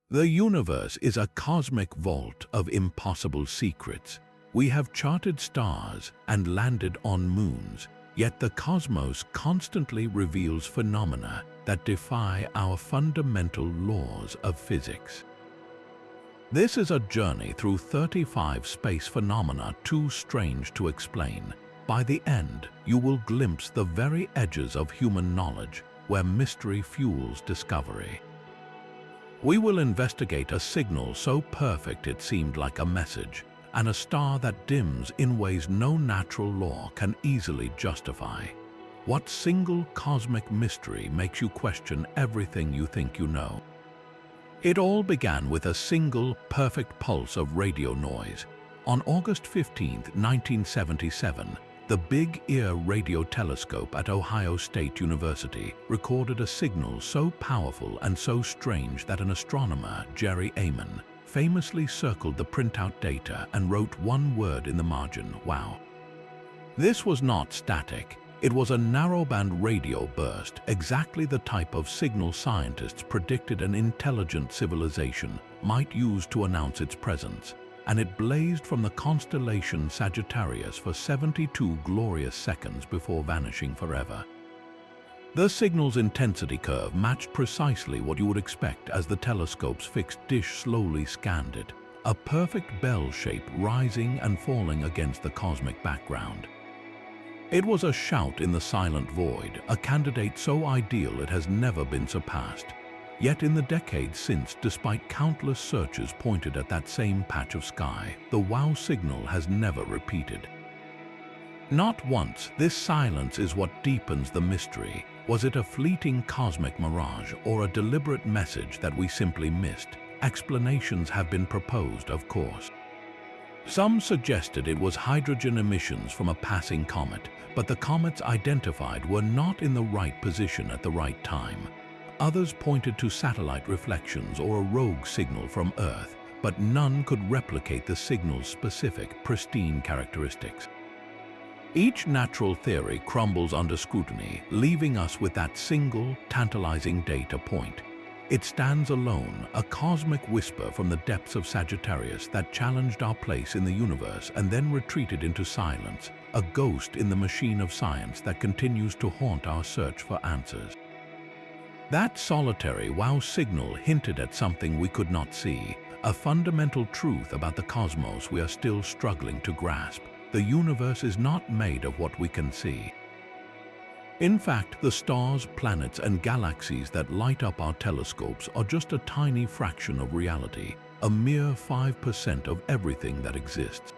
The universe is a cosmic vault of impossible secrets. We have charted stars and landed on moons, yet the cosmos constantly reveals phenomena that defy our fundamental laws of physics. This is a journey through 35 space phenomena too strange to explain. By the end, you will glimpse the very edges of human knowledge, where mystery fuels discovery. We will investigate a signal so perfect it seemed like a message, and a star that dims in ways no natural law can easily justify. What single cosmic mystery makes you question everything you think you know? It all began with a single, perfect pulse of radio noise. On August 15, 1977, the Big Ear radio telescope at Ohio State University recorded a signal so powerful and so strange that an astronomer, Jerry Amon, famously circled the printout data and wrote one word in the margin: "Wow." This was not static. It was a narrowband radio burst, exactly the type of signal scientists predicted an intelligent civilization might use to announce its presence, and it blazed from the constellation Sagittarius for 72 glorious seconds before vanishing forever. The signal's intensity curve matched precisely what you would expect as the telescope's fixed dish slowly scanned it, a perfect bell shape rising and falling against the cosmic background. It was a shout in the silent void, a candidate so ideal it has never been surpassed. Yet in the decades since, despite countless searches pointed at that same patch of sky, the wow signal has never repeated. Not once. This silence is what deepens the mystery. Was it a fleeting cosmic mirage or a deliberate message that we simply missed? Explanations have been proposed, of course. Some suggested it was hydrogen emissions from a passing comet, but the comets identified were not in the right position at the right time. Others pointed to satellite reflections or a rogue signal from Earth, but none could replicate the signal's specific, pristine characteristics. Each natural theory crumbles under scrutiny, leaving us with that single, tantalizing data point. It stands alone, a cosmic whisper from the depths of Sagittarius that challenged our place in the universe and then retreated into silence, a ghost in the machine of science that continues to haunt our search for answers. That solitary wow signal hinted at something we could not see, a fundamental truth about the cosmos we are still struggling to grasp. The universe is not made of what we can see. In fact, the stars, planets, and galaxies that light up our telescopes are just a tiny fraction of reality, a mere 5% of everything that exists.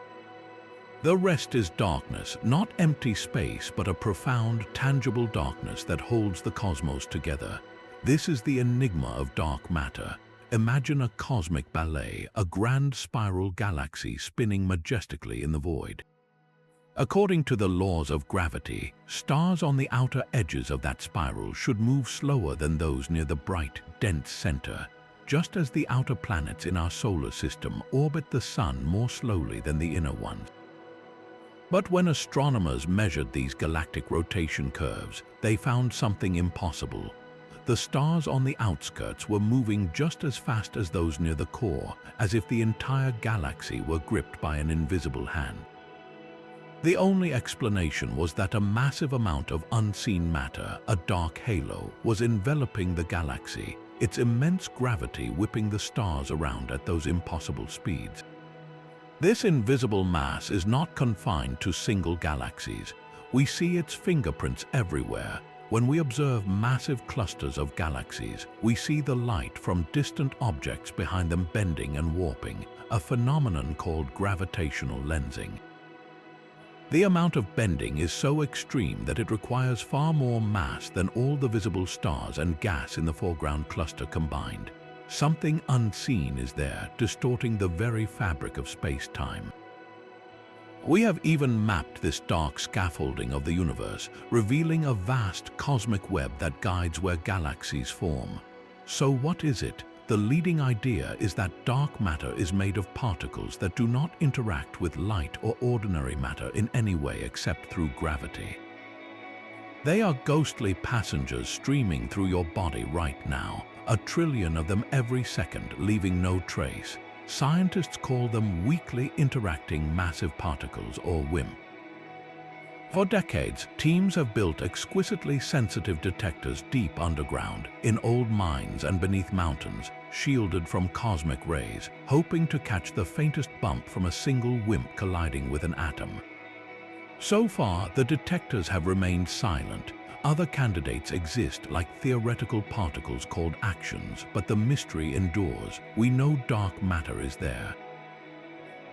The rest is darkness, not empty space, but a profound, tangible darkness that holds the cosmos together. This is the enigma of dark matter. Imagine a cosmic ballet, a grand spiral galaxy spinning majestically in the void. According to the laws of gravity, stars on the outer edges of that spiral should move slower than those near the bright, dense center, just as the outer planets in our solar system orbit the sun more slowly than the inner ones. But when astronomers measured these galactic rotation curves, they found something impossible. The stars on the outskirts were moving just as fast as those near the core, as if the entire galaxy were gripped by an invisible hand. The only explanation was that a massive amount of unseen matter, a dark halo, was enveloping the galaxy, its immense gravity whipping the stars around at those impossible speeds. This invisible mass is not confined to single galaxies. We see its fingerprints everywhere. When we observe massive clusters of galaxies, we see the light from distant objects behind them bending and warping, a phenomenon called gravitational lensing. The amount of bending is so extreme that it requires far more mass than all the visible stars and gas in the foreground cluster combined. Something unseen is there, distorting the very fabric of space-time. We have even mapped this dark scaffolding of the universe, revealing a vast cosmic web that guides where galaxies form. So what is it? The leading idea is that dark matter is made of particles that do not interact with light or ordinary matter in any way except through gravity. They are ghostly passengers streaming through your body right now, a trillion of them every second, leaving no trace. Scientists call them weakly interacting massive particles, or WIMP. For decades, teams have built exquisitely sensitive detectors deep underground, in old mines and beneath mountains, shielded from cosmic rays, hoping to catch the faintest bump from a single WIMP colliding with an atom. So far, the detectors have remained silent. Other candidates exist, like theoretical particles called actions, but the mystery endures. We know dark matter is there.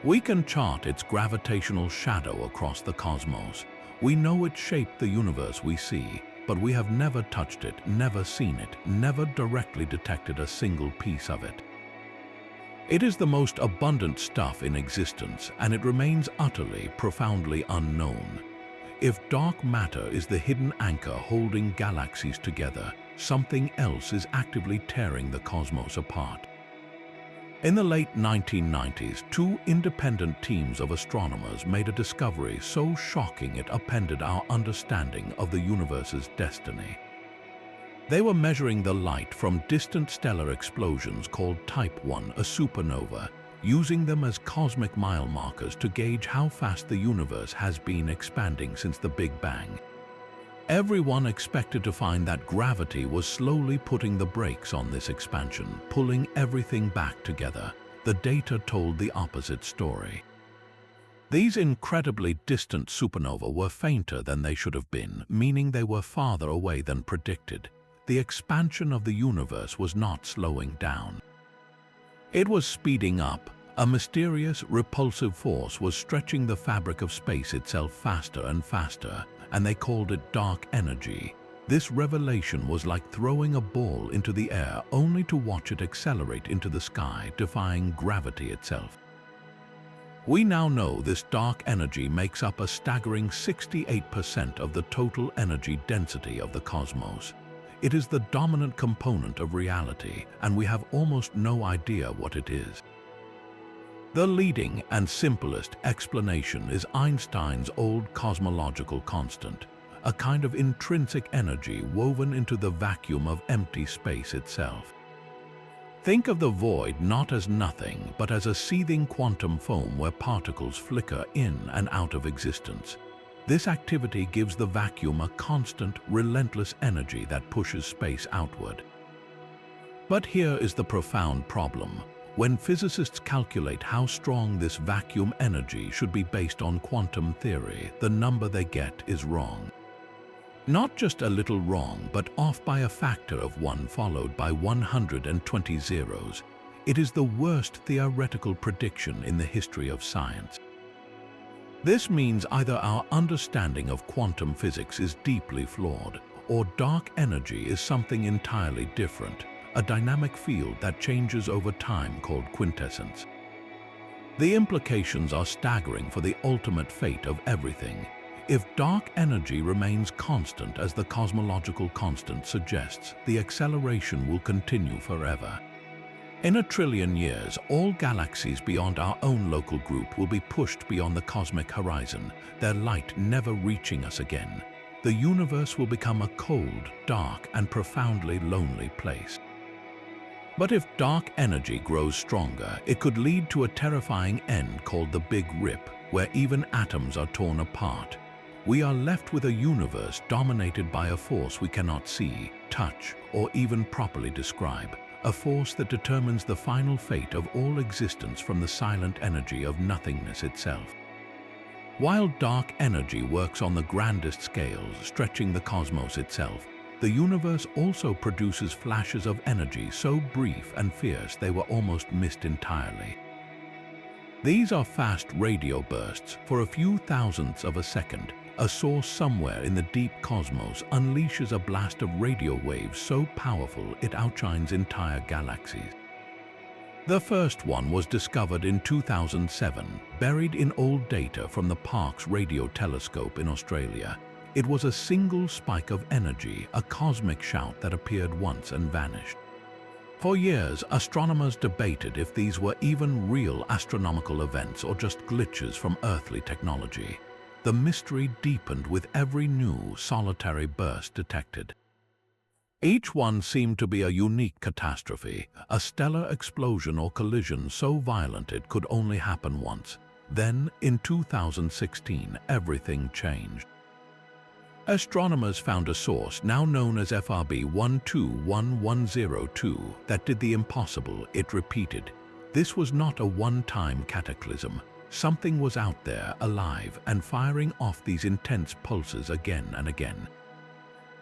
We can chart its gravitational shadow across the cosmos. We know it shaped the universe we see, but we have never touched it, never seen it, never directly detected a single piece of it. It is the most abundant stuff in existence, and it remains utterly, profoundly unknown. If dark matter is the hidden anchor holding galaxies together, something else is actively tearing the cosmos apart. In the late 1990s, two independent teams of astronomers made a discovery so shocking it upended our understanding of the universe's destiny. They were measuring the light from distant stellar explosions called Type 1, a supernova, using them as cosmic mile markers to gauge how fast the universe has been expanding since the Big Bang. Everyone expected to find that gravity was slowly putting the brakes on this expansion, pulling everything back together. The data told the opposite story. These incredibly distant supernovae were fainter than they should have been, meaning they were farther away than predicted. The expansion of the universe was not slowing down. It was speeding up. A mysterious, repulsive force was stretching the fabric of space itself faster and faster, and they called it dark energy. This revelation was like throwing a ball into the air only to watch it accelerate into the sky, defying gravity itself. We now know this dark energy makes up a staggering 68% of the total energy density of the cosmos. It is the dominant component of reality, and we have almost no idea what it is. The leading and simplest explanation is Einstein's old cosmological constant, a kind of intrinsic energy woven into the vacuum of empty space itself. Think of the void not as nothing, but as a seething quantum foam where particles flicker in and out of existence. This activity gives the vacuum a constant, relentless energy that pushes space outward. But here is the profound problem. When physicists calculate how strong this vacuum energy should be based on quantum theory, the number they get is wrong. Not just a little wrong, but off by a factor of 1 followed by 120 zeros. It is the worst theoretical prediction in the history of science. This means either our understanding of quantum physics is deeply flawed, or dark energy is something entirely different, a dynamic field that changes over time called quintessence. The implications are staggering for the ultimate fate of everything. If dark energy remains constant as the cosmological constant suggests, the acceleration will continue forever. In a trillion years, all galaxies beyond our own local group will be pushed beyond the cosmic horizon, their light never reaching us again. The universe will become a cold, dark, and profoundly lonely place. But if dark energy grows stronger, it could lead to a terrifying end called the Big Rip, where even atoms are torn apart. We are left with a universe dominated by a force we cannot see, touch, or even properly describe, a force that determines the final fate of all existence from the silent energy of nothingness itself. While dark energy works on the grandest scales, stretching the cosmos itself, the universe also produces flashes of energy so brief and fierce they were almost missed entirely. These are fast radio bursts. For a few thousandths of a second, a source somewhere in the deep cosmos unleashes a blast of radio waves so powerful it outshines entire galaxies. The first one was discovered in 2007, buried in old data from the Parkes Radio Telescope in Australia. It was a single spike of energy, a cosmic shout that appeared once and vanished. For years, astronomers debated if these were even real astronomical events or just glitches from earthly technology. The mystery deepened with every new, solitary burst detected. Each one seemed to be a unique catastrophe, a stellar explosion or collision so violent it could only happen once. Then, in 2016, everything changed. Astronomers found a source now known as FRB 121102 that did the impossible. It repeated. This was not a one-time cataclysm. Something was out there, alive, and firing off these intense pulses again and again.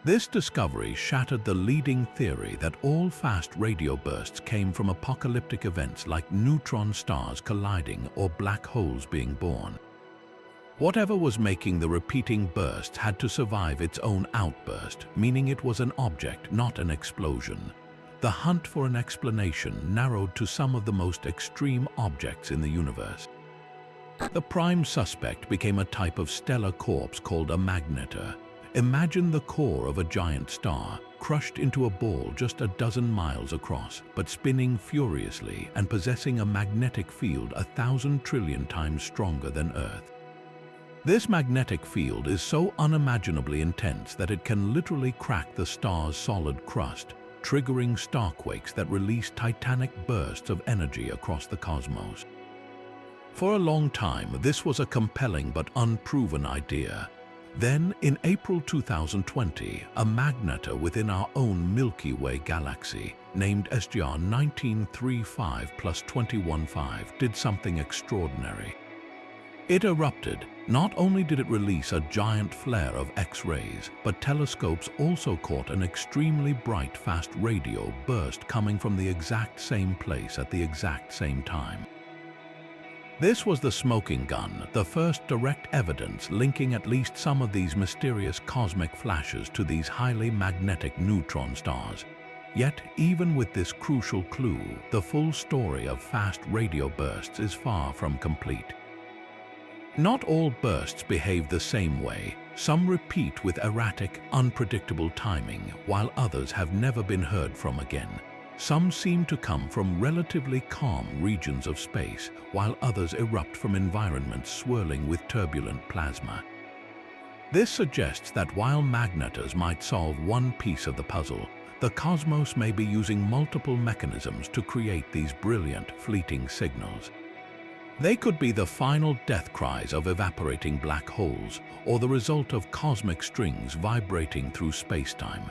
This discovery shattered the leading theory that all fast radio bursts came from apocalyptic events like neutron stars colliding or black holes being born. Whatever was making the repeating bursts had to survive its own outburst, meaning it was an object, not an explosion. The hunt for an explanation narrowed to some of the most extreme objects in the universe. The prime suspect became a type of stellar corpse called a magnetar. Imagine the core of a giant star, crushed into a ball just a dozen miles across, but spinning furiously and possessing a magnetic field 1,000 trillion times stronger than Earth. This magnetic field is so unimaginably intense that it can literally crack the star's solid crust, triggering starquakes that release titanic bursts of energy across the cosmos. For a long time, this was a compelling but unproven idea. Then, in April 2020, a magnetar within our own Milky Way galaxy, named SGR 1935+215, did something extraordinary. It erupted. Not only did it release a giant flare of X-rays, but telescopes also caught an extremely bright fast radio burst coming from the exact same place at the exact same time. This was the smoking gun, the first direct evidence linking at least some of these mysterious cosmic flashes to these highly magnetic neutron stars. Yet, even with this crucial clue, the full story of fast radio bursts is far from complete. Not all bursts behave the same way. Some repeat with erratic, unpredictable timing, while others have never been heard from again. Some seem to come from relatively calm regions of space, while others erupt from environments swirling with turbulent plasma. This suggests that while magnetars might solve one piece of the puzzle, the cosmos may be using multiple mechanisms to create these brilliant, fleeting signals. They could be the final death cries of evaporating black holes, or the result of cosmic strings vibrating through space-time.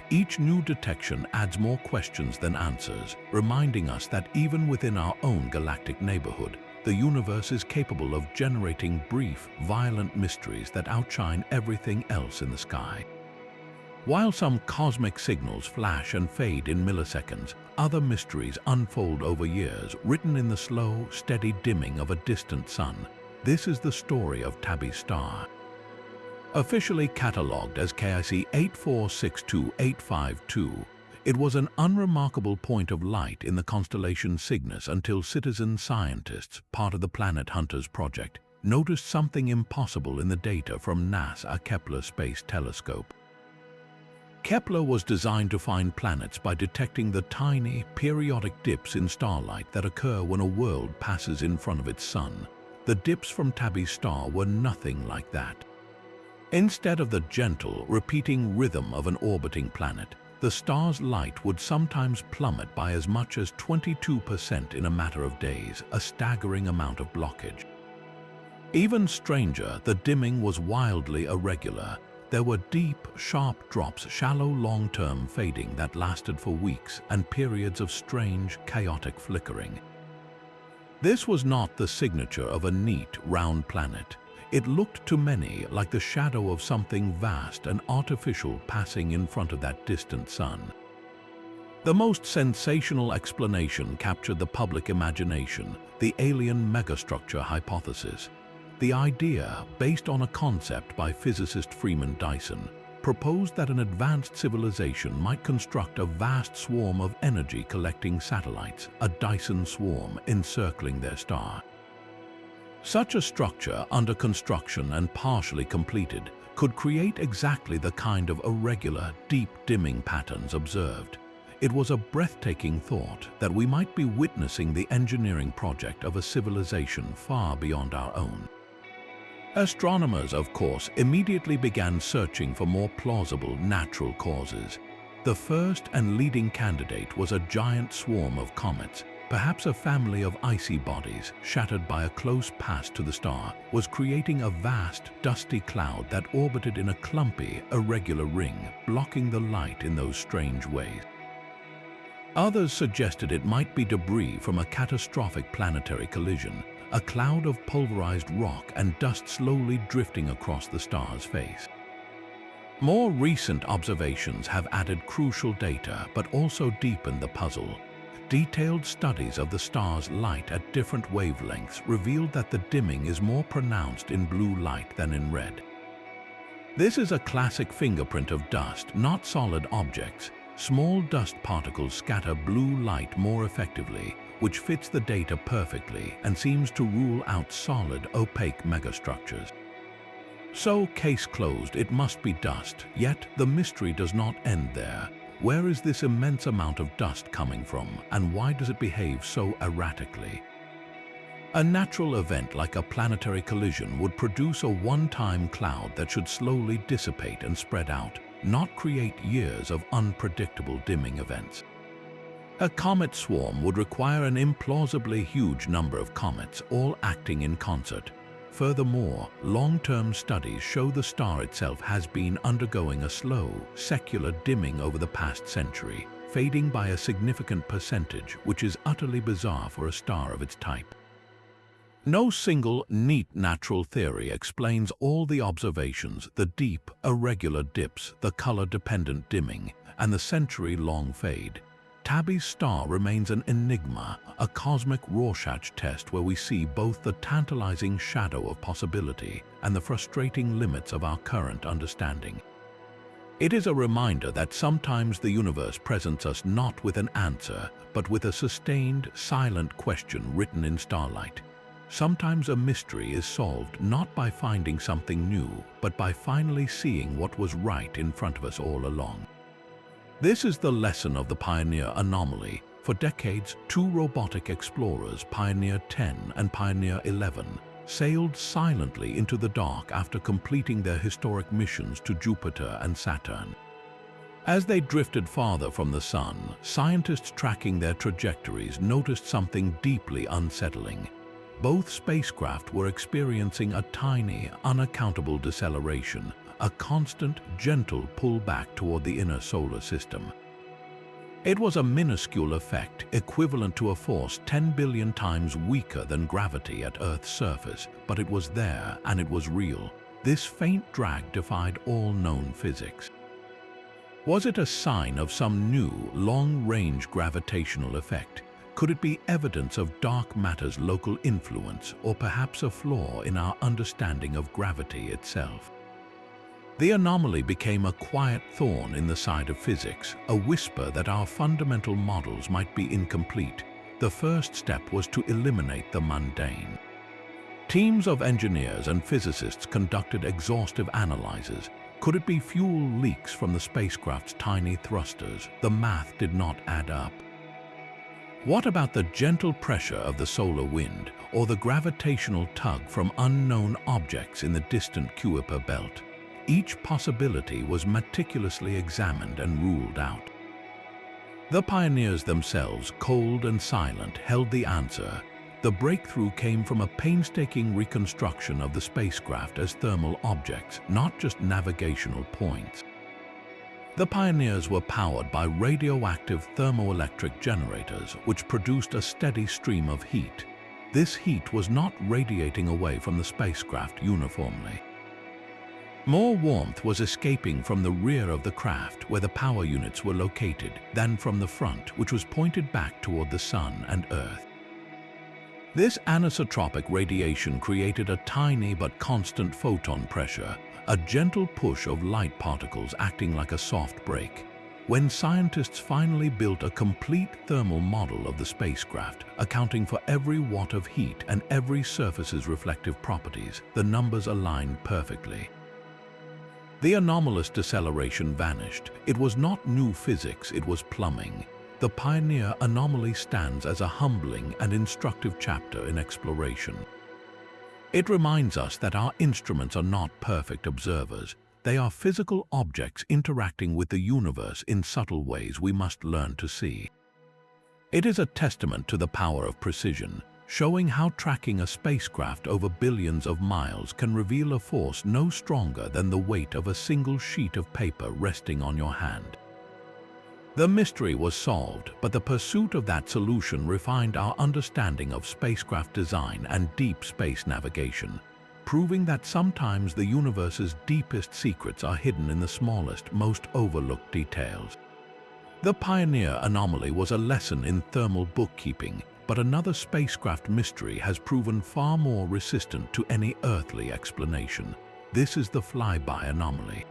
Each new detection adds more questions than answers, reminding us that even within our own galactic neighborhood, the universe is capable of generating brief, violent mysteries that outshine everything else in the sky. While some cosmic signals flash and fade in milliseconds, other mysteries unfold over years, written in the slow, steady dimming of a distant sun. This is the story of Tabby's star. Officially catalogued as KIC 8462852, it was an unremarkable point of light in the constellation Cygnus until citizen scientists, part of the Planet Hunters project, noticed something impossible in the data from NASA's Kepler Space Telescope. Kepler was designed to find planets by detecting the tiny, periodic dips in starlight that occur when a world passes in front of its sun. The dips from Tabby's star were nothing like that. Instead of the gentle, repeating rhythm of an orbiting planet, the star's light would sometimes plummet by as much as 22% in a matter of days, a staggering amount of blockage. Even stranger, the dimming was wildly irregular. There were deep, sharp drops, shallow long-term fading that lasted for weeks, and periods of strange, chaotic flickering. This was not the signature of a neat, round planet. It looked to many like the shadow of something vast and artificial passing in front of that distant sun. The most sensational explanation captured the public imagination: the alien megastructure hypothesis. The idea, based on a concept by physicist Freeman Dyson, proposed that an advanced civilization might construct a vast swarm of energy-collecting satellites, a Dyson swarm, encircling their star. Such a structure, under construction and partially completed, could create exactly the kind of irregular, deep dimming patterns observed. It was a breathtaking thought that we might be witnessing the engineering project of a civilization far beyond our own. Astronomers, of course, immediately began searching for more plausible natural causes. The first and leading candidate was a giant swarm of comets. Perhaps a family of icy bodies, shattered by a close pass to the star, was creating a vast, dusty cloud that orbited in a clumpy, irregular ring, blocking the light in those strange ways. Others suggested it might be debris from a catastrophic planetary collision, a cloud of pulverized rock and dust slowly drifting across the star's face. More recent observations have added crucial data but also deepened the puzzle. Detailed studies of the star's light at different wavelengths revealed that the dimming is more pronounced in blue light than in red. This is a classic fingerprint of dust, not solid objects. Small dust particles scatter blue light more effectively, which fits the data perfectly and seems to rule out solid, opaque megastructures. So, case closed, it must be dust, yet the mystery does not end there. Where is this immense amount of dust coming from, and why does it behave so erratically? A natural event like a planetary collision would produce a one-time cloud that should slowly dissipate and spread out, not create years of unpredictable dimming events. A comet swarm would require an implausibly huge number of comets, all acting in concert. Furthermore, long-term studies show the star itself has been undergoing a slow, secular dimming over the past century, fading by a significant percentage, which is utterly bizarre for a star of its type. No single, neat natural theory explains all the observations, the deep, irregular dips, the color-dependent dimming, and the century-long fade. Tabby's star remains an enigma, a cosmic Rorschach test where we see both the tantalizing shadow of possibility and the frustrating limits of our current understanding. It is a reminder that sometimes the universe presents us not with an answer, but with a sustained, silent question written in starlight. Sometimes a mystery is solved not by finding something new, but by finally seeing what was right in front of us all along. This is the lesson of the Pioneer Anomaly. For decades, two robotic explorers, Pioneer 10 and Pioneer 11, sailed silently into the dark after completing their historic missions to Jupiter and Saturn. As they drifted farther from the Sun, scientists tracking their trajectories noticed something deeply unsettling. Both spacecraft were experiencing a tiny, unaccountable deceleration, a constant, gentle pullback toward the inner solar system. It was a minuscule effect, equivalent to a force 10 billion times weaker than gravity at Earth's surface, but it was there and it was real. This faint drag defied all known physics. Was it a sign of some new, long-range gravitational effect? Could it be evidence of dark matter's local influence, or perhaps a flaw in our understanding of gravity itself? The anomaly became a quiet thorn in the side of physics, a whisper that our fundamental models might be incomplete. The first step was to eliminate the mundane. Teams of engineers and physicists conducted exhaustive analyses. Could it be fuel leaks from the spacecraft's tiny thrusters? The math did not add up. What about the gentle pressure of the solar wind, or the gravitational tug from unknown objects in the distant Kuiper belt? Each possibility was meticulously examined and ruled out. The pioneers themselves, cold and silent, held the answer. The breakthrough came from a painstaking reconstruction of the spacecraft as thermal objects, not just navigational points. The pioneers were powered by radioactive thermoelectric generators, which produced a steady stream of heat. This heat was not radiating away from the spacecraft uniformly. More warmth was escaping from the rear of the craft, where the power units were located, than from the front, which was pointed back toward the Sun and Earth. This anisotropic radiation created a tiny but constant photon pressure, a gentle push of light particles acting like a soft brake. When scientists finally built a complete thermal model of the spacecraft, accounting for every watt of heat and every surface's reflective properties, the numbers aligned perfectly. The anomalous deceleration vanished. It was not new physics, it was plumbing. The Pioneer Anomaly stands as a humbling and instructive chapter in exploration. It reminds us that our instruments are not perfect observers. They are physical objects interacting with the universe in subtle ways we must learn to see. It is a testament to the power of precision, showing how tracking a spacecraft over billions of miles can reveal a force no stronger than the weight of a single sheet of paper resting on your hand. The mystery was solved, but the pursuit of that solution refined our understanding of spacecraft design and deep space navigation, proving that sometimes the universe's deepest secrets are hidden in the smallest, most overlooked details. The Pioneer anomaly was a lesson in thermal bookkeeping, but another spacecraft mystery has proven far more resistant to any earthly explanation. This is the flyby anomaly.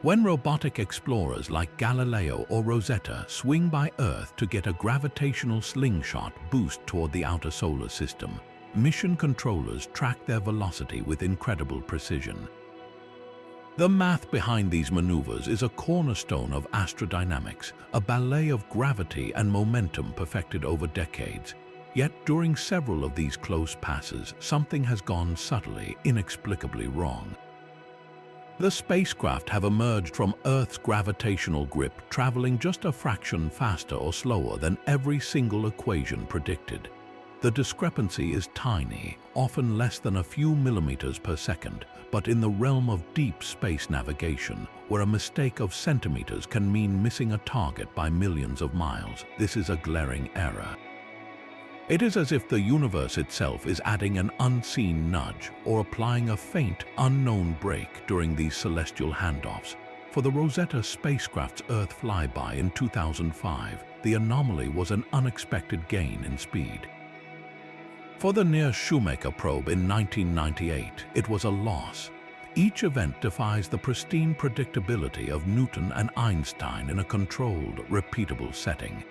When robotic explorers like Galileo or Rosetta swing by Earth to get a gravitational slingshot boost toward the outer solar system, mission controllers track their velocity with incredible precision. The math behind these maneuvers is a cornerstone of astrodynamics, a ballet of gravity and momentum perfected over decades. Yet during several of these close passes, something has gone subtly, inexplicably wrong. The spacecraft have emerged from Earth's gravitational grip, traveling just a fraction faster or slower than every single equation predicted. The discrepancy is tiny, often less than a few millimeters per second, but in the realm of deep space navigation, where a mistake of centimeters can mean missing a target by millions of miles, this is a glaring error. It is as if the universe itself is adding an unseen nudge or applying a faint, unknown brake during these celestial handoffs. For the Rosetta spacecraft's Earth flyby in 2005, the anomaly was an unexpected gain in speed. For the Near-Shoemaker probe in 1998, it was a loss. Each event defies the pristine predictability of Newton and Einstein in a controlled, repeatable setting.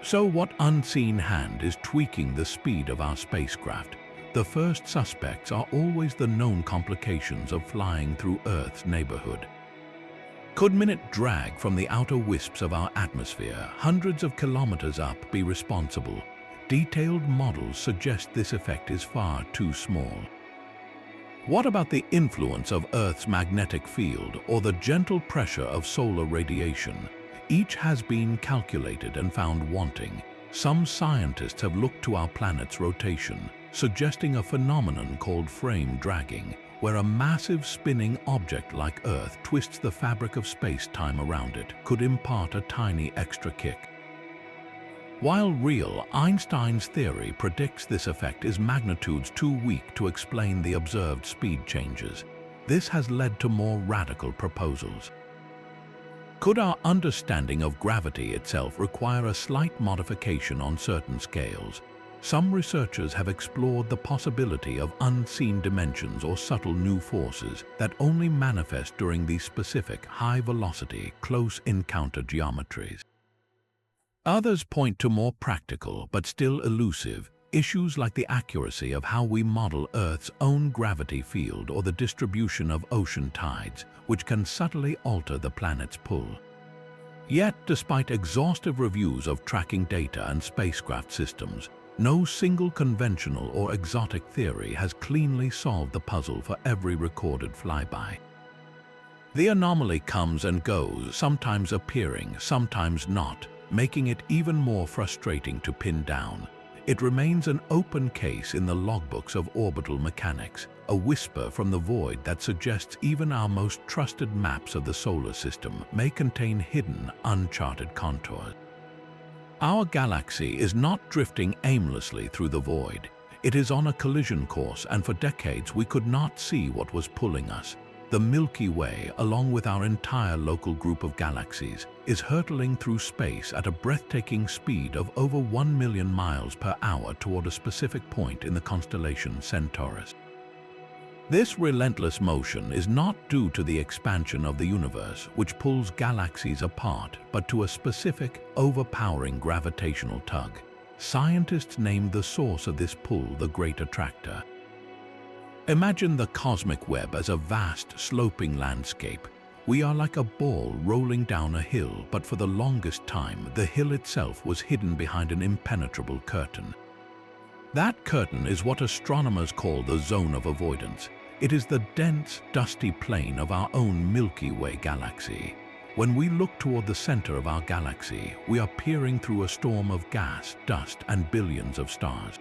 So what unseen hand is tweaking the speed of our spacecraft? The first suspects are always the known complications of flying through Earth's neighborhood. Could minute drag from the outer wisps of our atmosphere, hundreds of kilometers up, be responsible? Detailed models suggest this effect is far too small. What about the influence of Earth's magnetic field or the gentle pressure of solar radiation? Each has been calculated and found wanting. Some scientists have looked to our planet's rotation, suggesting a phenomenon called frame dragging, where a massive spinning object like Earth twists the fabric of space-time around it, could impart a tiny extra kick. While real, Einstein's theory predicts this effect is magnitudes too weak to explain the observed speed changes. This has led to more radical proposals. Could our understanding of gravity itself require a slight modification on certain scales? Some researchers have explored the possibility of unseen dimensions or subtle new forces that only manifest during these specific high-velocity, close encounter geometries. Others point to more practical, but still elusive, issues like the accuracy of how we model Earth's own gravity field or the distribution of ocean tides, which can subtly alter the planet's pull. Yet, despite exhaustive reviews of tracking data and spacecraft systems, no single conventional or exotic theory has cleanly solved the puzzle for every recorded flyby. The anomaly comes and goes, sometimes appearing, sometimes not, making it even more frustrating to pin down. It remains an open case in the logbooks of orbital mechanics, a whisper from the void that suggests even our most trusted maps of the solar system may contain hidden, uncharted contours. Our galaxy is not drifting aimlessly through the void. It is on a collision course, and for decades we could not see what was pulling us. The Milky Way, along with our entire local group of galaxies, is hurtling through space at a breathtaking speed of over 1 million miles per hour toward a specific point in the constellation Centaurus. This relentless motion is not due to the expansion of the universe, which pulls galaxies apart, but to a specific, overpowering gravitational tug. Scientists named the source of this pull the Great Attractor. Imagine the cosmic web as a vast, sloping landscape. We are like a ball rolling down a hill, but for the longest time, the hill itself was hidden behind an impenetrable curtain. That curtain is what astronomers call the zone of avoidance. It is the dense, dusty plain of our own Milky Way galaxy. When we look toward the center of our galaxy, we are peering through a storm of gas, dust, and billions of stars.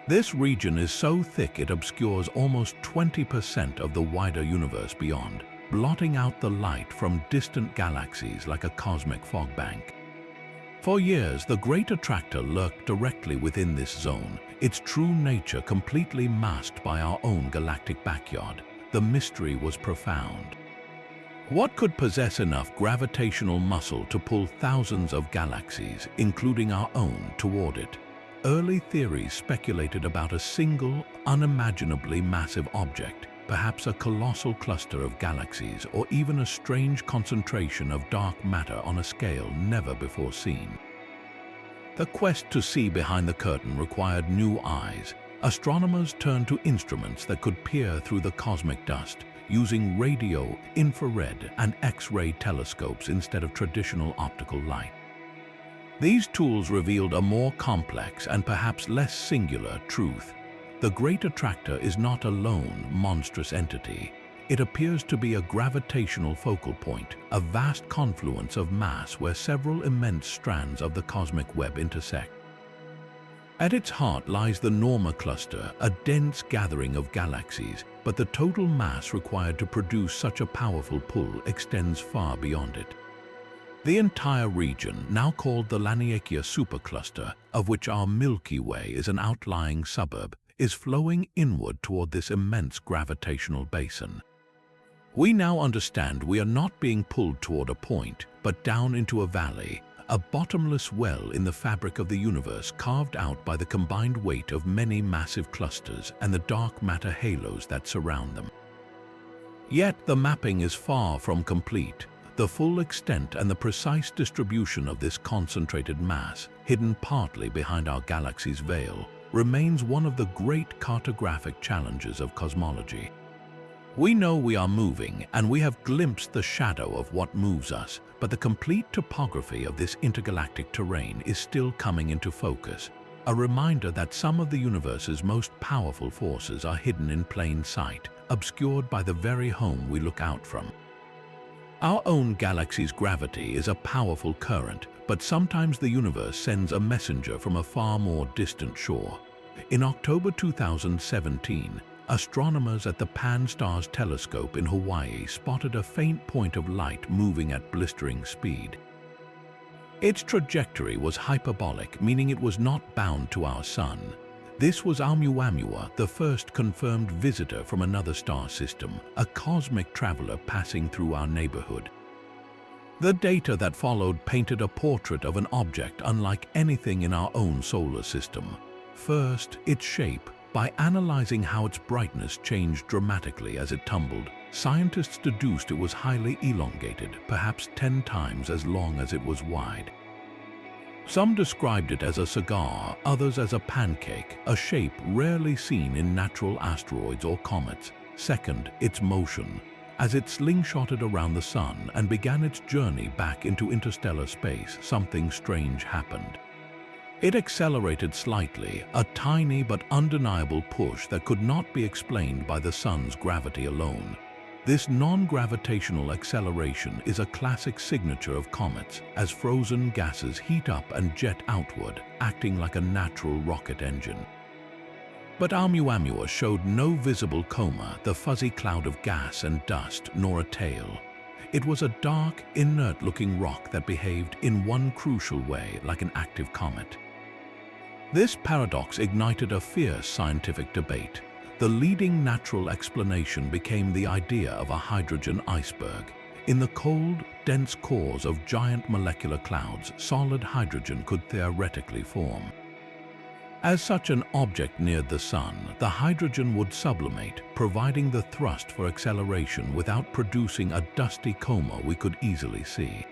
This region is so thick it obscures almost 20% of the wider universe beyond, blotting out the light from distant galaxies like a cosmic fog bank. For years, the Great Attractor lurked directly within this zone, its true nature completely masked by our own galactic backyard. The mystery was profound. What could possess enough gravitational muscle to pull thousands of galaxies, including our own, toward it? Early theories speculated about a single, unimaginably massive object, perhaps a colossal cluster of galaxies or even a strange concentration of dark matter on a scale never before seen. The quest to see behind the curtain required new eyes. Astronomers turned to instruments that could peer through the cosmic dust, using radio, infrared, and X-ray telescopes instead of traditional optical light. These tools revealed a more complex and perhaps less singular truth. The Great Attractor is not a lone, monstrous entity. It appears to be a gravitational focal point, a vast confluence of mass where several immense strands of the cosmic web intersect. At its heart lies the Norma cluster, a dense gathering of galaxies, but the total mass required to produce such a powerful pull extends far beyond it. The entire region, now called the Laniakea supercluster, of which our Milky Way is an outlying suburb, is flowing inward toward this immense gravitational basin. We now understand we are not being pulled toward a point, but down into a valley, a bottomless well in the fabric of the universe carved out by the combined weight of many massive clusters and the dark matter halos that surround them. Yet the mapping is far from complete. The full extent and the precise distribution of this concentrated mass, hidden partly behind our galaxy's veil, remains one of the great cartographic challenges of cosmology. We know we are moving, and we have glimpsed the shadow of what moves us, but the complete topography of this intergalactic terrain is still coming into focus, a reminder that some of the universe's most powerful forces are hidden in plain sight, obscured by the very home we look out from. Our own galaxy's gravity is a powerful current, but sometimes the universe sends a messenger from a far more distant shore. In October 2017, astronomers at the Pan-STARRS telescope in Hawaii spotted a faint point of light moving at blistering speed. Its trajectory was hyperbolic, meaning it was not bound to our sun. This was Oumuamua, the first confirmed visitor from another star system, a cosmic traveler passing through our neighborhood. The data that followed painted a portrait of an object unlike anything in our own solar system. First, its shape. By analyzing how its brightness changed dramatically as it tumbled, scientists deduced it was highly elongated, perhaps 10 times as long as it was wide. Some described it as a cigar, others as a pancake, a shape rarely seen in natural asteroids or comets. Second, its motion. As it slingshotted around the sun and began its journey back into interstellar space, something strange happened. It accelerated slightly, a tiny but undeniable push that could not be explained by the sun's gravity alone. This non-gravitational acceleration is a classic signature of comets, as frozen gases heat up and jet outward, acting like a natural rocket engine. But Oumuamua showed no visible coma, the fuzzy cloud of gas and dust, nor a tail. It was a dark, inert-looking rock that behaved in one crucial way like an active comet. This paradox ignited a fierce scientific debate. The leading natural explanation became the idea of a hydrogen iceberg. In the cold, dense cores of giant molecular clouds, solid hydrogen could theoretically form. As such an object neared the sun, the hydrogen would sublimate, providing the thrust for acceleration without producing a dusty coma we could easily see.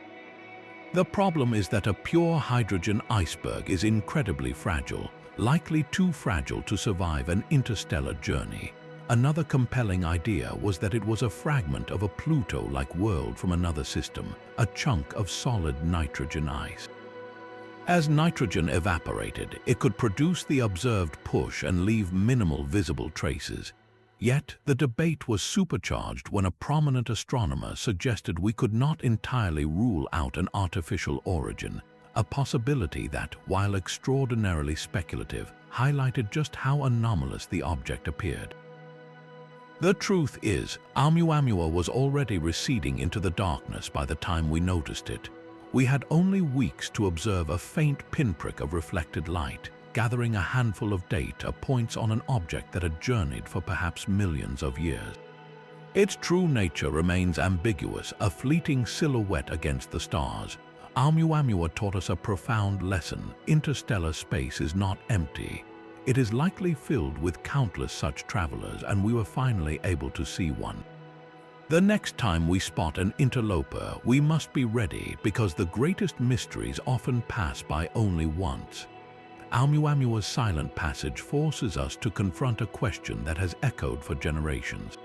The problem is that a pure hydrogen iceberg is incredibly fragile, likely too fragile to survive an interstellar journey. Another compelling idea was that it was a fragment of a Pluto-like world from another system, a chunk of solid nitrogen ice. As nitrogen evaporated, it could produce the observed push and leave minimal visible traces. Yet, the debate was supercharged when a prominent astronomer suggested we could not entirely rule out an artificial origin, a possibility that, while extraordinarily speculative, highlighted just how anomalous the object appeared. The truth is, Oumuamua was already receding into the darkness by the time we noticed it. We had only weeks to observe a faint pinprick of reflected light, gathering a handful of data points on an object that had journeyed for perhaps millions of years. Its true nature remains ambiguous, a fleeting silhouette against the stars. Oumuamua taught us a profound lesson: interstellar space is not empty. It is likely filled with countless such travelers, and we were finally able to see one. The next time we spot an interloper, we must be ready, because the greatest mysteries often pass by only once. Oumuamua's silent passage forces us to confront a question that has echoed for generations.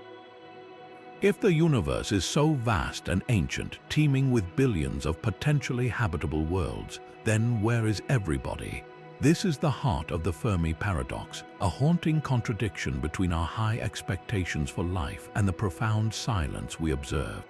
If the universe is so vast and ancient, teeming with billions of potentially habitable worlds, then where is everybody? This is the heart of the Fermi paradox, a haunting contradiction between our high expectations for life and the profound silence we observe.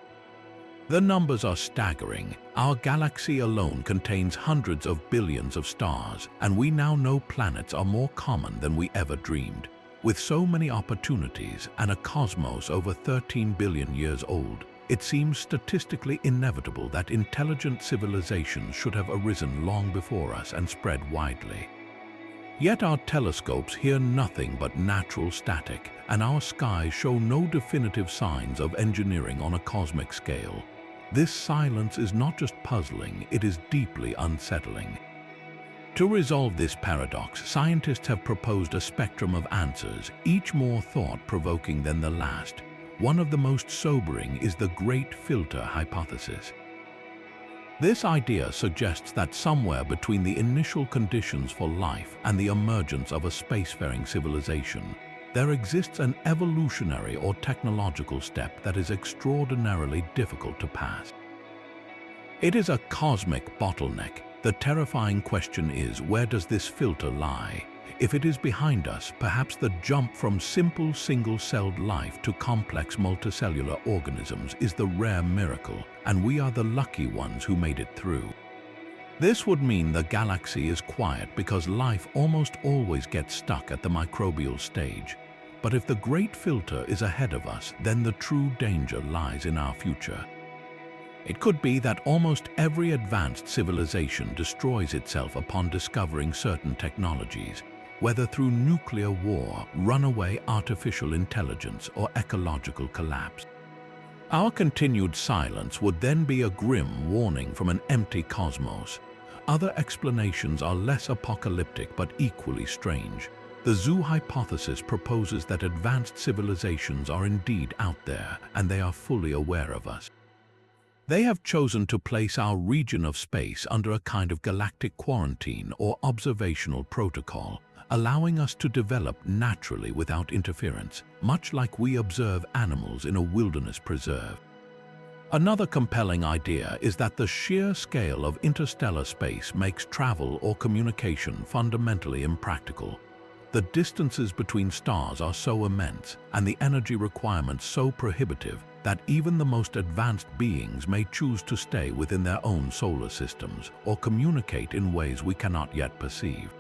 The numbers are staggering. Our galaxy alone contains hundreds of billions of stars, and we now know planets are more common than we ever dreamed. With so many opportunities and a cosmos over 13 billion years old, it seems statistically inevitable that intelligent civilizations should have arisen long before us and spread widely. Yet our telescopes hear nothing but natural static, and our skies show no definitive signs of engineering on a cosmic scale. This silence is not just puzzling, it is deeply unsettling. To resolve this paradox, scientists have proposed a spectrum of answers, each more thought-provoking than the last. One of the most sobering is the Great Filter hypothesis. This idea suggests that somewhere between the initial conditions for life and the emergence of a spacefaring civilization, there exists an evolutionary or technological step that is extraordinarily difficult to pass. It is a cosmic bottleneck. The terrifying question is, where does this filter lie? If it is behind us, perhaps the jump from simple single-celled life to complex multicellular organisms is the rare miracle, and we are the lucky ones who made it through. This would mean the galaxy is quiet because life almost always gets stuck at the microbial stage. But if the Great Filter is ahead of us, then the true danger lies in our future. It could be that almost every advanced civilization destroys itself upon discovering certain technologies, whether through nuclear war, runaway artificial intelligence, or ecological collapse. Our continued silence would then be a grim warning from an empty cosmos. Other explanations are less apocalyptic but equally strange. The zoo hypothesis proposes that advanced civilizations are indeed out there, and they are fully aware of us. They have chosen to place our region of space under a kind of galactic quarantine or observational protocol, allowing us to develop naturally without interference, much like we observe animals in a wilderness preserve. Another compelling idea is that the sheer scale of interstellar space makes travel or communication fundamentally impractical. The distances between stars are so immense and the energy requirements so prohibitive that even the most advanced beings may choose to stay within their own solar systems or communicate in ways we cannot yet perceive.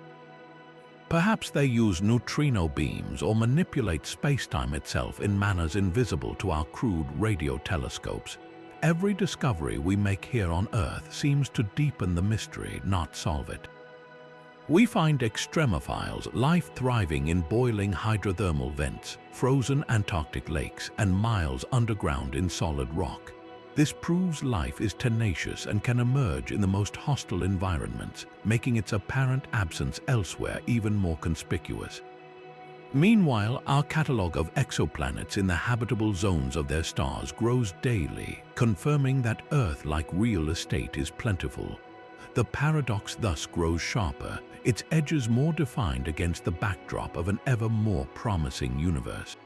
Perhaps they use neutrino beams or manipulate spacetime itself in manners invisible to our crude radio telescopes. Every discovery we make here on Earth seems to deepen the mystery, not solve it. We find extremophiles, life thriving in boiling hydrothermal vents, frozen Antarctic lakes, and miles underground in solid rock. This proves life is tenacious and can emerge in the most hostile environments, making its apparent absence elsewhere even more conspicuous. Meanwhile, our catalogue of exoplanets in the habitable zones of their stars grows daily, confirming that Earth-like real estate is plentiful. The paradox thus grows sharper, its edges more defined against the backdrop of an ever more promising universe.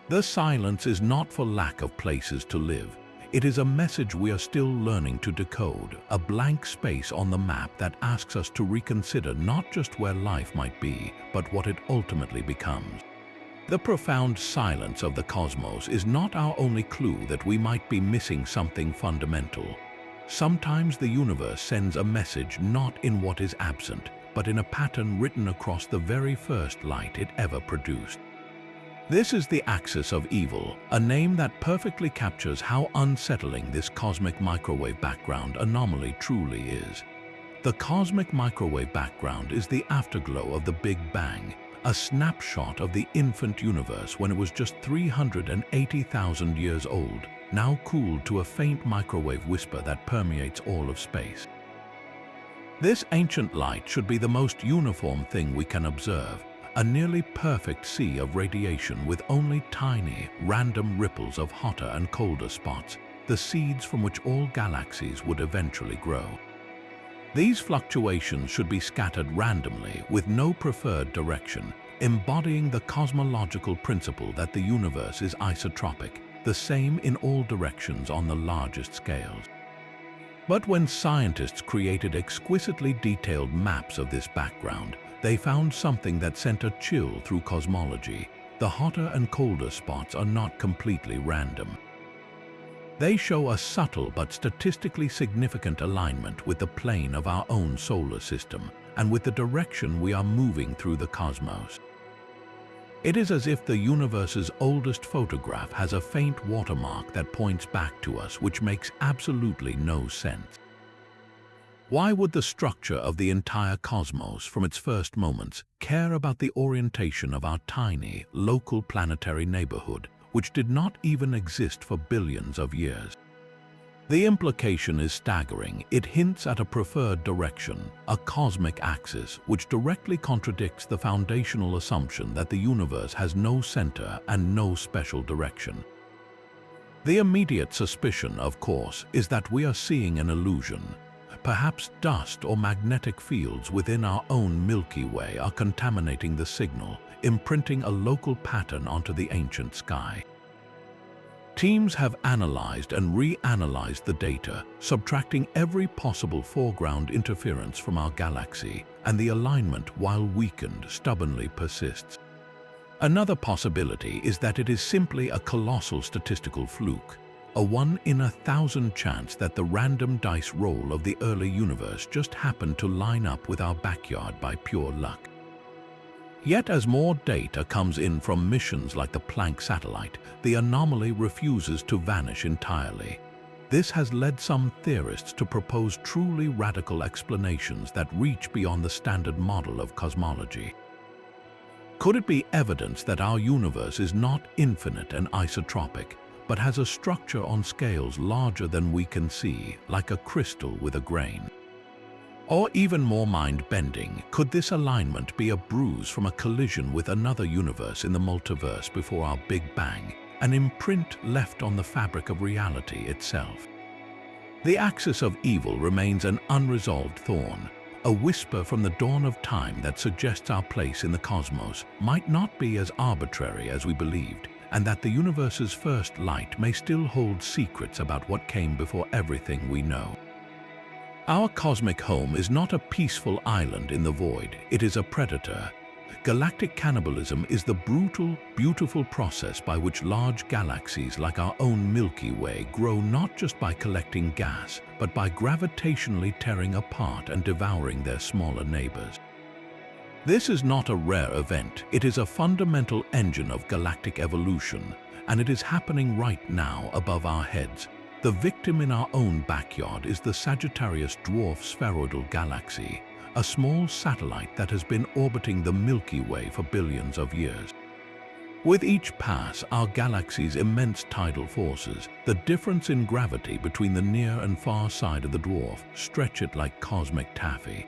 The silence is not for lack of places to live. It is a message we are still learning to decode, a blank space on the map that asks us to reconsider not just where life might be, but what it ultimately becomes. The profound silence of the cosmos is not our only clue that we might be missing something fundamental. Sometimes the universe sends a message not in what is absent, but in a pattern written across the very first light it ever produced. This is the axis of evil, a name that perfectly captures how unsettling this cosmic microwave background anomaly truly is. The cosmic microwave background is the afterglow of the Big Bang, a snapshot of the infant universe when it was just 380,000 years old, now cooled to a faint microwave whisper that permeates all of space. This ancient light should be the most uniform thing we can observe, a nearly perfect sea of radiation with only tiny, random ripples of hotter and colder spots, the seeds from which all galaxies would eventually grow. These fluctuations should be scattered randomly with no preferred direction, embodying the cosmological principle that the universe is isotropic, the same in all directions on the largest scales. But when scientists created exquisitely detailed maps of this background, they found something that sent a chill through cosmology. The hotter and colder spots are not completely random. They show a subtle but statistically significant alignment with the plane of our own solar system and with the direction we are moving through the cosmos. It is as if the universe's oldest photograph has a faint watermark that points back to us, which makes absolutely no sense. Why would the structure of the entire cosmos, from its first moments, care about the orientation of our tiny, local planetary neighborhood, which did not even exist for billions of years? The implication is staggering. It hints at a preferred direction, a cosmic axis, which directly contradicts the foundational assumption that the universe has no center and no special direction. The immediate suspicion, of course, is that we are seeing an illusion. Perhaps dust or magnetic fields within our own Milky Way are contaminating the signal, imprinting a local pattern onto the ancient sky. Teams have analyzed and reanalyzed the data, subtracting every possible foreground interference from our galaxy, and the alignment, while weakened, stubbornly persists. Another possibility is that it is simply a colossal statistical fluke, a 1 in 1,000 chance that the random dice roll of the early universe just happened to line up with our backyard by pure luck. Yet as more data comes in from missions like the Planck satellite, the anomaly refuses to vanish entirely. This has led some theorists to propose truly radical explanations that reach beyond the standard model of cosmology. Could it be evidence that our universe is not infinite and isotropic, but has a structure on scales larger than we can see, like a crystal with a grain? Or even more mind-bending, could this alignment be a bruise from a collision with another universe in the multiverse before our Big Bang, an imprint left on the fabric of reality itself? The axis of evil remains an unresolved thorn, a whisper from the dawn of time that suggests our place in the cosmos might not be as arbitrary as we believed, and that the universe's first light may still hold secrets about what came before everything we know. Our cosmic home is not a peaceful island in the void, it is a predator. Galactic cannibalism is the brutal, beautiful process by which large galaxies like our own Milky Way grow, not just by collecting gas, but by gravitationally tearing apart and devouring their smaller neighbors. This is not a rare event, it is a fundamental engine of galactic evolution, and it is happening right now above our heads. The victim in our own backyard is the Sagittarius dwarf spheroidal galaxy, a small satellite that has been orbiting the Milky Way for billions of years. With each pass, our galaxy's immense tidal forces, the difference in gravity between the near and far side of the dwarf, stretch it like cosmic taffy.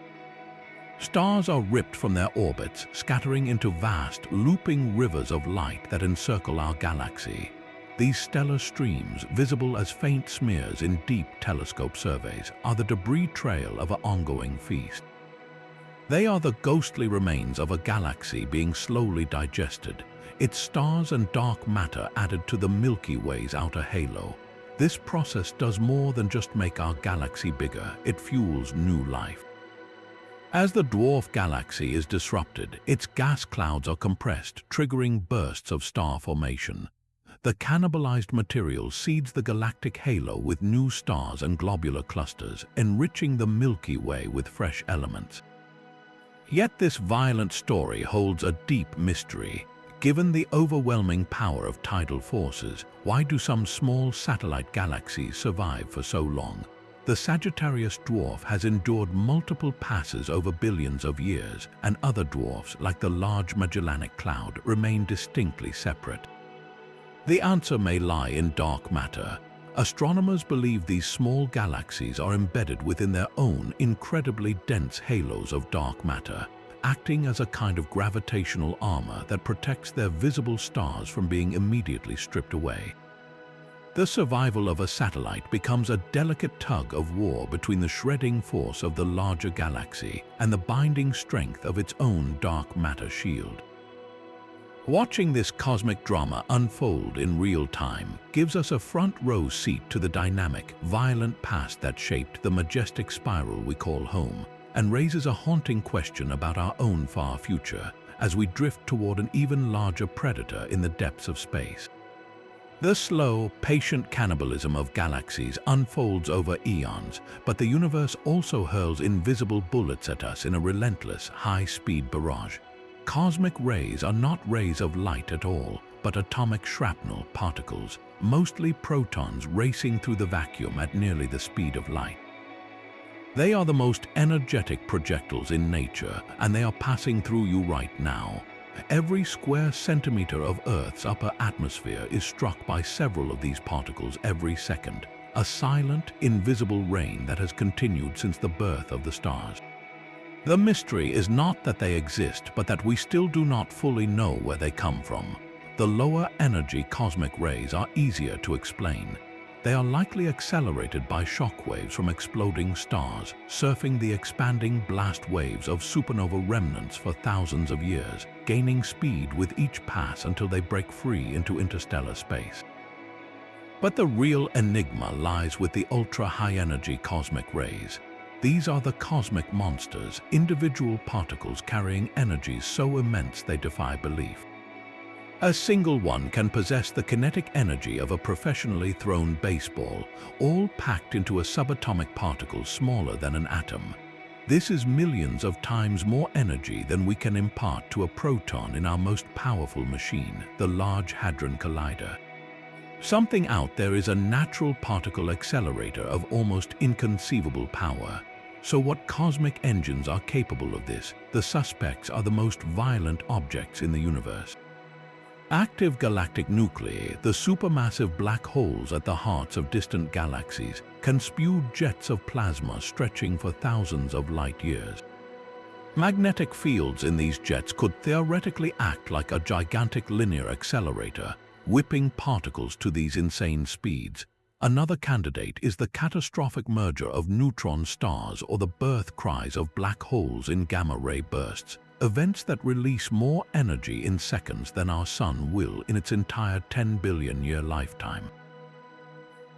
Stars are ripped from their orbits, scattering into vast, looping rivers of light that encircle our galaxy. These stellar streams, visible as faint smears in deep telescope surveys, are the debris trail of an ongoing feast. They are the ghostly remains of a galaxy being slowly digested, its stars and dark matter added to the Milky Way's outer halo. This process does more than just make our galaxy bigger, it fuels new life. As the dwarf galaxy is disrupted, its gas clouds are compressed, triggering bursts of star formation. The cannibalized material seeds the galactic halo with new stars and globular clusters, enriching the Milky Way with fresh elements. Yet this violent story holds a deep mystery. Given the overwhelming power of tidal forces, why do some small satellite galaxies survive for so long? The Sagittarius dwarf has endured multiple passes over billions of years, and other dwarfs, like the Large Magellanic Cloud, remain distinctly separate. The answer may lie in dark matter. Astronomers believe these small galaxies are embedded within their own incredibly dense halos of dark matter, acting as a kind of gravitational armor that protects their visible stars from being immediately stripped away. The survival of a satellite becomes a delicate tug of war between the shredding force of the larger galaxy and the binding strength of its own dark matter shield. Watching this cosmic drama unfold in real time gives us a front-row seat to the dynamic, violent past that shaped the majestic spiral we call home, and raises a haunting question about our own far future as we drift toward an even larger predator in the depths of space. The slow, patient cannibalism of galaxies unfolds over eons, but the universe also hurls invisible bullets at us in a relentless, high-speed barrage. Cosmic rays are not rays of light at all, but atomic shrapnel particles, mostly protons racing through the vacuum at nearly the speed of light. They are the most energetic projectiles in nature, and they are passing through you right now. Every square centimeter of Earth's upper atmosphere is struck by several of these particles every second, a silent, invisible rain that has continued since the birth of the stars. The mystery is not that they exist, but that we still do not fully know where they come from. The lower energy cosmic rays are easier to explain. They are likely accelerated by shock waves from exploding stars, surfing the expanding blast waves of supernova remnants for thousands of years, gaining speed with each pass until they break free into interstellar space. But the real enigma lies with the ultra-high-energy cosmic rays. These are the cosmic monsters, individual particles carrying energies so immense they defy belief. A single one can possess the kinetic energy of a professionally thrown baseball, all packed into a subatomic particle smaller than an atom. This is millions of times more energy than we can impart to a proton in our most powerful machine, the Large Hadron Collider. Something out there is a natural particle accelerator of almost inconceivable power. So what cosmic engines are capable of this? The suspects are the most violent objects in the universe. Active galactic nuclei, the supermassive black holes at the hearts of distant galaxies, can spew jets of plasma stretching for thousands of light years. Magnetic fields in these jets could theoretically act like a gigantic linear accelerator, whipping particles to these insane speeds. Another candidate is the catastrophic merger of neutron stars or the birth cries of black holes in gamma-ray bursts, events that release more energy in seconds than our Sun will in its entire 10 billion-year lifetime.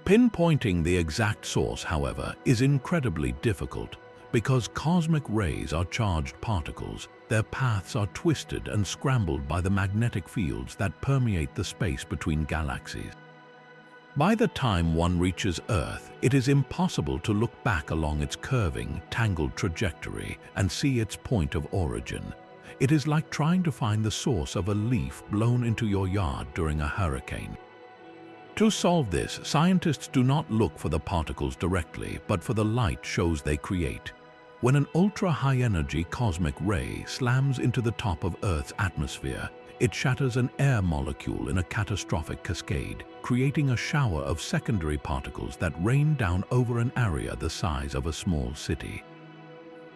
Pinpointing the exact source, however, is incredibly difficult. Because cosmic rays are charged particles, their paths are twisted and scrambled by the magnetic fields that permeate the space between galaxies. By the time one reaches Earth, it is impossible to look back along its curving, tangled trajectory and see its point of origin. It is like trying to find the source of a leaf blown into your yard during a hurricane. To solve this, scientists do not look for the particles directly, but for the light shows they create. When an ultra-high-energy cosmic ray slams into the top of Earth's atmosphere, it shatters an air molecule in a catastrophic cascade, creating a shower of secondary particles that rain down over an area the size of a small city.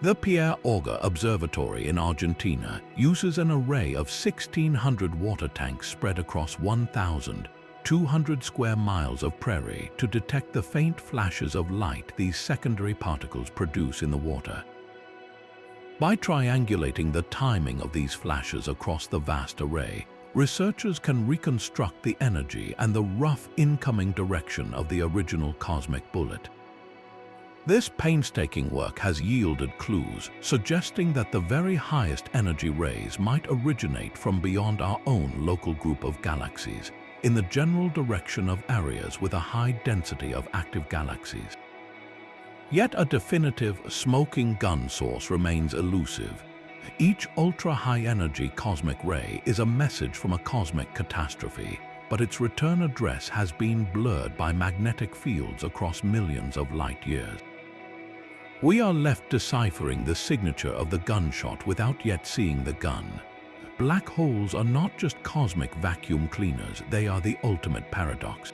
The Pierre Auger Observatory in Argentina uses an array of 1,600 water tanks spread across 1,200 square miles of prairie to detect the faint flashes of light these secondary particles produce in the water. By triangulating the timing of these flashes across the vast array, researchers can reconstruct the energy and the rough incoming direction of the original cosmic bullet. This painstaking work has yielded clues, suggesting that the very highest energy rays might originate from beyond our own local group of galaxies, in the general direction of areas with a high density of active galaxies. Yet a definitive smoking gun source remains elusive. Each ultra-high-energy cosmic ray is a message from a cosmic catastrophe, but its return address has been blurred by magnetic fields across millions of light years. We are left deciphering the signature of the gunshot without yet seeing the gun. Black holes are not just cosmic vacuum cleaners, they are the ultimate paradox.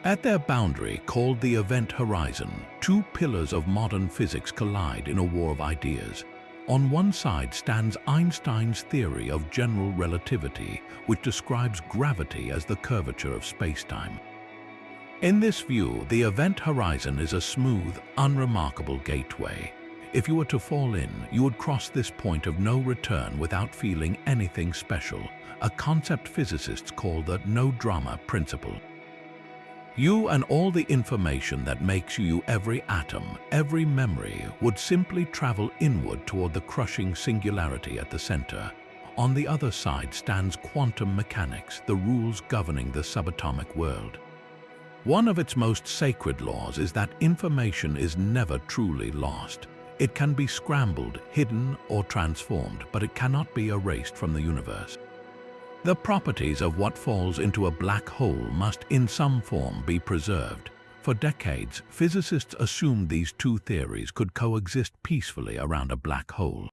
At their boundary, called the event horizon, two pillars of modern physics collide in a war of ideas. On one side stands Einstein's theory of general relativity, which describes gravity as the curvature of spacetime. In this view, the event horizon is a smooth, unremarkable gateway. If you were to fall in, you would cross this point of no return without feeling anything special, a concept physicists call the no-drama principle. You and all the information that makes you, every atom, every memory, would simply travel inward toward the crushing singularity at the center. On the other side stands quantum mechanics, the rules governing the subatomic world. One of its most sacred laws is that information is never truly lost. It can be scrambled, hidden, or transformed, but it cannot be erased from the universe. The properties of what falls into a black hole must in some form be preserved. For decades, physicists assumed these two theories could coexist peacefully around a black hole.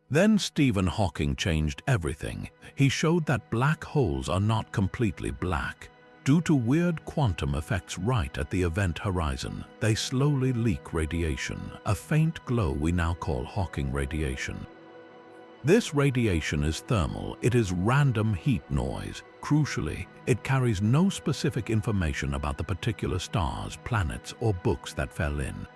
Then Stephen Hawking changed everything. He showed that black holes are not completely black. Due to weird quantum effects right at the event horizon, they slowly leak radiation, a faint glow we now call Hawking radiation. This radiation is thermal, it is random heat noise. Crucially, it carries no specific information about the particular stars, planets, or books that fell in.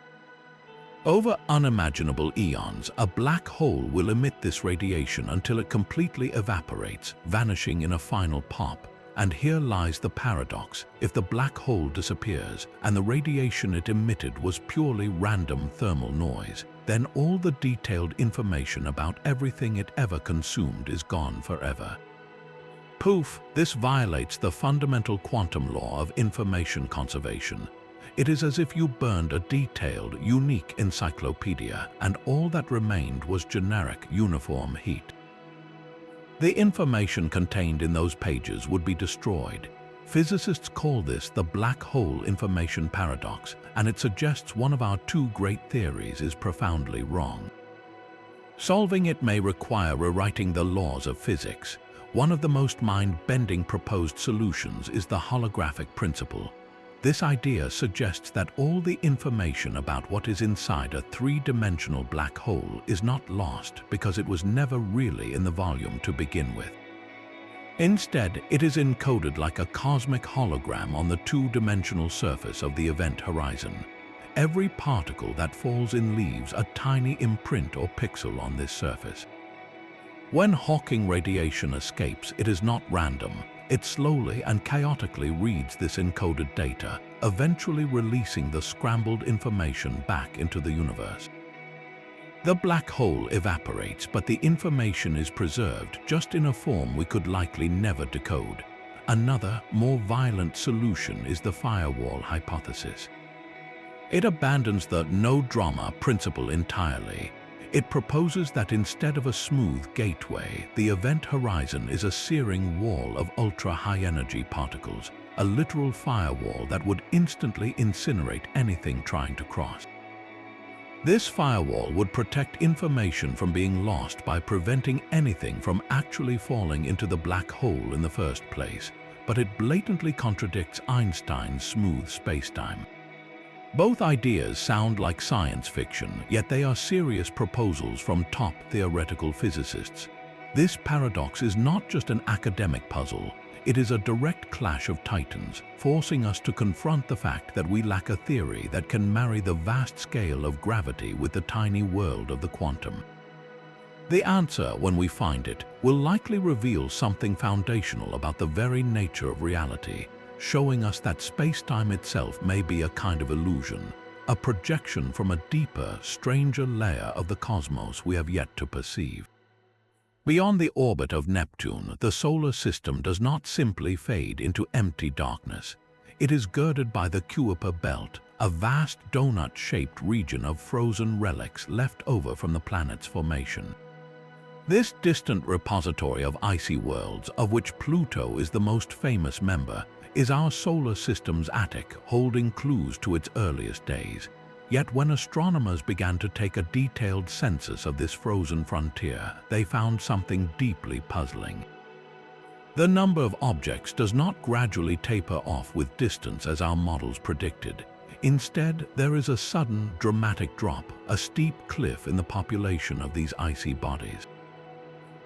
Over unimaginable eons, a black hole will emit this radiation until it completely evaporates, vanishing in a final pop. And here lies the paradox. If the black hole disappears and the radiation it emitted was purely random thermal noise, then all the detailed information about everything it ever consumed is gone forever. Poof! This violates the fundamental quantum law of information conservation. It is as if you burned a detailed, unique encyclopedia and all that remained was generic, uniform heat. The information contained in those pages would be destroyed. Physicists call this the black hole information paradox, and it suggests one of our two great theories is profoundly wrong. Solving it may require rewriting the laws of physics. One of the most mind-bending proposed solutions is the holographic principle. This idea suggests that all the information about what is inside a three-dimensional black hole is not lost because it was never really in the volume to begin with. Instead, it is encoded like a cosmic hologram on the two-dimensional surface of the event horizon. Every particle that falls in leaves a tiny imprint or pixel on this surface. When Hawking radiation escapes, it is not random. It slowly and chaotically reads this encoded data, eventually releasing the scrambled information back into the universe. The black hole evaporates, but the information is preserved, just in a form we could likely never decode. Another, more violent solution is the firewall hypothesis. It abandons the no-drama principle entirely. It proposes that instead of a smooth gateway, the event horizon is a searing wall of ultra-high-energy particles, a literal firewall that would instantly incinerate anything trying to cross. This firewall would protect information from being lost by preventing anything from actually falling into the black hole in the first place, but it blatantly contradicts Einstein's smooth spacetime. Both ideas sound like science fiction, yet they are serious proposals from top theoretical physicists. This paradox is not just an academic puzzle, it is a direct clash of titans, forcing us to confront the fact that we lack a theory that can marry the vast scale of gravity with the tiny world of the quantum. The answer, when we find it, will likely reveal something foundational about the very nature of reality, showing us that space-time itself may be a kind of illusion, a projection from a deeper, stranger layer of the cosmos we have yet to perceive. Beyond the orbit of Neptune, the solar system does not simply fade into empty darkness. It is girded by the Kuiper Belt, a vast donut-shaped region of frozen relics left over from the planet's formation. This distant repository of icy worlds, of which Pluto is the most famous member, is our solar system's attic, holding clues to its earliest days. Yet when astronomers began to take a detailed census of this frozen frontier, they found something deeply puzzling. The number of objects does not gradually taper off with distance as our models predicted. Instead, there is a sudden, dramatic drop, a steep cliff in the population of these icy bodies.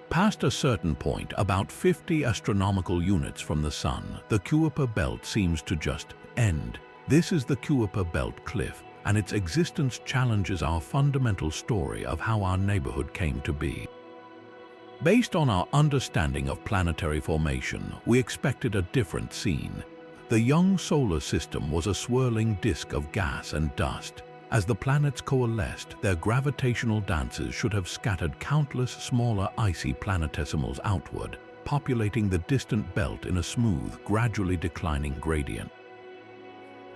Past a certain point, about 50 astronomical units from the Sun, the Kuiper Belt seems to just end. This is the Kuiper Belt Cliff, and its existence challenges our fundamental story of how our neighborhood came to be. Based on our understanding of planetary formation, we expected a different scene. The young solar system was a swirling disk of gas and dust. As the planets coalesced, their gravitational dances should have scattered countless smaller icy planetesimals outward, populating the distant belt in a smooth, gradually declining gradient.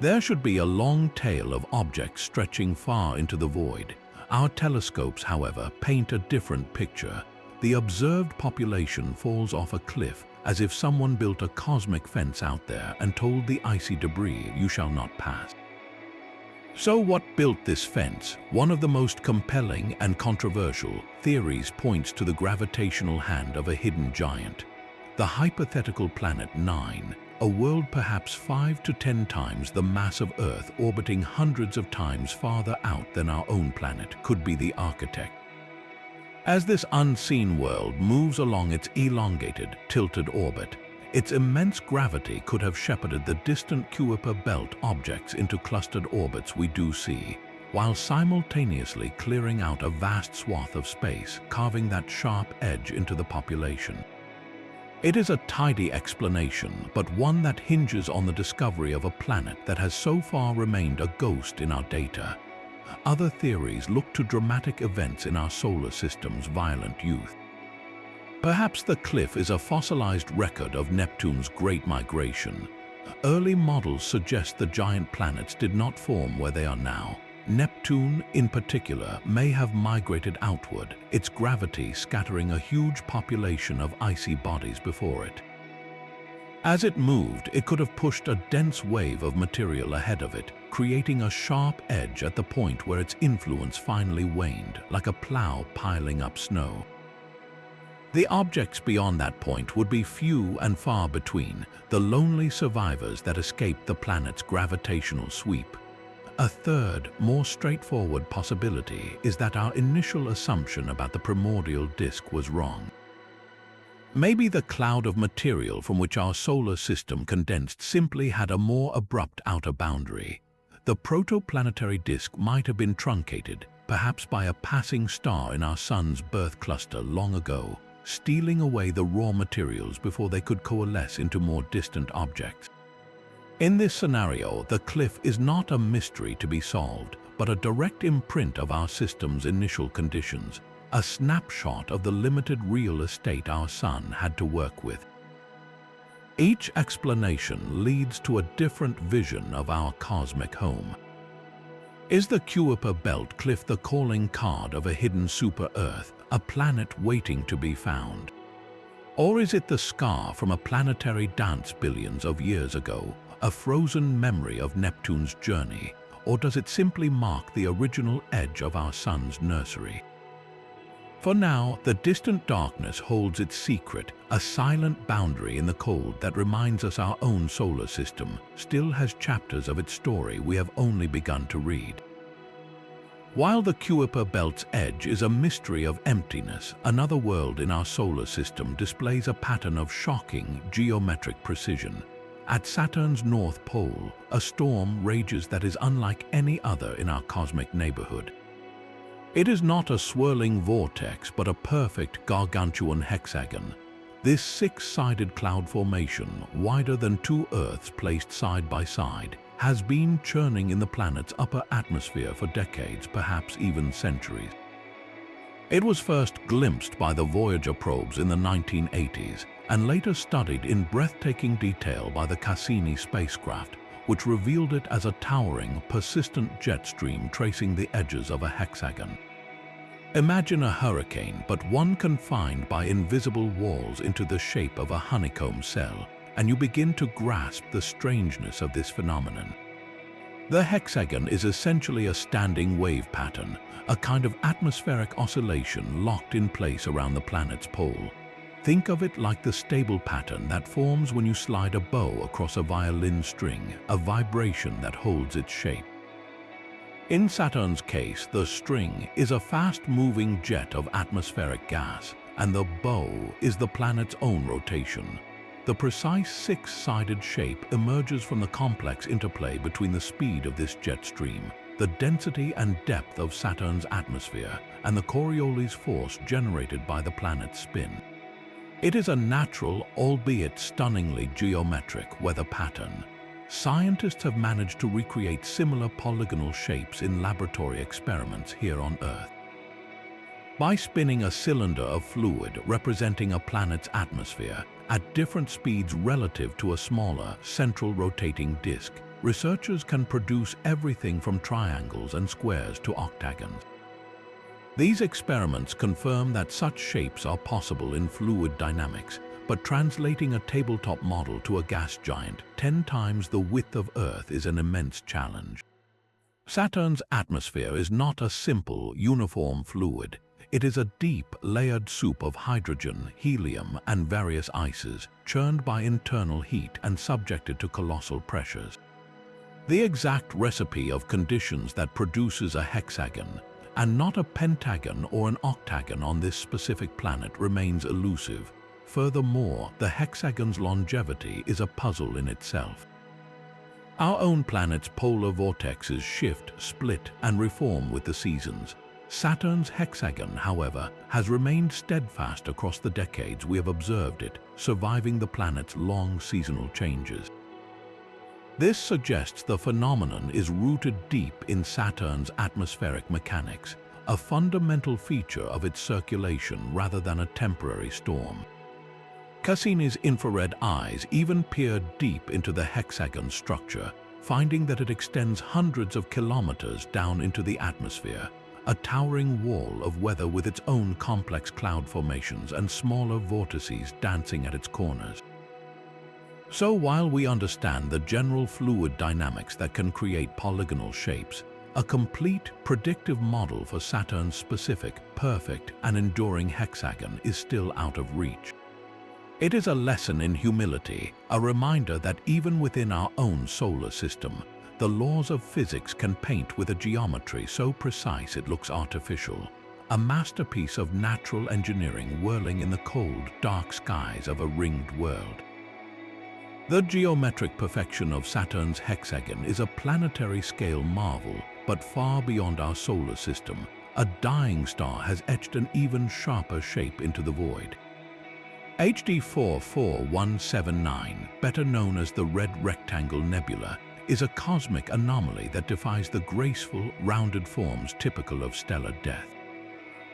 There should be a long tail of objects stretching far into the void. Our telescopes, however, paint a different picture. The observed population falls off a cliff, as if someone built a cosmic fence out there and told the icy debris, "You shall not pass." So what built this fence? One of the most compelling and controversial theories points to the gravitational hand of a hidden giant. The hypothetical planet 9, a world perhaps 5 to 10 times the mass of Earth, orbiting hundreds of times farther out than our own planet, could be the architect. As this unseen world moves along its elongated, tilted orbit, its immense gravity could have shepherded the distant Kuiper Belt objects into clustered orbits we do see, while simultaneously clearing out a vast swath of space, carving that sharp edge into the population. It is a tidy explanation, but one that hinges on the discovery of a planet that has so far remained a ghost in our data. Other theories look to dramatic events in our solar system's violent youth. Perhaps the cliff is a fossilized record of Neptune's great migration. Early models suggest the giant planets did not form where they are now. Neptune, in particular, may have migrated outward, its gravity scattering a huge population of icy bodies before it. As it moved, it could have pushed a dense wave of material ahead of it, creating a sharp edge at the point where its influence finally waned, like a plow piling up snow. The objects beyond that point would be few and far between, the lonely survivors that escaped the planet's gravitational sweep. A third, more straightforward possibility is that our initial assumption about the primordial disk was wrong. Maybe the cloud of material from which our solar system condensed simply had a more abrupt outer boundary. The protoplanetary disk might have been truncated, perhaps by a passing star in our Sun's birth cluster long ago, stealing away the raw materials before they could coalesce into more distant objects. In this scenario, the cliff is not a mystery to be solved, but a direct imprint of our system's initial conditions, a snapshot of the limited real estate our Sun had to work with. Each explanation leads to a different vision of our cosmic home. Is the Kuiper Belt Cliff the calling card of a hidden super-Earth, a planet waiting to be found? Or is it the scar from a planetary dance billions of years ago, a frozen memory of Neptune's journey? Or does it simply mark the original edge of our Sun's nursery? For now, the distant darkness holds its secret, a silent boundary in the cold that reminds us our own solar system still has chapters of its story we have only begun to read. While the Kuiper Belt's edge is a mystery of emptiness, another world in our solar system displays a pattern of shocking geometric precision. At Saturn's North Pole, a storm rages that is unlike any other in our cosmic neighborhood. It is not a swirling vortex, but a perfect gargantuan hexagon. This six-sided cloud formation, wider than two Earths placed side by side, has been churning in the planet's upper atmosphere for decades, perhaps even centuries. It was first glimpsed by the Voyager probes in the 1980s and later studied in breathtaking detail by the Cassini spacecraft, which revealed it as a towering, persistent jet stream tracing the edges of a hexagon. Imagine a hurricane, but one confined by invisible walls into the shape of a honeycomb cell, and you begin to grasp the strangeness of this phenomenon. The hexagon is essentially a standing wave pattern, a kind of atmospheric oscillation locked in place around the planet's pole. Think of it like the stable pattern that forms when you slide a bow across a violin string, a vibration that holds its shape. In Saturn's case, the string is a fast-moving jet of atmospheric gas, and the bow is the planet's own rotation. The precise six-sided shape emerges from the complex interplay between the speed of this jet stream, the density and depth of Saturn's atmosphere, and the Coriolis force generated by the planet's spin. It is a natural, albeit stunningly geometric, weather pattern. Scientists have managed to recreate similar polygonal shapes in laboratory experiments here on Earth. By spinning a cylinder of fluid representing a planet's atmosphere at different speeds relative to a smaller, central rotating disk, researchers can produce everything from triangles and squares to octagons. These experiments confirm that such shapes are possible in fluid dynamics, but translating a tabletop model to a gas giant 10 times the width of Earth is an immense challenge. Saturn's atmosphere is not a simple, uniform fluid. It is a deep, layered soup of hydrogen, helium, and various ices, churned by internal heat and subjected to colossal pressures. The exact recipe of conditions that produces a hexagon, and not a pentagon or an octagon on this specific planet, remains elusive. Furthermore, the hexagon's longevity is a puzzle in itself. Our own planet's polar vortexes shift, split, and reform with the seasons. Saturn's hexagon, however, has remained steadfast across the decades we have observed it, surviving the planet's long seasonal changes. This suggests the phenomenon is rooted deep in Saturn's atmospheric mechanics, a fundamental feature of its circulation rather than a temporary storm. Cassini's infrared eyes even peered deep into the hexagon's structure, finding that it extends hundreds of kilometers down into the atmosphere, a towering wall of weather with its own complex cloud formations and smaller vortices dancing at its corners. So while we understand the general fluid dynamics that can create polygonal shapes, a complete predictive model for Saturn's specific, perfect, and enduring hexagon is still out of reach. It is a lesson in humility, a reminder that even within our own solar system, the laws of physics can paint with a geometry so precise it looks artificial, a masterpiece of natural engineering whirling in the cold, dark skies of a ringed world. The geometric perfection of Saturn's hexagon is a planetary-scale marvel, but far beyond our solar system, a dying star has etched an even sharper shape into the void. HD 44179, better known as the Red Rectangle Nebula, is a cosmic anomaly that defies the graceful, rounded forms typical of stellar death.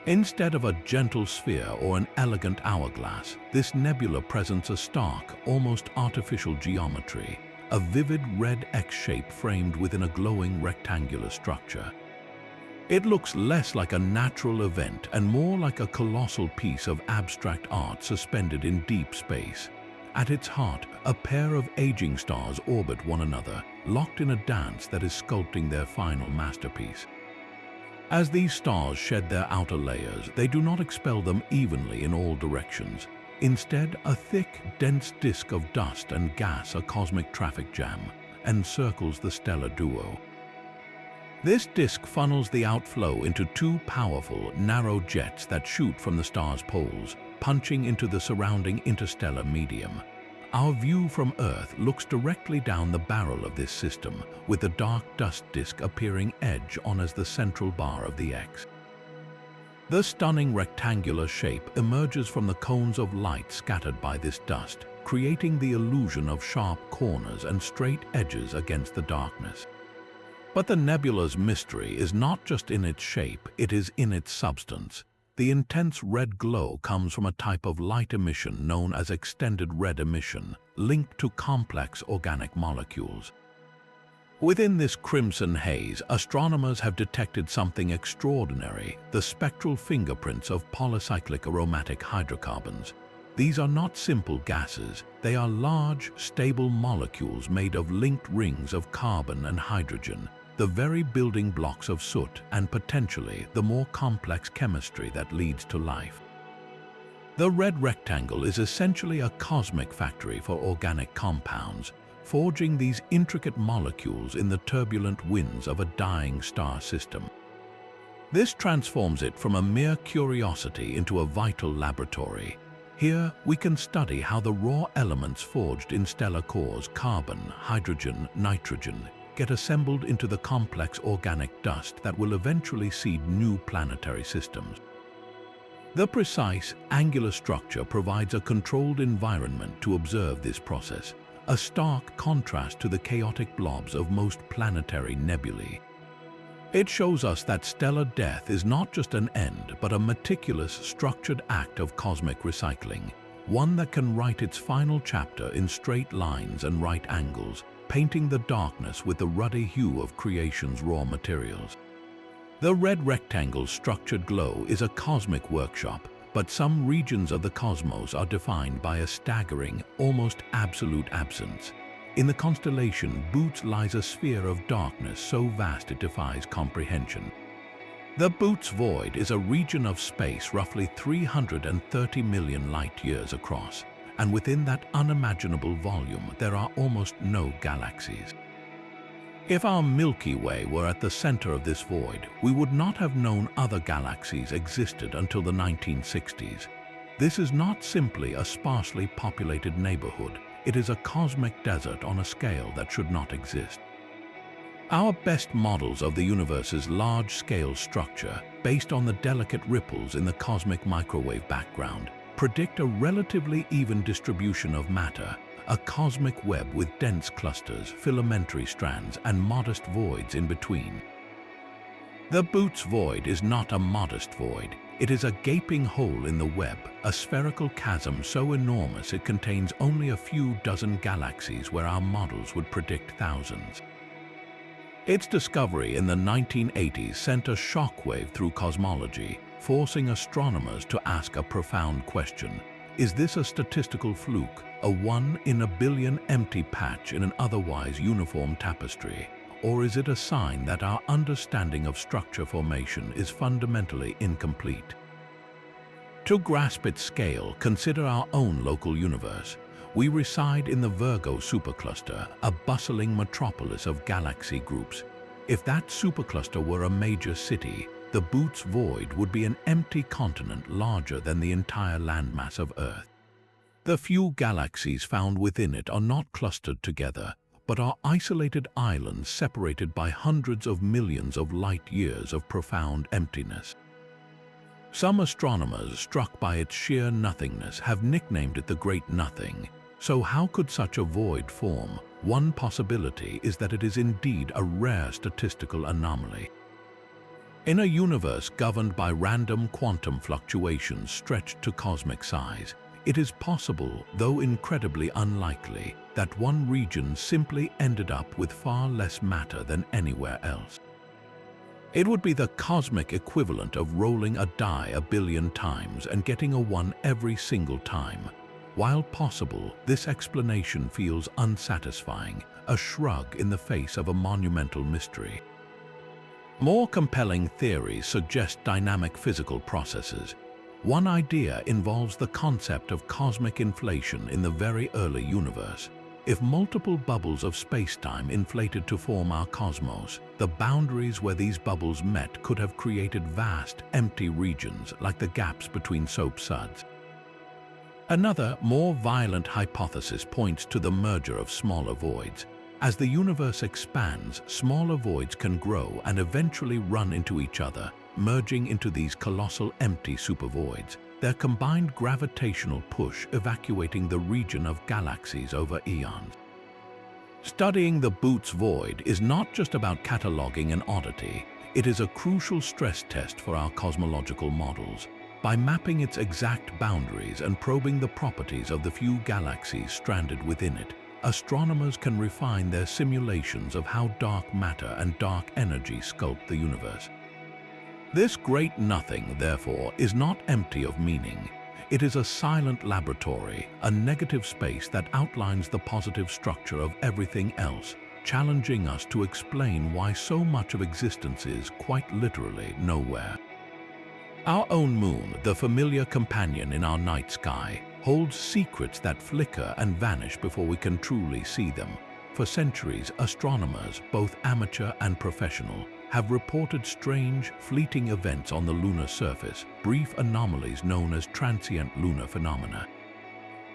Instead of a gentle sphere or an elegant hourglass, this nebula presents a stark, almost artificial geometry, a vivid red X shape framed within a glowing rectangular structure. It looks less like a natural event and more like a colossal piece of abstract art suspended in deep space. At its heart, a pair of aging stars orbit one another, locked in a dance that is sculpting their final masterpiece. As these stars shed their outer layers, they do not expel them evenly in all directions. Instead, a thick, dense disk of dust and gas, a cosmic traffic jam, encircles the stellar duo. This disk funnels the outflow into two powerful, narrow jets that shoot from the star's poles, punching into the surrounding interstellar medium. Our view from Earth looks directly down the barrel of this system, with the dark dust disk appearing edge-on as the central bar of the X. The stunning rectangular shape emerges from the cones of light scattered by this dust, creating the illusion of sharp corners and straight edges against the darkness. But the nebula's mystery is not just in its shape, it is in its substance. The intense red glow comes from a type of light emission known as extended red emission, linked to complex organic molecules. Within this crimson haze, astronomers have detected something extraordinary: the spectral fingerprints of polycyclic aromatic hydrocarbons. These are not simple gases, they are large, stable molecules made of linked rings of carbon and hydrogen, the very building blocks of soot and potentially the more complex chemistry that leads to life. The red rectangle is essentially a cosmic factory for organic compounds, forging these intricate molecules in the turbulent winds of a dying star system. This transforms it from a mere curiosity into a vital laboratory. Here, we can study how the raw elements forged in stellar cores, carbon, hydrogen, nitrogen, get assembled into the complex organic dust that will eventually seed new planetary systems. The precise, angular structure provides a controlled environment to observe this process, a stark contrast to the chaotic blobs of most planetary nebulae. It shows us that stellar death is not just an end, but a meticulous, structured act of cosmic recycling, one that can write its final chapter in straight lines and right angles, painting the darkness with the ruddy hue of creation's raw materials. The red rectangle's structured glow is a cosmic workshop, but some regions of the cosmos are defined by a staggering, almost absolute absence. In the constellation Bootes lies a sphere of darkness so vast it defies comprehension. The Bootes void is a region of space roughly 330 million light-years across, and within that unimaginable volume there are almost no galaxies. If our Milky Way were at the center of this void, we would not have known other galaxies existed until the 1960s. This is not simply a sparsely populated neighborhood, it is a cosmic desert on a scale that should not exist. Our best models of the universe's large-scale structure, based on the delicate ripples in the cosmic microwave background, predict a relatively even distribution of matter, a cosmic web with dense clusters, filamentary strands, and modest voids in between. The Bootes void is not a modest void. It is a gaping hole in the web, a spherical chasm so enormous it contains only a few dozen galaxies where our models would predict thousands. Its discovery in the 1980s sent a shockwave through cosmology, forcing astronomers to ask a profound question. Is this a statistical fluke, a 1 in a billion empty patch in an otherwise uniform tapestry? Or is it a sign that our understanding of structure formation is fundamentally incomplete? To grasp its scale, consider our own local universe. We reside in the Virgo supercluster, a bustling metropolis of galaxy groups. If that supercluster were a major city, the Bootes void would be an empty continent larger than the entire landmass of Earth. The few galaxies found within it are not clustered together, but are isolated islands separated by hundreds of millions of light-years of profound emptiness. Some astronomers, struck by its sheer nothingness, have nicknamed it the Great Nothing. So how could such a void form? One possibility is that it is indeed a rare statistical anomaly. In a universe governed by random quantum fluctuations stretched to cosmic size, it is possible, though incredibly unlikely, that one region simply ended up with far less matter than anywhere else. It would be the cosmic equivalent of rolling a die a billion times and getting a 1 every single time. While possible, this explanation feels unsatisfying, a shrug in the face of a monumental mystery. More compelling theories suggest dynamic physical processes. One idea involves the concept of cosmic inflation in the very early universe. If multiple bubbles of space-time inflated to form our cosmos, the boundaries where these bubbles met could have created vast, empty regions like the gaps between soap suds. Another, more violent hypothesis points to the merger of smaller voids. As the universe expands, smaller voids can grow and eventually run into each other, merging into these colossal empty supervoids. their combined gravitational push evacuating the region of galaxies over eons. Studying the Boots void is not just about cataloging an oddity, it is a crucial stress test for our cosmological models. By mapping its exact boundaries and probing the properties of the few galaxies stranded within it, astronomers can refine their simulations of how dark matter and dark energy sculpt the universe. This great nothing, therefore, is not empty of meaning. It is a silent laboratory, a negative space that outlines the positive structure of everything else, challenging us to explain why so much of existence is, quite literally, nowhere. Our own moon, the familiar companion in our night sky, holds secrets that flicker and vanish before we can truly see them. For centuries, astronomers, both amateur and professional, have reported strange, fleeting events on the lunar surface, brief anomalies known as transient lunar phenomena.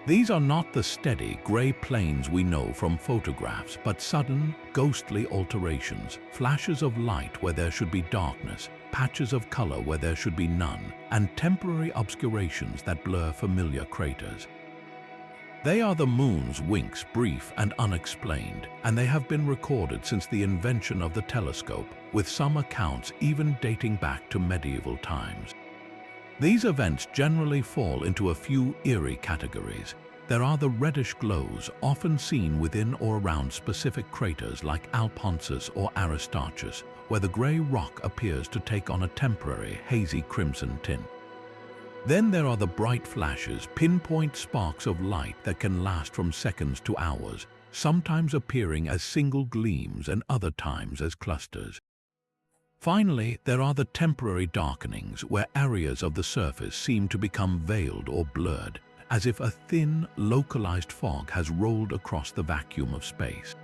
These are not the steady, grey planes we know from photographs, but sudden, ghostly alterations, flashes of light where there should be darkness, patches of color where there should be none, and temporary obscurations that blur familiar craters. They are the moon's winks, brief and unexplained, and they have been recorded since the invention of the telescope, with some accounts even dating back to medieval times. These events generally fall into a few eerie categories. There are the reddish glows, often seen within or around specific craters like Alphonsus or Aristarchus, where the grey rock appears to take on a temporary, hazy crimson tint. Then there are the bright flashes, pinpoint sparks of light that can last from seconds to hours, sometimes appearing as single gleams and other times as clusters. Finally, there are the temporary darkenings where areas of the surface seem to become veiled or blurred, as if a thin, localized fog has rolled across the vacuum of space.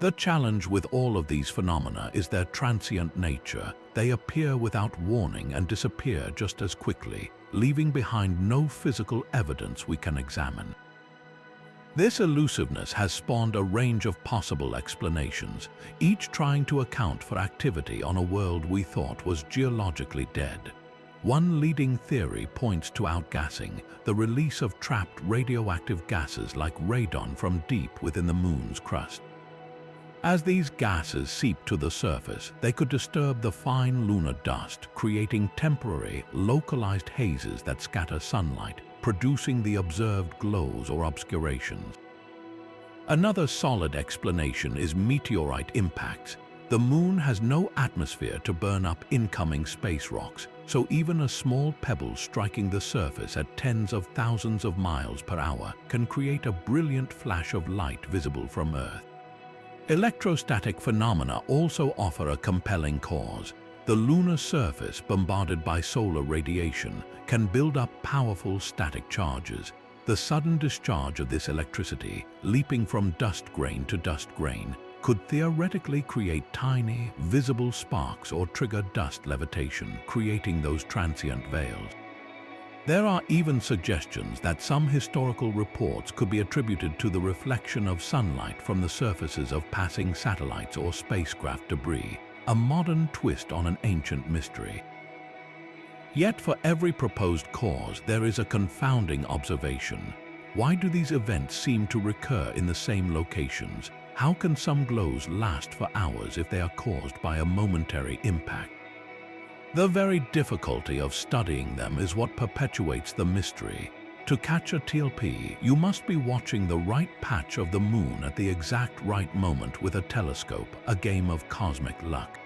The challenge with all of these phenomena is their transient nature. They appear without warning and disappear just as quickly, leaving behind no physical evidence we can examine. This elusiveness has spawned a range of possible explanations, each trying to account for activity on a world we thought was geologically dead. One leading theory points to outgassing, the release of trapped radioactive gases like radon from deep within the moon's crust. As these gases seep to the surface, they could disturb the fine lunar dust, creating temporary, localized hazes that scatter sunlight, producing the observed glows or obscurations. Another solid explanation is meteorite impacts. The moon has no atmosphere to burn up incoming space rocks, so even a small pebble striking the surface at tens of thousands of miles per hour can create a brilliant flash of light visible from Earth. Electrostatic phenomena also offer a compelling cause. The lunar surface, bombarded by solar radiation, can build up powerful static charges. The sudden discharge of this electricity, leaping from dust grain to dust grain, could theoretically create tiny, visible sparks or trigger dust levitation, creating those transient veils. There are even suggestions that some historical reports could be attributed to the reflection of sunlight from the surfaces of passing satellites or spacecraft debris, a modern twist on an ancient mystery. Yet for every proposed cause, there is a confounding observation. Why do these events seem to recur in the same locations? How can some glows last for hours if they are caused by a momentary impact? The very difficulty of studying them is what perpetuates the mystery. To catch a TLP, you must be watching the right patch of the moon at the exact right moment with a telescope, a game of cosmic luck.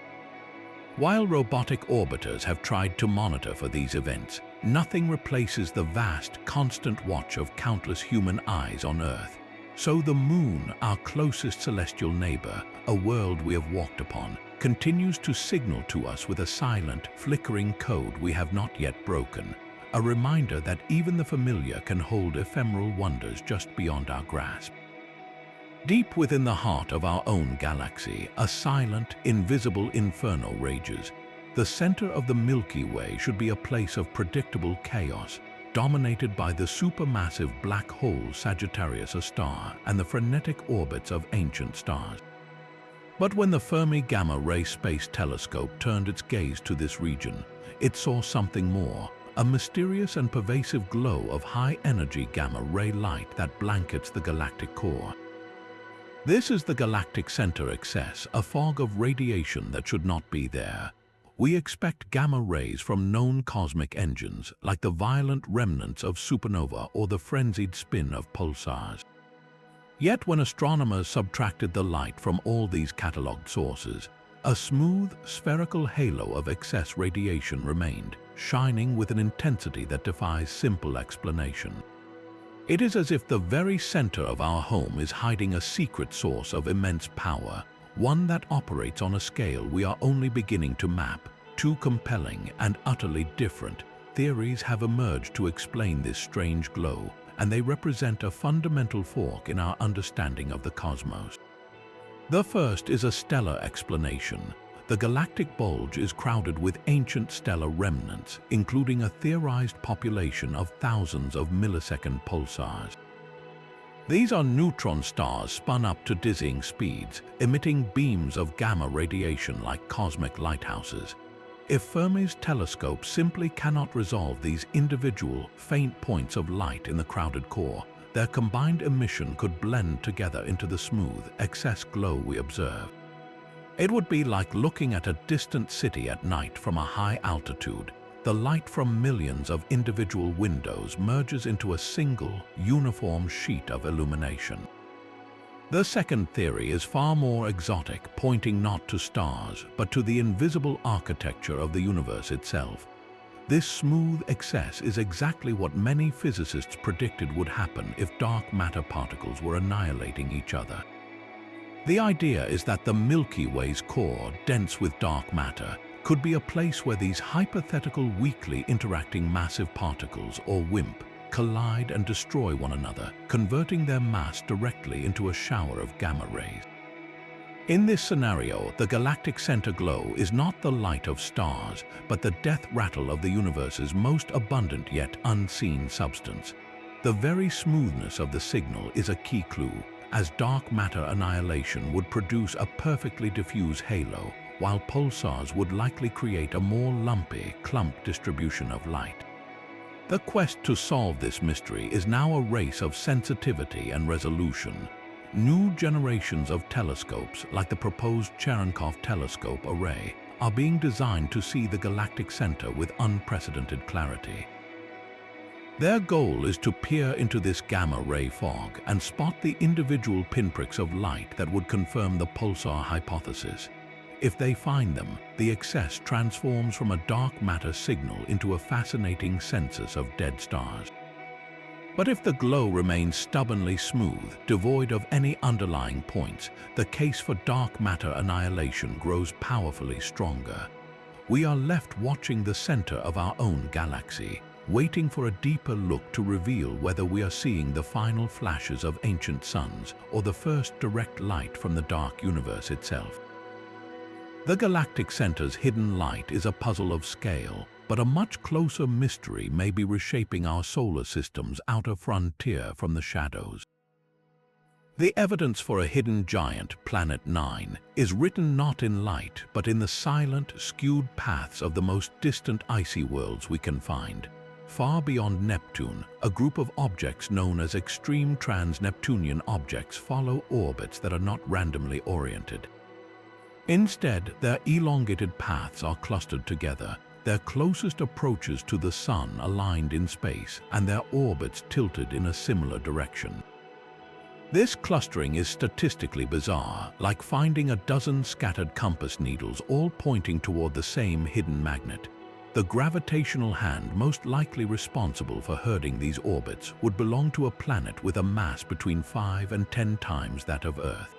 While robotic orbiters have tried to monitor for these events, nothing replaces the vast, constant watch of countless human eyes on Earth. So the moon, our closest celestial neighbor, a world we have walked upon, continues to signal to us with a silent, flickering code we have not yet broken, a reminder that even the familiar can hold ephemeral wonders just beyond our grasp. Deep within the heart of our own galaxy, a silent, invisible inferno rages. The center of the Milky Way should be a place of predictable chaos, dominated by the supermassive black hole Sagittarius, a star, and the frenetic orbits of ancient stars. But when the Fermi Gamma Ray Space Telescope turned its gaze to this region, it saw something more, a mysterious and pervasive glow of high-energy gamma-ray light that blankets the galactic core. This is the galactic center excess, a fog of radiation that should not be there. We expect gamma rays from known cosmic engines, like the violent remnants of supernova or the frenzied spin of pulsars. Yet when astronomers subtracted the light from all these catalogued sources, a smooth, spherical halo of excess radiation remained, shining with an intensity that defies simple explanation. It is as if the very center of our home is hiding a secret source of immense power, one that operates on a scale we are only beginning to map. Two compelling and utterly different theories have emerged to explain this strange glow, and they represent a fundamental fork in our understanding of the cosmos. The first is a stellar explanation. The galactic bulge is crowded with ancient stellar remnants, including a theorized population of thousands of millisecond pulsars. These are neutron stars spun up to dizzying speeds, emitting beams of gamma radiation like cosmic lighthouses. If Fermi's telescope simply cannot resolve these individual, faint points of light in the crowded core, their combined emission could blend together into the smooth, excess glow we observe. It would be like looking at a distant city at night from a high altitude. The light from millions of individual windows merges into a single, uniform sheet of illumination. The second theory is far more exotic, pointing not to stars, but to the invisible architecture of the universe itself. This smooth excess is exactly what many physicists predicted would happen if dark matter particles were annihilating each other. The idea is that the Milky Way's core, dense with dark matter, could be a place where these hypothetical weakly interacting massive particles, or WIMP, collide and destroy one another, converting their mass directly into a shower of gamma rays. In this scenario, the galactic center glow is not the light of stars, but the death rattle of the universe's most abundant yet unseen substance. The very smoothness of the signal is a key clue, as dark matter annihilation would produce a perfectly diffuse halo, while pulsars would likely create a more lumpy, clumped distribution of light. The quest to solve this mystery is now a race of sensitivity and resolution. New generations of telescopes, like the proposed Cherenkov telescope array, are being designed to see the galactic center with unprecedented clarity. Their goal is to peer into this gamma-ray fog and spot the individual pinpricks of light that would confirm the pulsar hypothesis. If they find them, the excess transforms from a dark matter signal into a fascinating census of dead stars. But if the glow remains stubbornly smooth, devoid of any underlying points, the case for dark matter annihilation grows powerfully stronger. We are left watching the center of our own galaxy, waiting for a deeper look to reveal whether we are seeing the final flashes of ancient suns or the first direct light from the dark universe itself. The galactic center's hidden light is a puzzle of scale, but a much closer mystery may be reshaping our solar system's outer frontier from the shadows. The evidence for a hidden giant, Planet 9, is written not in light, but in the silent, skewed paths of the most distant icy worlds we can find. Far beyond Neptune, a group of objects known as extreme trans-Neptunian objects follow orbits that are not randomly oriented. Instead, their elongated paths are clustered together, their closest approaches to the Sun aligned in space, and their orbits tilted in a similar direction. This clustering is statistically bizarre, like finding a dozen scattered compass needles all pointing toward the same hidden magnet. The gravitational hand most likely responsible for herding these orbits would belong to a planet with a mass between 5 and 10 times that of Earth.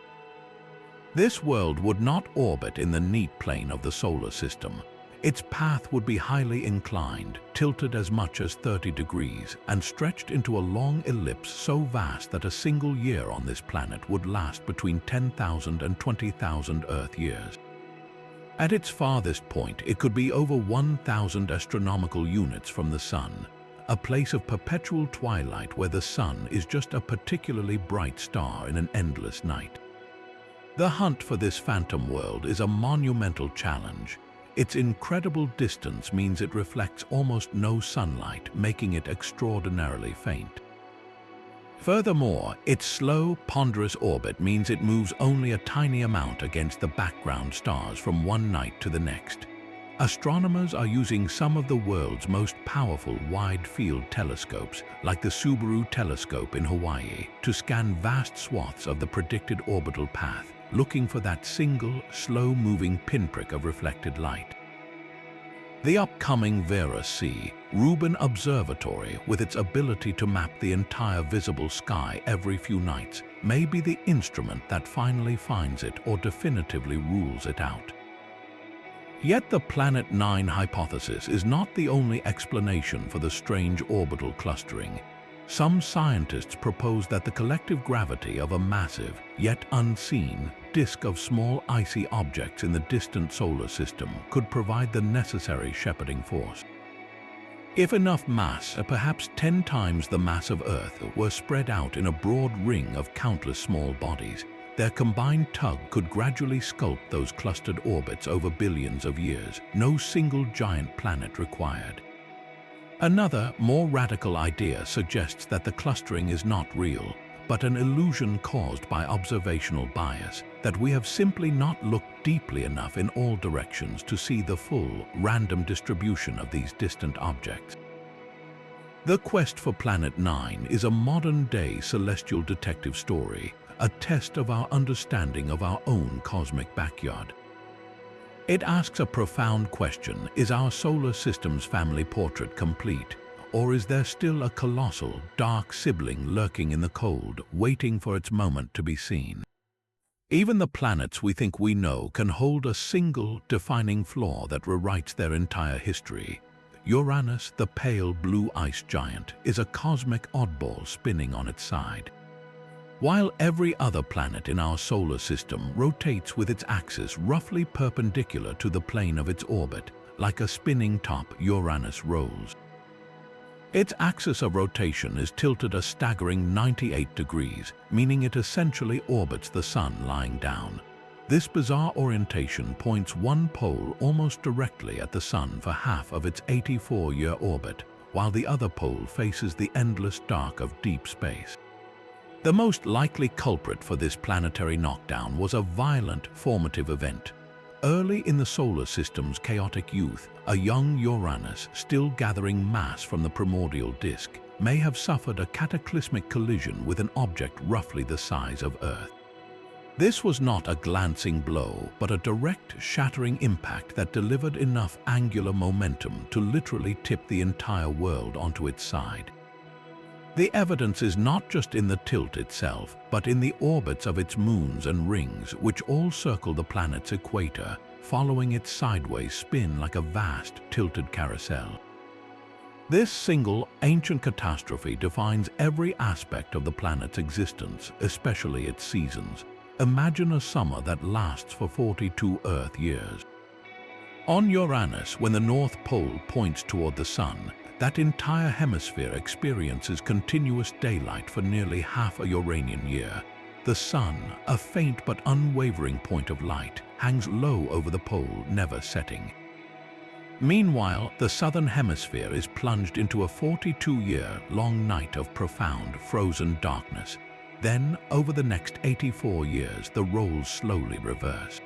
This world would not orbit in the neat plane of the solar system. Its path would be highly inclined, tilted as much as 30 degrees, and stretched into a long ellipse so vast that a single year on this planet would last between 10,000 and 20,000 Earth years. At its farthest point, it could be over 1,000 astronomical units from the Sun, a place of perpetual twilight where the Sun is just a particularly bright star in an endless night. The hunt for this phantom world is a monumental challenge. Its incredible distance means it reflects almost no sunlight, making it extraordinarily faint. Furthermore, its slow, ponderous orbit means it moves only a tiny amount against the background stars from one night to the next. Astronomers are using some of the world's most powerful wide-field telescopes, like the Subaru telescope in Hawaii, to scan vast swaths of the predicted orbital path, looking for that single, slow-moving pinprick of reflected light. The upcoming Vera C. Rubin Observatory, with its ability to map the entire visible sky every few nights, may be the instrument that finally finds it or definitively rules it out. Yet the Planet 9 hypothesis is not the only explanation for the strange orbital clustering. Some scientists propose that the collective gravity of a massive, yet unseen, disk of small icy objects in the distant solar system could provide the necessary shepherding force. If enough mass, perhaps 10 times the mass of Earth, were spread out in a broad ring of countless small bodies, their combined tug could gradually sculpt those clustered orbits over billions of years, no single giant planet required. Another, more radical idea suggests that the clustering is not real, but an illusion caused by observational bias, that we have simply not looked deeply enough in all directions to see the full, random distribution of these distant objects. The quest for Planet 9 is a modern-day celestial detective story, a test of our understanding of our own cosmic backyard. It asks a profound question: is our solar system's family portrait complete, or is there still a colossal, dark sibling lurking in the cold, waiting for its moment to be seen? Even the planets we think we know can hold a single, defining flaw that rewrites their entire history. Uranus, the pale blue ice giant, is a cosmic oddball spinning on its side. While every other planet in our solar system rotates with its axis roughly perpendicular to the plane of its orbit, like a spinning top, Uranus rolls. Its axis of rotation is tilted a staggering 98 degrees, meaning it essentially orbits the Sun lying down. This bizarre orientation points one pole almost directly at the Sun for half of its 84-year orbit, while the other pole faces the endless dark of deep space. The most likely culprit for this planetary knockdown was a violent, formative event. Early in the solar system's chaotic youth, a young Uranus, still gathering mass from the primordial disk, may have suffered a cataclysmic collision with an object roughly the size of Earth. This was not a glancing blow, but a direct, shattering impact that delivered enough angular momentum to literally tip the entire world onto its side. The evidence is not just in the tilt itself, but in the orbits of its moons and rings, which all circle the planet's equator, following its sideways spin like a vast, tilted carousel. This single, ancient catastrophe defines every aspect of the planet's existence, especially its seasons. Imagine a summer that lasts for 42 Earth years. On Uranus, when the North Pole points toward the Sun, that entire hemisphere experiences continuous daylight for nearly half a Uranian year. The Sun, a faint but unwavering point of light, hangs low over the pole, never setting. Meanwhile, the southern hemisphere is plunged into a 42-year-long night of profound, frozen darkness. Then, over the next 84 years, the roles slowly reverse.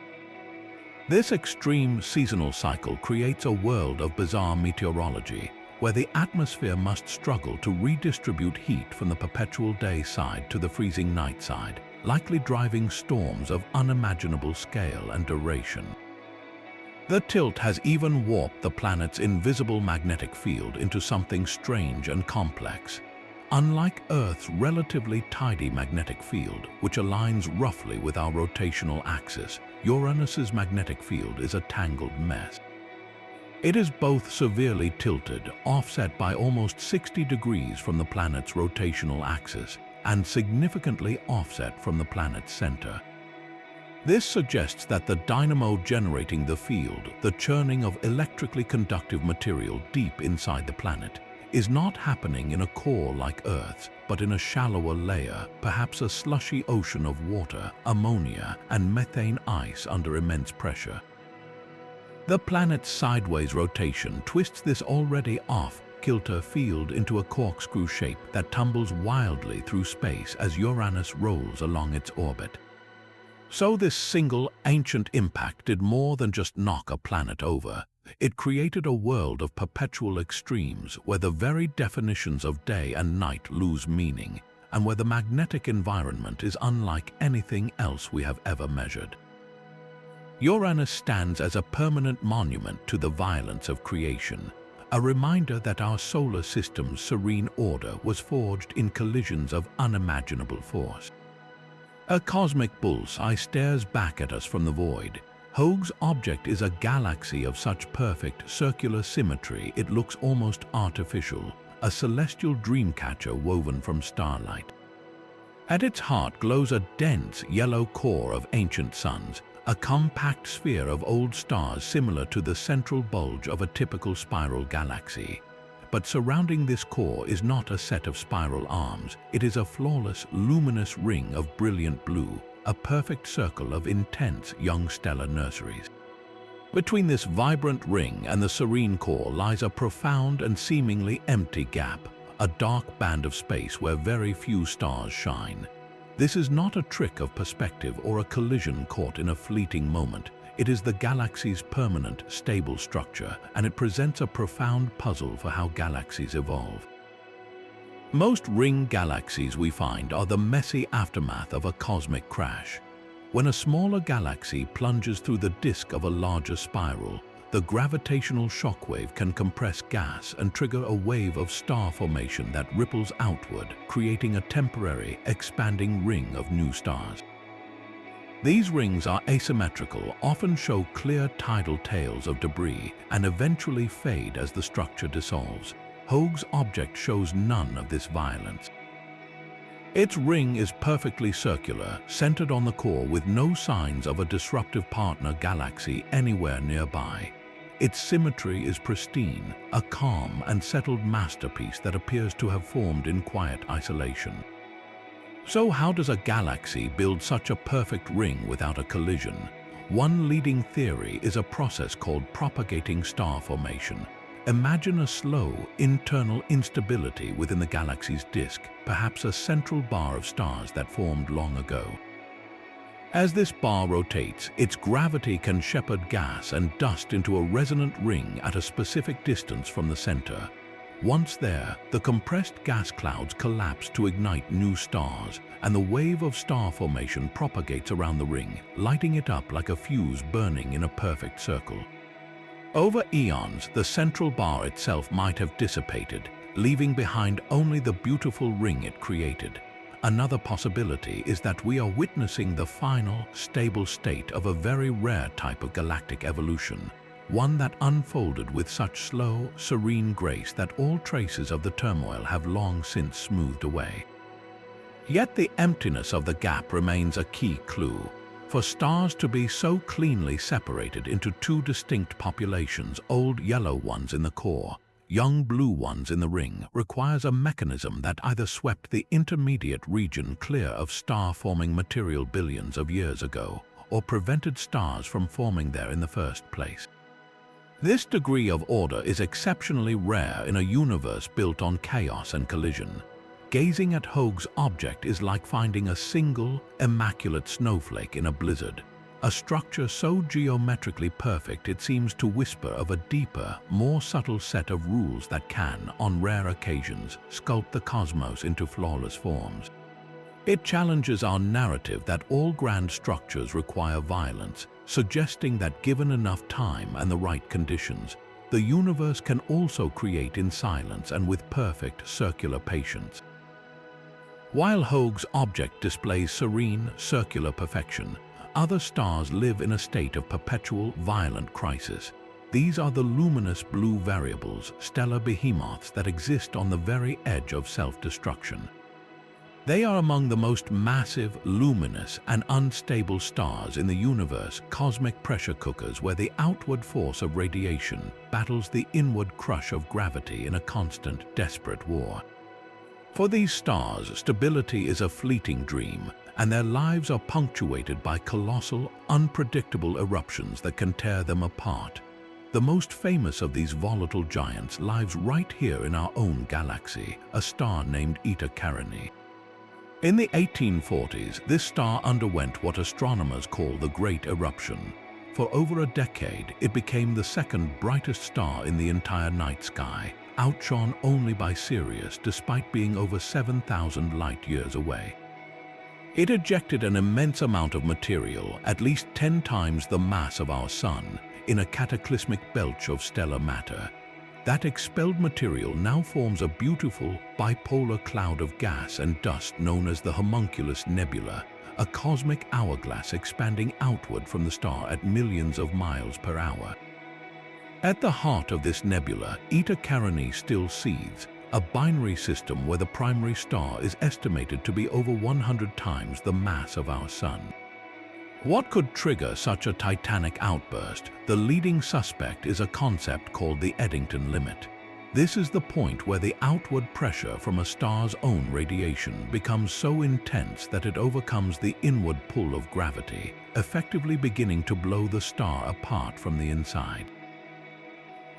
This extreme seasonal cycle creates a world of bizarre meteorology, where the atmosphere must struggle to redistribute heat from the perpetual day side to the freezing night side, likely driving storms of unimaginable scale and duration. The tilt has even warped the planet's invisible magnetic field into something strange and complex. Unlike Earth's relatively tidy magnetic field, which aligns roughly with our rotational axis, Uranus's magnetic field is a tangled mess. It is both severely tilted, offset by almost 60 degrees from the planet's rotational axis, and significantly offset from the planet's center. This suggests that the dynamo generating the field, the churning of electrically conductive material deep inside the planet, is not happening in a core like Earth's, but in a shallower layer, perhaps a slushy ocean of water, ammonia, and methane ice under immense pressure. The planet's sideways rotation twists this already off-kilter field into a corkscrew shape that tumbles wildly through space as Uranus rolls along its orbit. So this single ancient impact did more than just knock a planet over. It created a world of perpetual extremes where the very definitions of day and night lose meaning, and where the magnetic environment is unlike anything else we have ever measured. Uranus stands as a permanent monument to the violence of creation, a reminder that our solar system's serene order was forged in collisions of unimaginable force. A cosmic bullseye stares back at us from the void. Hoag's object is a galaxy of such perfect circular symmetry it looks almost artificial, a celestial dreamcatcher woven from starlight. At its heart glows a dense yellow core of ancient suns, a compact sphere of old stars similar to the central bulge of a typical spiral galaxy. But surrounding this core is not a set of spiral arms, it is a flawless, luminous ring of brilliant blue, a perfect circle of intense young stellar nurseries. Between this vibrant ring and the serene core lies a profound and seemingly empty gap, a dark band of space where very few stars shine. This is not a trick of perspective or a collision caught in a fleeting moment. It is the galaxy's permanent, stable structure, and it presents a profound puzzle for how galaxies evolve. Most ring galaxies we find are the messy aftermath of a cosmic crash. When a smaller galaxy plunges through the disk of a larger spiral, the gravitational shockwave can compress gas and trigger a wave of star formation that ripples outward, creating a temporary, expanding ring of new stars. These rings are asymmetrical, often show clear tidal tails of debris, and eventually fade as the structure dissolves. Hoag's object shows none of this violence. Its ring is perfectly circular, centered on the core with no signs of a disruptive partner galaxy anywhere nearby. Its symmetry is pristine, a calm and settled masterpiece that appears to have formed in quiet isolation. So how does a galaxy build such a perfect ring without a collision? One leading theory is a process called propagating star formation. Imagine a slow, internal instability within the galaxy's disk, perhaps a central bar of stars that formed long ago. As this bar rotates, its gravity can shepherd gas and dust into a resonant ring at a specific distance from the center. Once there, the compressed gas clouds collapse to ignite new stars, and the wave of star formation propagates around the ring, lighting it up like a fuse burning in a perfect circle. Over eons, the central bar itself might have dissipated, leaving behind only the beautiful ring it created. Another possibility is that we are witnessing the final, stable state of a very rare type of galactic evolution, one that unfolded with such slow, serene grace that all traces of the turmoil have long since smoothed away. Yet the emptiness of the gap remains a key clue. For stars to be so cleanly separated into two distinct populations, old yellow ones in the core, young blue ones in the ring, requires a mechanism that either swept the intermediate region clear of star-forming material billions of years ago, or prevented stars from forming there in the first place. This degree of order is exceptionally rare in a universe built on chaos and collision. Gazing at Hoag's object is like finding a single, immaculate snowflake in a blizzard, a structure so geometrically perfect it seems to whisper of a deeper, more subtle set of rules that can, on rare occasions, sculpt the cosmos into flawless forms. It challenges our narrative that all grand structures require violence, suggesting that given enough time and the right conditions, the universe can also create in silence and with perfect circular patience. While Hoag's object displays serene, circular perfection, other stars live in a state of perpetual, violent crisis. These are the luminous blue variables, stellar behemoths that exist on the very edge of self-destruction. They are among the most massive, luminous, and unstable stars in the universe, cosmic pressure cookers where the outward force of radiation battles the inward crush of gravity in a constant, desperate war. For these stars, stability is a fleeting dream, and their lives are punctuated by colossal, unpredictable eruptions that can tear them apart. The most famous of these volatile giants lives right here in our own galaxy, a star named Eta Carinae. In the 1840s, this star underwent what astronomers call the Great Eruption. For over a decade, it became the second brightest star in the entire night sky, outshone only by Sirius despite being over 7,000 light-years away. It ejected an immense amount of material, at least 10 times the mass of our Sun, in a cataclysmic belch of stellar matter. That expelled material now forms a beautiful, bipolar cloud of gas and dust known as the Homunculus Nebula, a cosmic hourglass expanding outward from the star at millions of miles per hour. At the heart of this nebula, Eta Carinae still seethes, a binary system where the primary star is estimated to be over 100 times the mass of our Sun. What could trigger such a titanic outburst? The leading suspect is a concept called the Eddington limit. This is the point where the outward pressure from a star's own radiation becomes so intense that it overcomes the inward pull of gravity, effectively beginning to blow the star apart from the inside.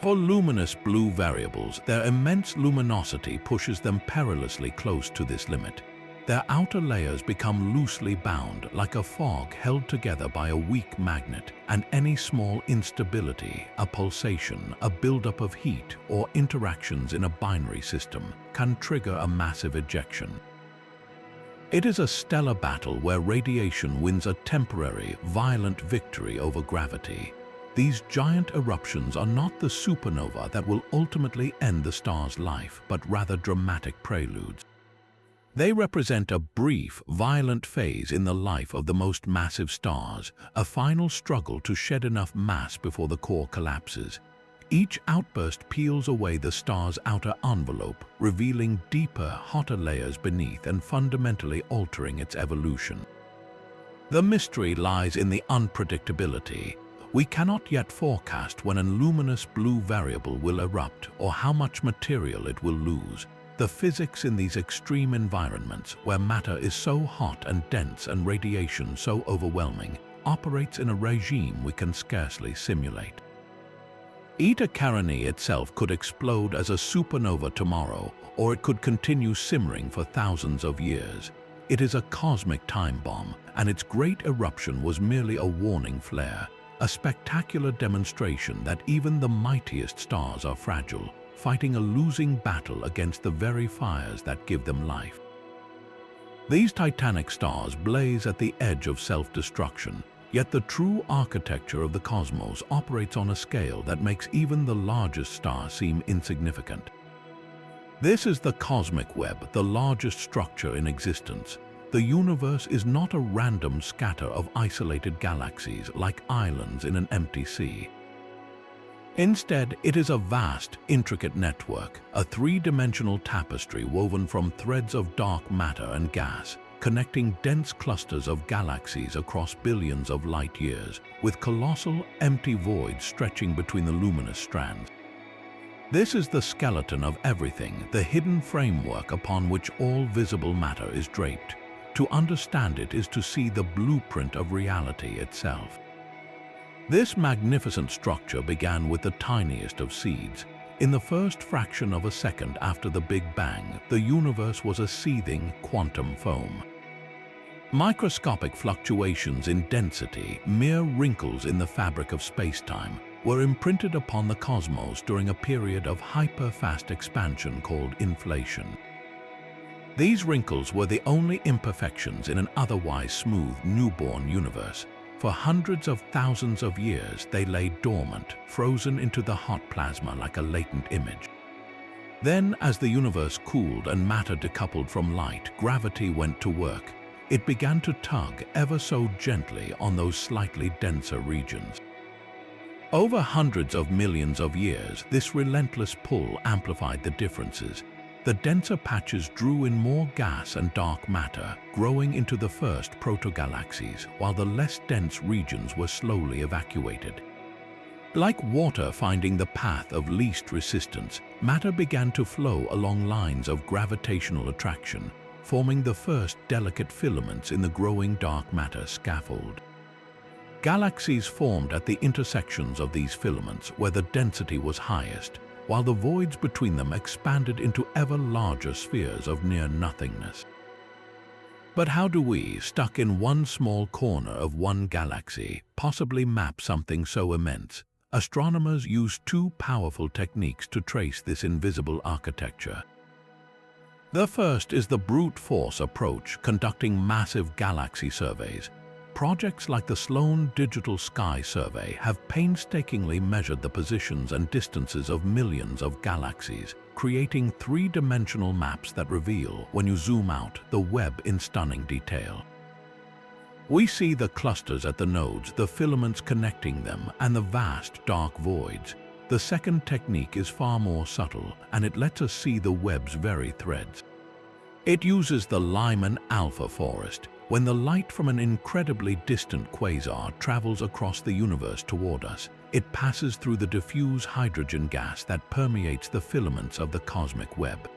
For luminous blue variables, their immense luminosity pushes them perilously close to this limit. Their outer layers become loosely bound, like a fog held together by a weak magnet, and any small instability, a pulsation, a buildup of heat, or interactions in a binary system can trigger a massive ejection. It is a stellar battle where radiation wins a temporary, violent victory over gravity. These giant eruptions are not the supernova that will ultimately end the star's life, but rather dramatic preludes. They represent a brief, violent phase in the life of the most massive stars, a final struggle to shed enough mass before the core collapses. Each outburst peels away the star's outer envelope, revealing deeper, hotter layers beneath and fundamentally altering its evolution. The mystery lies in the unpredictability. We cannot yet forecast when a luminous blue variable will erupt or how much material it will lose. The physics in these extreme environments, where matter is so hot and dense and radiation so overwhelming, operates in a regime we can scarcely simulate. Eta Carinae itself could explode as a supernova tomorrow, or it could continue simmering for thousands of years. It is a cosmic time bomb, and its great eruption was merely a warning flare, a spectacular demonstration that even the mightiest stars are fragile, fighting a losing battle against the very fires that give them life. These titanic stars blaze at the edge of self-destruction, yet the true architecture of the cosmos operates on a scale that makes even the largest star seem insignificant. This is the cosmic web, the largest structure in existence. The universe is not a random scatter of isolated galaxies like islands in an empty sea. Instead, it is a vast, intricate network, a three-dimensional tapestry woven from threads of dark matter and gas, connecting dense clusters of galaxies across billions of light-years, with colossal, empty voids stretching between the luminous strands. This is the skeleton of everything, the hidden framework upon which all visible matter is draped. To understand it is to see the blueprint of reality itself. This magnificent structure began with the tiniest of seeds. In the first fraction of a second after the Big Bang, the universe was a seething quantum foam. Microscopic fluctuations in density, mere wrinkles in the fabric of space-time, were imprinted upon the cosmos during a period of hyper-fast expansion called inflation. These wrinkles were the only imperfections in an otherwise smooth newborn universe. For hundreds of thousands of years, they lay dormant, frozen into the hot plasma like a latent image. Then, as the universe cooled and matter decoupled from light, gravity went to work. It began to tug ever so gently on those slightly denser regions. Over hundreds of millions of years, this relentless pull amplified the differences. The denser patches drew in more gas and dark matter, growing into the first protogalaxies, while the less dense regions were slowly evacuated. Like water finding the path of least resistance, matter began to flow along lines of gravitational attraction, forming the first delicate filaments in the growing dark matter scaffold. Galaxies formed at the intersections of these filaments where the density was highest, while the voids between them expanded into ever larger spheres of near-nothingness. But how do we, stuck in one small corner of one galaxy, possibly map something so immense? Astronomers use two powerful techniques to trace this invisible architecture. The first is the brute force approach, conducting massive galaxy surveys. Projects like the Sloan Digital Sky Survey have painstakingly measured the positions and distances of millions of galaxies, creating three-dimensional maps that reveal, when you zoom out, the web in stunning detail. We see the clusters at the nodes, the filaments connecting them, and the vast dark voids. The second technique is far more subtle, and it lets us see the web's very threads. It uses the Lyman alpha forest. When the light from an incredibly distant quasar travels across the universe toward us, it passes through the diffuse hydrogen gas that permeates the filaments of the cosmic web.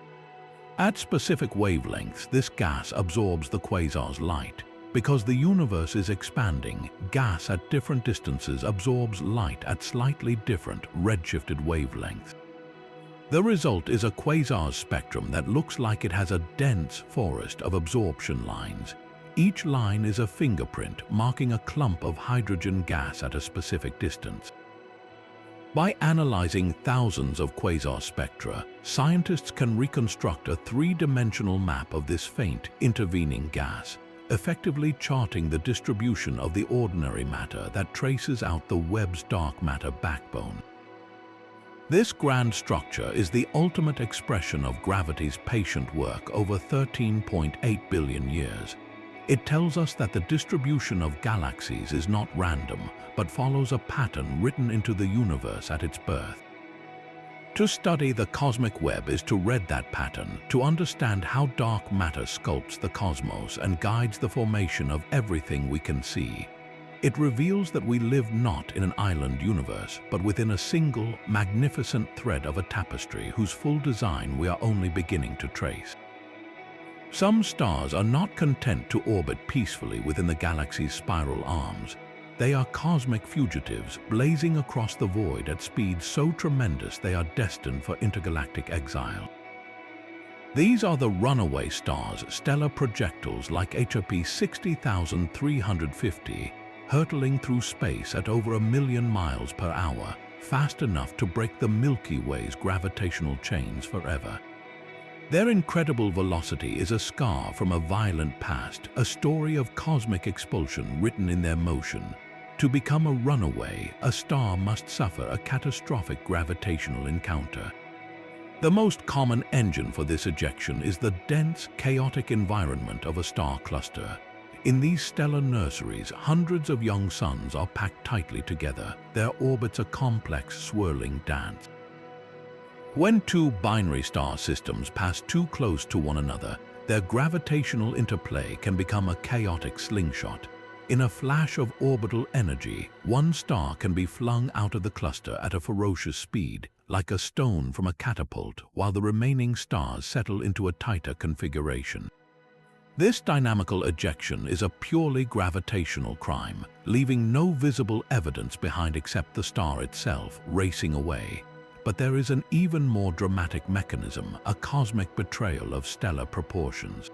At specific wavelengths, this gas absorbs the quasar's light. Because the universe is expanding, gas at different distances absorbs light at slightly different redshifted wavelengths. The result is a quasar's spectrum that looks like it has a dense forest of absorption lines. Each line is a fingerprint marking a clump of hydrogen gas at a specific distance. By analyzing thousands of quasar spectra, scientists can reconstruct a three-dimensional map of this faint, intervening gas, effectively charting the distribution of the ordinary matter that traces out the web's dark matter backbone. This grand structure is the ultimate expression of gravity's patient work over 13.8 billion years. It tells us that the distribution of galaxies is not random, but follows a pattern written into the universe at its birth. To study the cosmic web is to read that pattern, to understand how dark matter sculpts the cosmos and guides the formation of everything we can see. It reveals that we live not in an island universe, but within a single, magnificent thread of a tapestry whose full design we are only beginning to trace. Some stars are not content to orbit peacefully within the galaxy's spiral arms. They are cosmic fugitives, blazing across the void at speeds so tremendous they are destined for intergalactic exile. These are the runaway stars, stellar projectiles like HOP 60,350, hurtling through space at over 1 million miles per hour, fast enough to break the Milky Way's gravitational chains forever. Their incredible velocity is a scar from a violent past, a story of cosmic expulsion written in their motion. To become a runaway, a star must suffer a catastrophic gravitational encounter. The most common engine for this ejection is the dense, chaotic environment of a star cluster. In these stellar nurseries, hundreds of young suns are packed tightly together, their orbits a complex, swirling dance. When two binary star systems pass too close to one another, their gravitational interplay can become a chaotic slingshot. In a flash of orbital energy, one star can be flung out of the cluster at a ferocious speed, like a stone from a catapult, while the remaining stars settle into a tighter configuration. This dynamical ejection is a purely gravitational crime, leaving no visible evidence behind except the star itself racing away. But there is an even more dramatic mechanism, a cosmic betrayal of stellar proportions.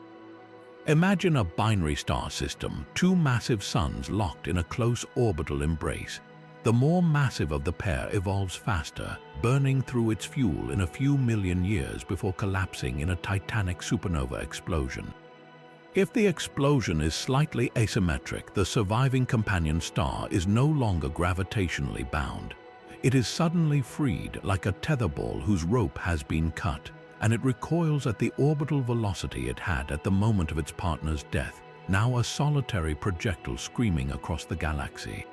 Imagine a binary star system, two massive suns locked in a close orbital embrace. The more massive of the pair evolves faster, burning through its fuel in a few million years before collapsing in a titanic supernova explosion. If the explosion is slightly asymmetric, the surviving companion star is no longer gravitationally bound. It is suddenly freed like a tetherball whose rope has been cut, and it recoils at the orbital velocity it had at the moment of its partner's death, now a solitary projectile screaming across the galaxy.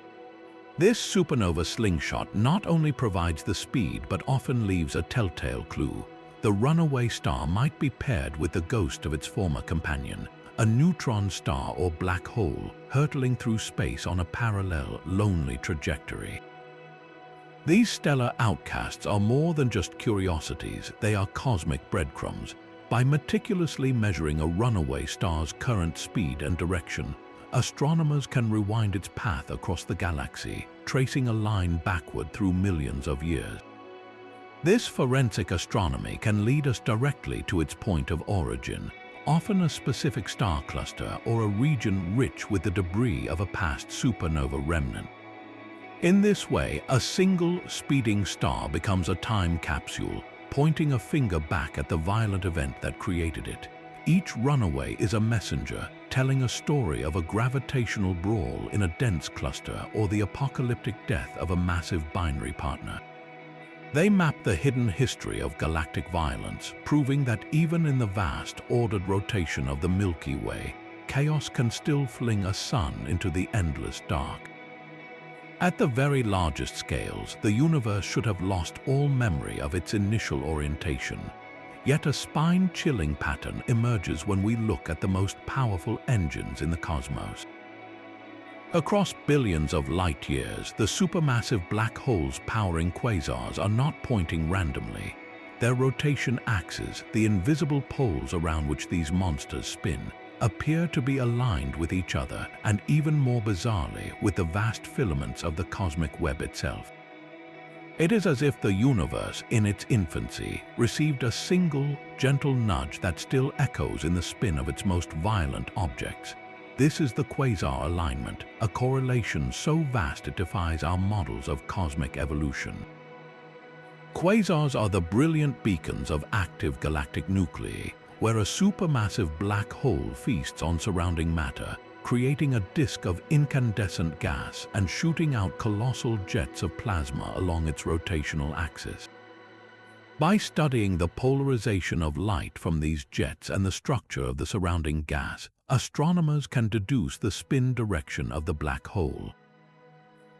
This supernova slingshot not only provides the speed but often leaves a telltale clue. The runaway star might be paired with the ghost of its former companion, a neutron star or black hole hurtling through space on a parallel, lonely trajectory. These stellar outcasts are more than just curiosities, they are cosmic breadcrumbs. By meticulously measuring a runaway star's current speed and direction, astronomers can rewind its path across the galaxy, tracing a line backward through millions of years. This forensic astronomy can lead us directly to its point of origin, often a specific star cluster or a region rich with the debris of a past supernova remnant. In this way, a single speeding star becomes a time capsule, pointing a finger back at the violent event that created it. Each runaway is a messenger, telling a story of a gravitational brawl in a dense cluster or the apocalyptic death of a massive binary partner. They map the hidden history of galactic violence, proving that even in the vast, ordered rotation of the Milky Way, chaos can still fling a sun into the endless dark. At the very largest scales, the universe should have lost all memory of its initial orientation. Yet a spine-chilling pattern emerges when we look at the most powerful engines in the cosmos. Across billions of light years, the supermassive black holes powering quasars are not pointing randomly. Their rotation axes, the invisible poles around which these monsters spin, appear to be aligned with each other and, even more bizarrely, with the vast filaments of the cosmic web itself. It is as if the universe, in its infancy, received a single, gentle nudge that still echoes in the spin of its most violent objects. This is the quasar alignment, a correlation so vast it defies our models of cosmic evolution. Quasars are the brilliant beacons of active galactic nuclei, where a supermassive black hole feasts on surrounding matter, creating a disk of incandescent gas and shooting out colossal jets of plasma along its rotational axis. By studying the polarization of light from these jets and the structure of the surrounding gas, astronomers can deduce the spin direction of the black hole.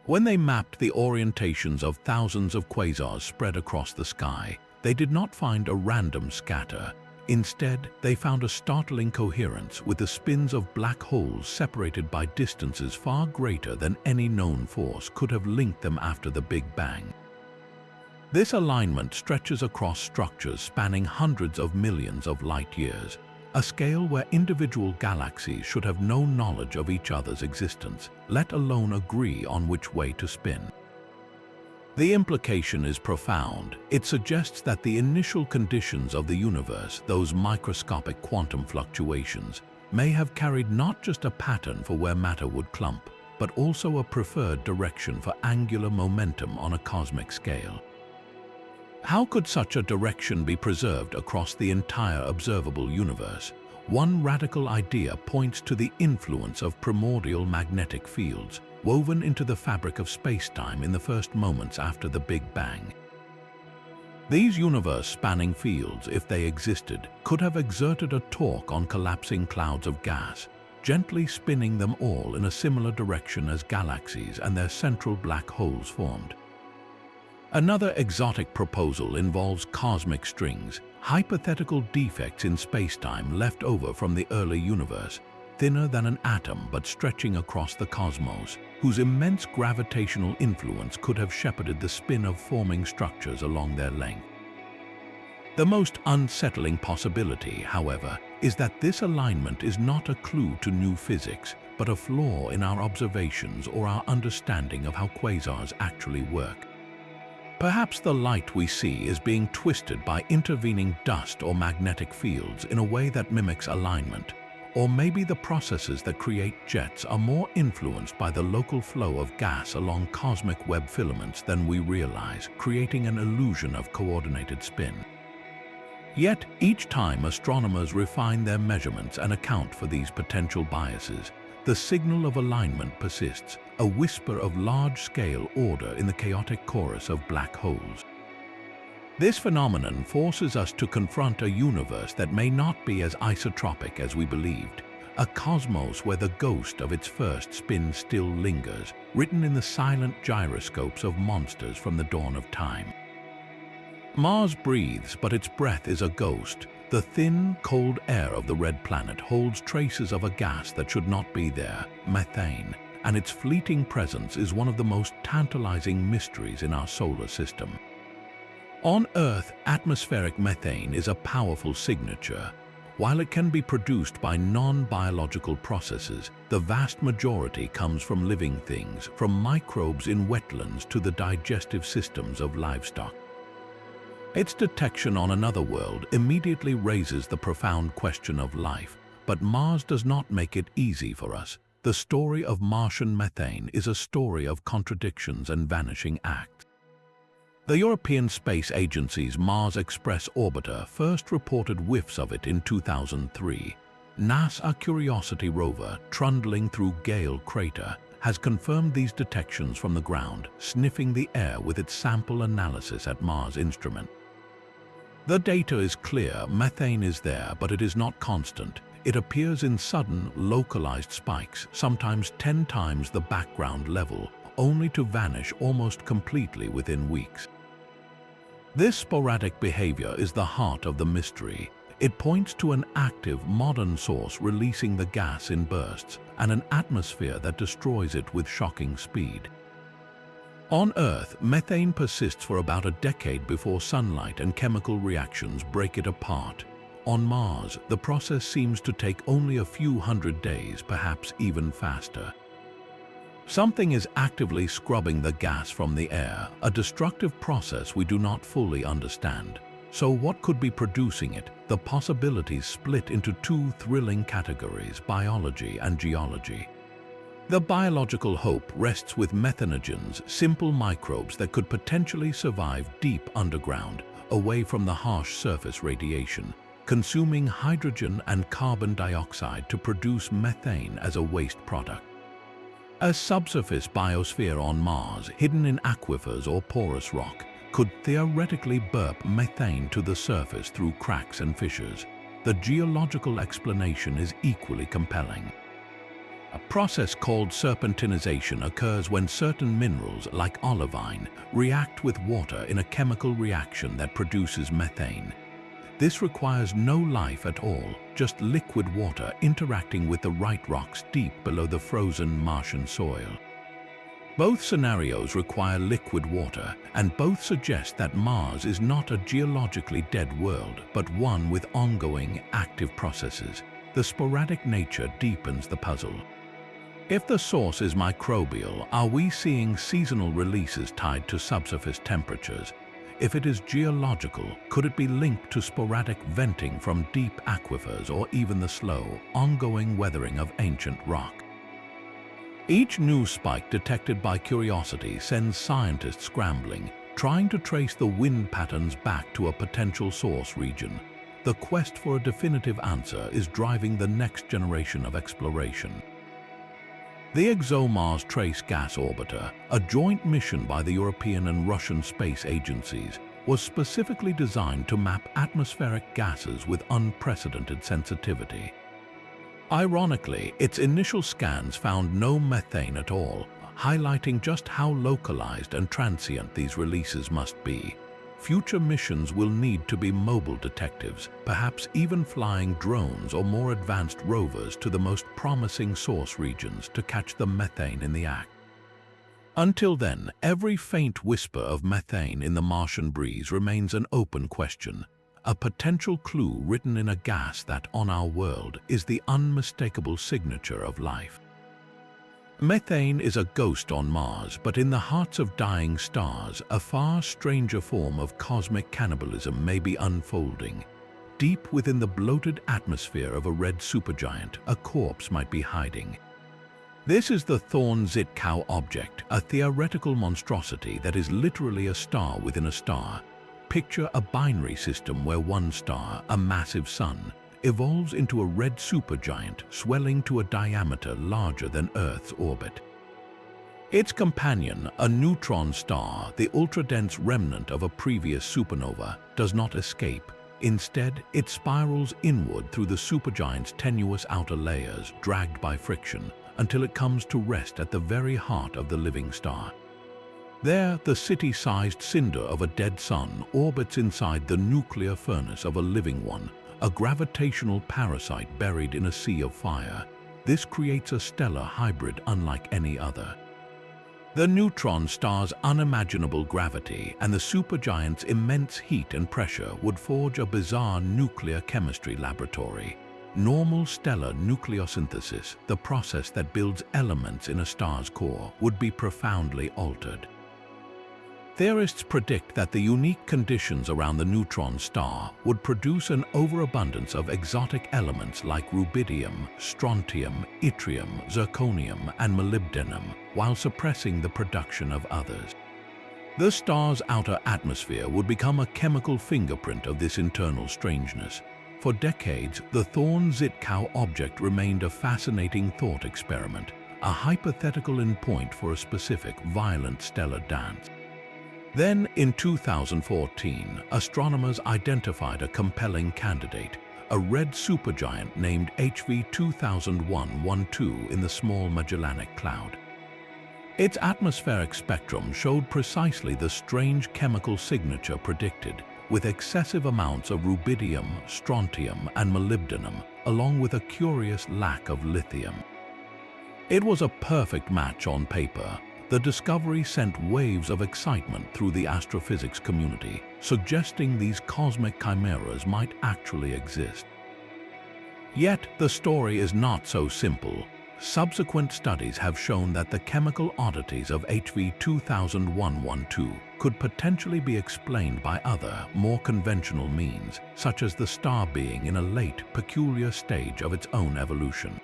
When they mapped the orientations of thousands of quasars spread across the sky, they did not find a random scatter. Instead, they found a startling coherence with the spins of black holes separated by distances far greater than any known force could have linked them after the Big Bang. This alignment stretches across structures spanning hundreds of millions of light years, a scale where individual galaxies should have no knowledge of each other's existence, let alone agree on which way to spin. The implication is profound. It suggests that the initial conditions of the universe, those microscopic quantum fluctuations, may have carried not just a pattern for where matter would clump, but also a preferred direction for angular momentum on a cosmic scale. How could such a direction be preserved across the entire observable universe? One radical idea points to the influence of primordial magnetic fields, woven into the fabric of space-time in the first moments after the Big Bang. These universe-spanning fields, if they existed, could have exerted a torque on collapsing clouds of gas, gently spinning them all in a similar direction as galaxies and their central black holes formed. Another exotic proposal involves cosmic strings, hypothetical defects in space-time left over from the early universe, thinner than an atom but stretching across the cosmos, whose immense gravitational influence could have shepherded the spin of forming structures along their length. The most unsettling possibility, however, is that this alignment is not a clue to new physics, but a flaw in our observations or our understanding of how quasars actually work. Perhaps the light we see is being twisted by intervening dust or magnetic fields in a way that mimics alignment, or maybe the processes that create jets are more influenced by the local flow of gas along cosmic web filaments than we realize, creating an illusion of coordinated spin. Yet, each time astronomers refine their measurements and account for these potential biases, the signal of alignment persists, a whisper of large-scale order in the chaotic chorus of black holes. This phenomenon forces us to confront a universe that may not be as isotropic as we believed, a cosmos where the ghost of its first spin still lingers, written in the silent gyroscopes of monsters from the dawn of time. Mars breathes, but its breath is a ghost. The thin, cold air of the red planet holds traces of a gas that should not be there, methane, and its fleeting presence is one of the most tantalizing mysteries in our solar system. On Earth, atmospheric methane is a powerful signature. While it can be produced by non-biological processes, the vast majority comes from living things, from microbes in wetlands to the digestive systems of livestock. Its detection on another world immediately raises the profound question of life, but Mars does not make it easy for us. The story of Martian methane is a story of contradictions and vanishing acts. The European Space Agency's Mars Express orbiter first reported whiffs of it in 2003. NASA Curiosity rover, trundling through Gale crater, has confirmed these detections from the ground, sniffing the air with its sample analysis at Mars instrument. The data is clear: methane is there, but it is not constant. It appears in sudden, localized spikes, sometimes 10 times the background level, only to vanish almost completely within weeks. This sporadic behavior is the heart of the mystery. It points to an active, modern source releasing the gas in bursts, and an atmosphere that destroys it with shocking speed. On Earth, methane persists for about a decade before sunlight and chemical reactions break it apart. On Mars, the process seems to take only a few hundred days, perhaps even faster. Something is actively scrubbing the gas from the air, a destructive process we do not fully understand. So what could be producing it? The possibilities split into two thrilling categories: biology and geology. The biological hope rests with methanogens, simple microbes that could potentially survive deep underground, away from the harsh surface radiation, consuming hydrogen and carbon dioxide to produce methane as a waste product. A subsurface biosphere on Mars, hidden in aquifers or porous rock, could theoretically burp methane to the surface through cracks and fissures. The geological explanation is equally compelling. A process called serpentinization occurs when certain minerals, like olivine, react with water in a chemical reaction that produces methane. This requires no life at all, just liquid water interacting with the right rocks deep below the frozen Martian soil. Both scenarios require liquid water, and both suggest that Mars is not a geologically dead world, but one with ongoing, active processes. The sporadic nature deepens the puzzle. If the source is microbial, are we seeing seasonal releases tied to subsurface temperatures? If it is geological, could it be linked to sporadic venting from deep aquifers or even the slow, ongoing weathering of ancient rock? Each new spike detected by Curiosity sends scientists scrambling, trying to trace the wind patterns back to a potential source region. The quest for a definitive answer is driving the next generation of exploration. The ExoMars Trace Gas Orbiter, a joint mission by the European and Russian space agencies, was specifically designed to map atmospheric gases with unprecedented sensitivity. Ironically, its initial scans found no methane at all, highlighting just how localized and transient these releases must be. Future missions will need to be mobile detectives, perhaps even flying drones or more advanced rovers to the most promising source regions to catch the methane in the act. Until then, every faint whisper of methane in the Martian breeze remains an open question, a potential clue written in a gas that, on our world, is the unmistakable signature of life. Methane is a ghost on Mars, but in the hearts of dying stars, a far stranger form of cosmic cannibalism may be unfolding. Deep within the bloated atmosphere of a red supergiant, a corpse might be hiding. This is the Thorn-Zitkow object, a theoretical monstrosity that is literally a star within a star. Picture a binary system where one star, a massive sun, evolves into a red supergiant swelling to a diameter larger than Earth's orbit. Its companion, a neutron star, the ultra-dense remnant of a previous supernova, does not escape. Instead, it spirals inward through the supergiant's tenuous outer layers, dragged by friction, until it comes to rest at the very heart of the living star. There, the city-sized cinder of a dead sun orbits inside the nuclear furnace of a living one, a gravitational parasite buried in a sea of fire. This creates a stellar hybrid unlike any other. The neutron star's unimaginable gravity and the supergiant's immense heat and pressure would forge a bizarre nuclear chemistry laboratory. Normal stellar nucleosynthesis, the process that builds elements in a star's core, would be profoundly altered. Theorists predict that the unique conditions around the neutron star would produce an overabundance of exotic elements like rubidium, strontium, yttrium, zirconium, and molybdenum, while suppressing the production of others. The star's outer atmosphere would become a chemical fingerprint of this internal strangeness. For decades, the Thorne-Zitkow object remained a fascinating thought experiment, a hypothetical endpoint for a specific violent stellar dance. Then, in 2014, astronomers identified a compelling candidate, a red supergiant named HV 2001-12 in the Small Magellanic Cloud. Its atmospheric spectrum showed precisely the strange chemical signature predicted, with excessive amounts of rubidium, strontium, and molybdenum, along with a curious lack of lithium. It was a perfect match on paper. The discovery sent waves of excitement through the astrophysics community, suggesting these cosmic chimeras might actually exist. Yet, the story is not so simple. Subsequent studies have shown that the chemical oddities of HV 2001-12 could potentially be explained by other, more conventional means, such as the star being in a late, peculiar stage of its own evolution.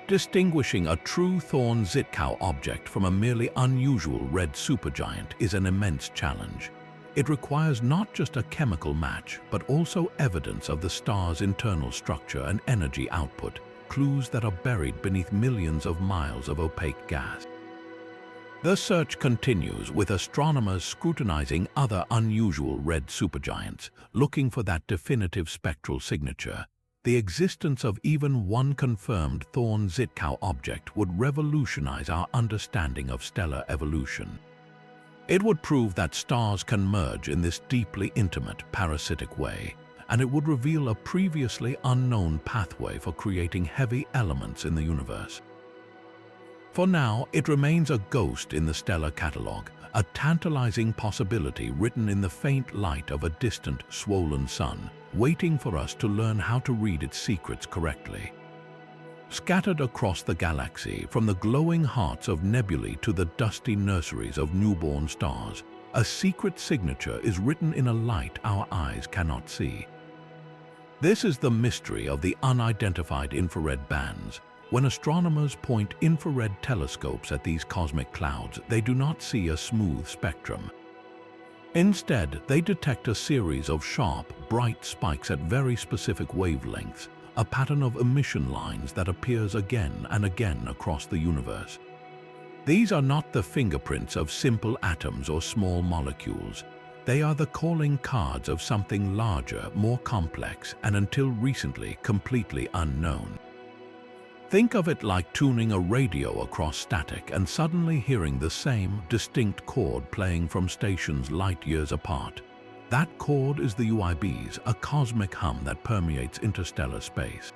Distinguishing a true Thorne-Zitkow object from a merely unusual red supergiant is an immense challenge. It requires not just a chemical match, but also evidence of the star's internal structure and energy output, clues that are buried beneath millions of miles of opaque gas. The search continues, with astronomers scrutinizing other unusual red supergiants, looking for that definitive spectral signature. The existence of even one confirmed Thorne-Zitkow object would revolutionize our understanding of stellar evolution. It would prove that stars can merge in this deeply intimate, parasitic way, and it would reveal a previously unknown pathway for creating heavy elements in the universe. For now, it remains a ghost in the stellar catalogue, a tantalizing possibility written in the faint light of a distant, swollen sun, waiting for us to learn how to read its secrets correctly. Scattered across the galaxy, from the glowing hearts of nebulae to the dusty nurseries of newborn stars, a secret signature is written in a light our eyes cannot see. This is the mystery of the unidentified infrared bands. When astronomers point infrared telescopes at these cosmic clouds, they do not see a smooth spectrum. Instead, they detect a series of sharp, bright spikes at very specific wavelengths, a pattern of emission lines that appears again and again across the universe. These are not the fingerprints of simple atoms or small molecules. They are the calling cards of something larger, more complex, and until recently completely unknown. Think of it like tuning a radio across static and suddenly hearing the same distinct chord playing from stations light years apart. That chord is the UIBs, a cosmic hum that permeates interstellar space.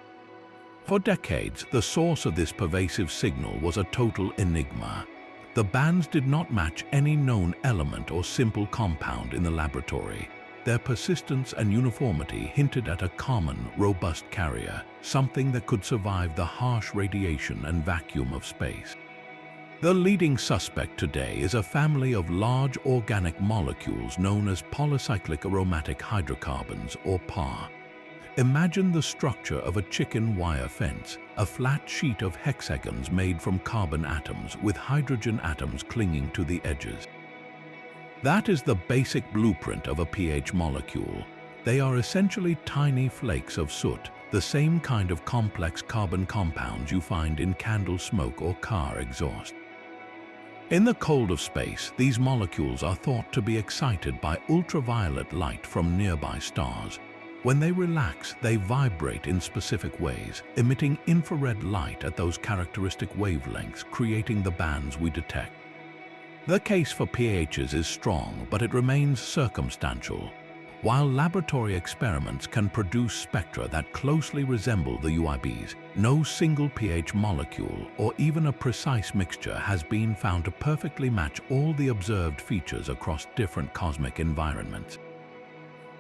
For decades, the source of this pervasive signal was a total enigma. The bands did not match any known element or simple compound in the laboratory. Their persistence and uniformity hinted at a common, robust carrier, something that could survive the harsh radiation and vacuum of space. The leading suspect today is a family of large organic molecules known as polycyclic aromatic hydrocarbons, or PAH. Imagine the structure of a chicken wire fence, a flat sheet of hexagons made from carbon atoms with hydrogen atoms clinging to the edges. That is the basic blueprint of a pH molecule. They are essentially tiny flakes of soot, the same kind of complex carbon compounds you find in candle smoke or car exhaust. In the cold of space, these molecules are thought to be excited by ultraviolet light from nearby stars. When they relax, they vibrate in specific ways, emitting infrared light at those characteristic wavelengths, creating the bands we detect. The case for PAHs is strong, but it remains circumstantial. While laboratory experiments can produce spectra that closely resemble the UIBs, no single pH molecule or even a precise mixture has been found to perfectly match all the observed features across different cosmic environments.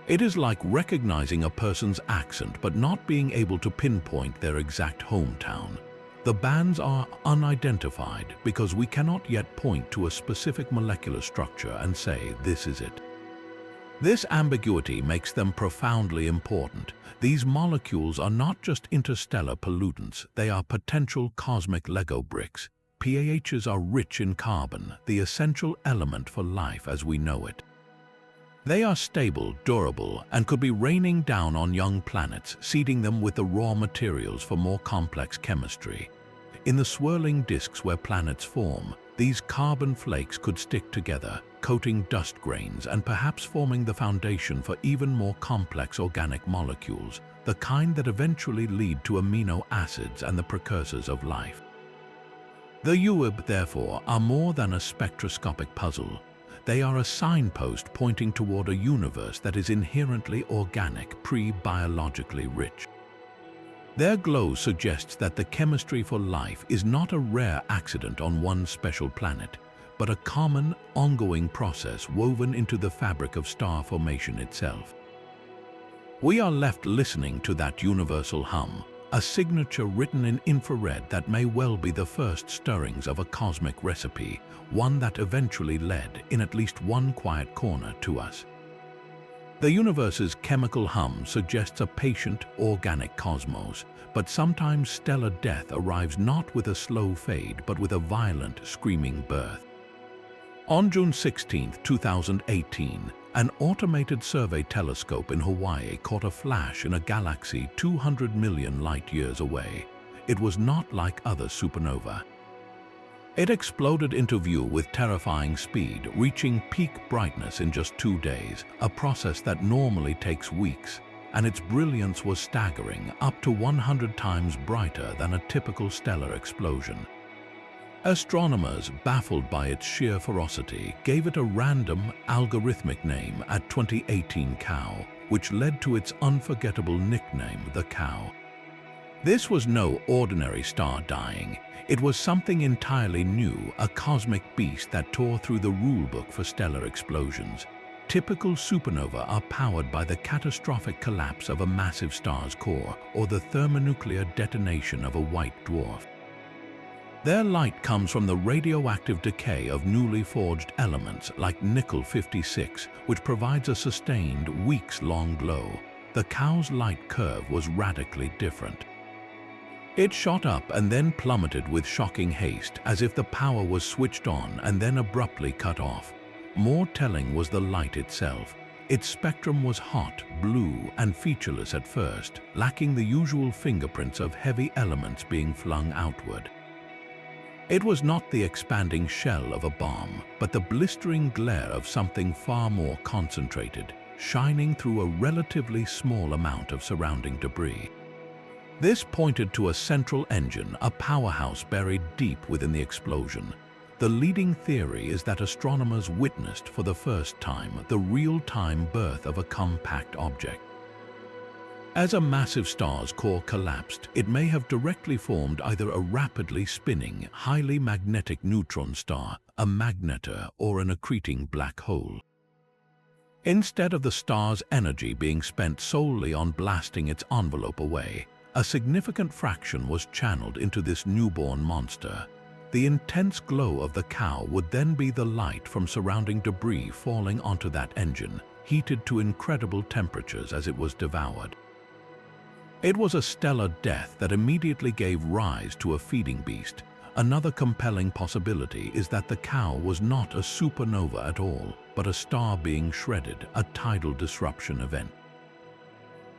It is like recognizing a person's accent but not being able to pinpoint their exact hometown. The bands are unidentified because we cannot yet point to a specific molecular structure and say, this is it. This ambiguity makes them profoundly important. These molecules are not just interstellar pollutants, they are potential cosmic Lego bricks. PAHs are rich in carbon, the essential element for life as we know it. They are stable, durable, and could be raining down on young planets, seeding them with the raw materials for more complex chemistry. In the swirling disks where planets form, these carbon flakes could stick together, coating dust grains and perhaps forming the foundation for even more complex organic molecules, the kind that eventually lead to amino acids and the precursors of life. The UIB, therefore, are more than a spectroscopic puzzle. They are a signpost pointing toward a universe that is inherently organic, pre-biologically rich. Their glow suggests that the chemistry for life is not a rare accident on one special planet, but a common, ongoing process woven into the fabric of star formation itself. We are left listening to that universal hum, a signature written in infrared that may well be the first stirrings of a cosmic recipe, one that eventually led, in at least one quiet corner, to us. The universe's chemical hum suggests a patient, organic cosmos, but sometimes stellar death arrives not with a slow fade, but with a violent, screaming birth. On June 16, 2018, an automated survey telescope in Hawaii caught a flash in a galaxy 200 million light-years away. It was not like other supernovae. It exploded into view with terrifying speed, reaching peak brightness in just 2 days, a process that normally takes weeks, and its brilliance was staggering, up to 100 times brighter than a typical stellar explosion. Astronomers, baffled by its sheer ferocity, gave it a random, algorithmic name at 2018 Cow, which led to its unforgettable nickname, the Cow. This was no ordinary star dying. It was something entirely new, a cosmic beast that tore through the rulebook for stellar explosions. Typical supernovae are powered by the catastrophic collapse of a massive star's core or the thermonuclear detonation of a white dwarf. Their light comes from the radioactive decay of newly forged elements like nickel-56, which provides a sustained, weeks-long glow. The Cow's light curve was radically different. It shot up and then plummeted with shocking haste, as if the power was switched on and then abruptly cut off. More telling was the light itself. Its spectrum was hot, blue, and featureless at first, lacking the usual fingerprints of heavy elements being flung outward. It was not the expanding shell of a bomb, but the blistering glare of something far more concentrated, shining through a relatively small amount of surrounding debris. This pointed to a central engine, a powerhouse buried deep within the explosion. The leading theory is that astronomers witnessed for the first time the real-time birth of a compact object. As a massive star's core collapsed, it may have directly formed either a rapidly spinning, highly magnetic neutron star, a magnetar, or an accreting black hole. Instead of the star's energy being spent solely on blasting its envelope away, a significant fraction was channeled into this newborn monster. The intense glow of the Cow would then be the light from surrounding debris falling onto that engine, heated to incredible temperatures as it was devoured. It was a stellar death that immediately gave rise to a feeding beast. Another compelling possibility is that the Cow was not a supernova at all, but a star being shredded, a tidal disruption event.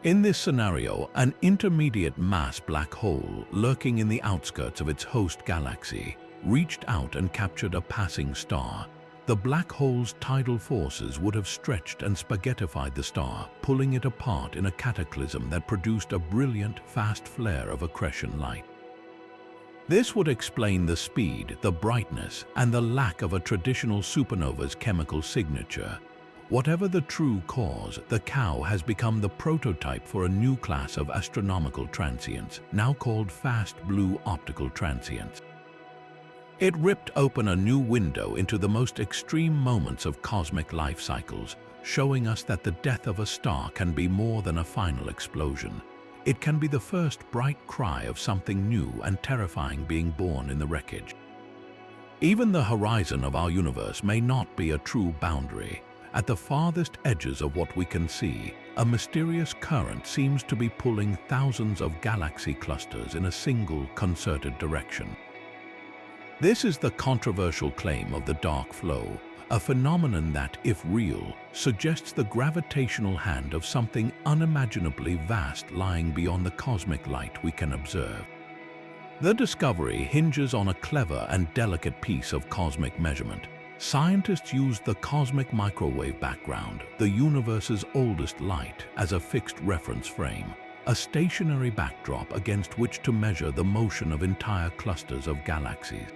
In this scenario, an intermediate mass black hole, lurking in the outskirts of its host galaxy, reached out and captured a passing star. The black hole's tidal forces would have stretched and spaghettified the star, pulling it apart in a cataclysm that produced a brilliant, fast flare of accretion light. This would explain the speed, the brightness, and the lack of a traditional supernova's chemical signature. Whatever the true cause, the cow has become the prototype for a new class of astronomical transients, now called fast blue optical transients. It ripped open a new window into the most extreme moments of cosmic life cycles, showing us that the death of a star can be more than a final explosion. It can be the first bright cry of something new and terrifying being born in the wreckage. Even the horizon of our universe may not be a true boundary. At the farthest edges of what we can see, a mysterious current seems to be pulling thousands of galaxy clusters in a single concerted direction. This is the controversial claim of the dark flow, a phenomenon that, if real, suggests the gravitational hand of something unimaginably vast lying beyond the cosmic light we can observe. The discovery hinges on a clever and delicate piece of cosmic measurement. Scientists used the cosmic microwave background, the universe's oldest light, as a fixed reference frame, a stationary backdrop against which to measure the motion of entire clusters of galaxies.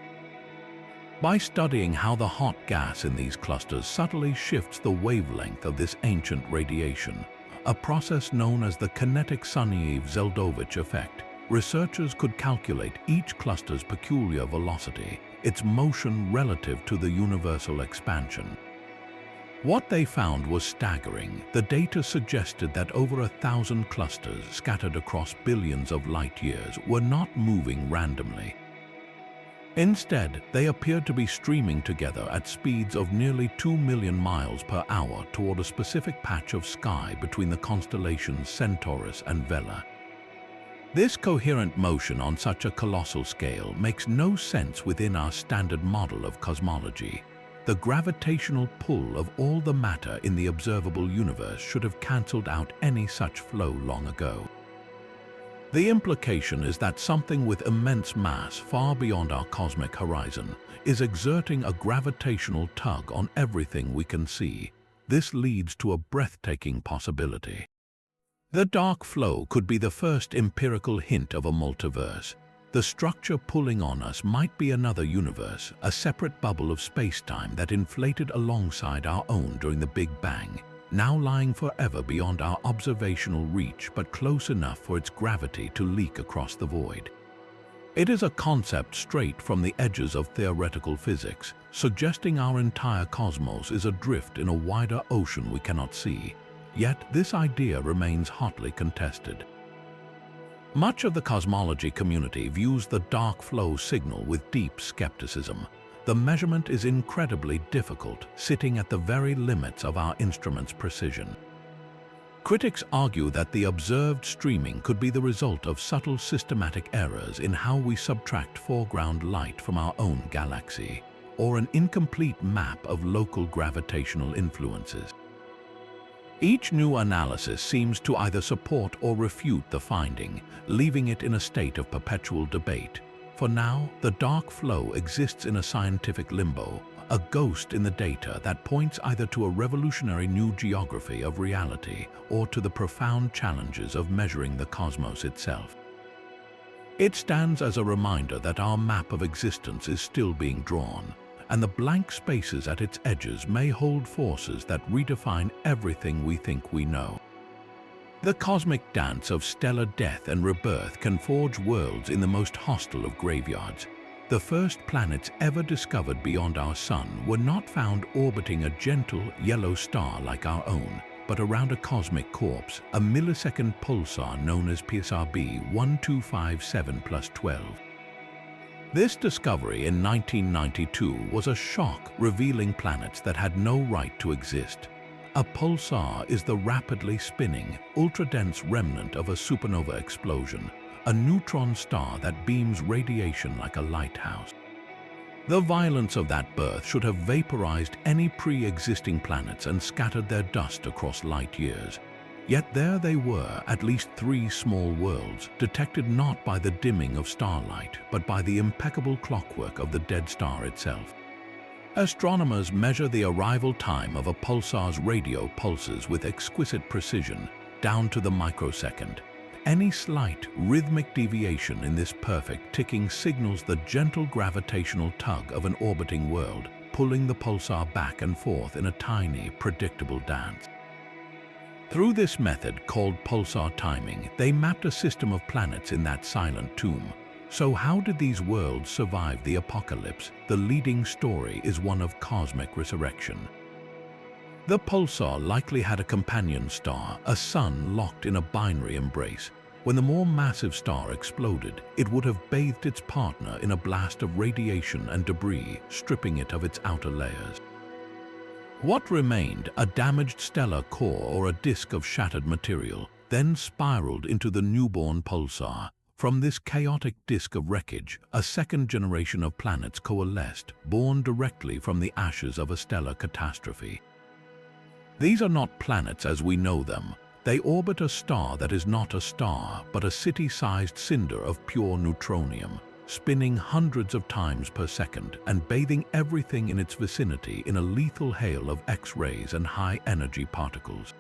By studying how the hot gas in these clusters subtly shifts the wavelength of this ancient radiation, a process known as the kinetic Sunyaev-Zeldovich effect, researchers could calculate each cluster's peculiar velocity, its motion relative to the universal expansion. What they found was staggering. The data suggested that over 1,000 clusters scattered across billions of light years were not moving randomly. Instead, they appeared to be streaming together at speeds of nearly 2 million miles per hour toward a specific patch of sky between the constellations Centaurus and Vela. This coherent motion on such a colossal scale makes no sense within our standard model of cosmology. The gravitational pull of all the matter in the observable universe should have cancelled out any such flow long ago. The implication is that something with immense mass far beyond our cosmic horizon is exerting a gravitational tug on everything we can see. This leads to a breathtaking possibility. The dark flow could be the first empirical hint of a multiverse. The structure pulling on us might be another universe, a separate bubble of space-time that inflated alongside our own during the Big Bang, now lying forever beyond our observational reach but close enough for its gravity to leak across the void. It is a concept straight from the edges of theoretical physics, suggesting our entire cosmos is adrift in a wider ocean we cannot see. Yet this idea remains hotly contested. Much of the cosmology community views the dark flow signal with deep skepticism. The measurement is incredibly difficult, sitting at the very limits of our instrument's precision. Critics argue that the observed streaming could be the result of subtle systematic errors in how we subtract foreground light from our own galaxy, or an incomplete map of local gravitational influences. Each new analysis seems to either support or refute the finding, leaving it in a state of perpetual debate. For now, the dark flow exists in a scientific limbo, a ghost in the data that points either to a revolutionary new geography of reality or to the profound challenges of measuring the cosmos itself. It stands as a reminder that our map of existence is still being drawn, and the blank spaces at its edges may hold forces that redefine everything we think we know. The cosmic dance of stellar death and rebirth can forge worlds in the most hostile of graveyards. The first planets ever discovered beyond our sun were not found orbiting a gentle yellow star like our own, but around a cosmic corpse, a millisecond pulsar known as PSRB 1257+12. This discovery in 1992 was a shock, revealing planets that had no right to exist. A pulsar is the rapidly spinning, ultra-dense remnant of a supernova explosion, a neutron star that beams radiation like a lighthouse. The violence of that birth should have vaporized any pre-existing planets and scattered their dust across light years. Yet there they were, at least 3 small worlds, detected not by the dimming of starlight, but by the impeccable clockwork of the dead star itself. Astronomers measure the arrival time of a pulsar's radio pulses with exquisite precision, down to the microsecond. Any slight, rhythmic deviation in this perfect ticking signals the gentle gravitational tug of an orbiting world, pulling the pulsar back and forth in a tiny, predictable dance. Through this method, called pulsar timing, they mapped a system of planets in that silent tomb. So how did these worlds survive the apocalypse? The leading story is one of cosmic resurrection. The pulsar likely had a companion star, a sun locked in a binary embrace. When the more massive star exploded, it would have bathed its partner in a blast of radiation and debris, stripping it of its outer layers. What remained, a damaged stellar core or a disk of shattered material, then spiraled into the newborn pulsar. From this chaotic disk of wreckage, a second generation of planets coalesced, born directly from the ashes of a stellar catastrophe. These are not planets as we know them. They orbit a star that is not a star, but a city-sized cinder of pure neutronium, spinning hundreds of times per second and bathing everything in its vicinity in a lethal hail of X-rays and high-energy particles.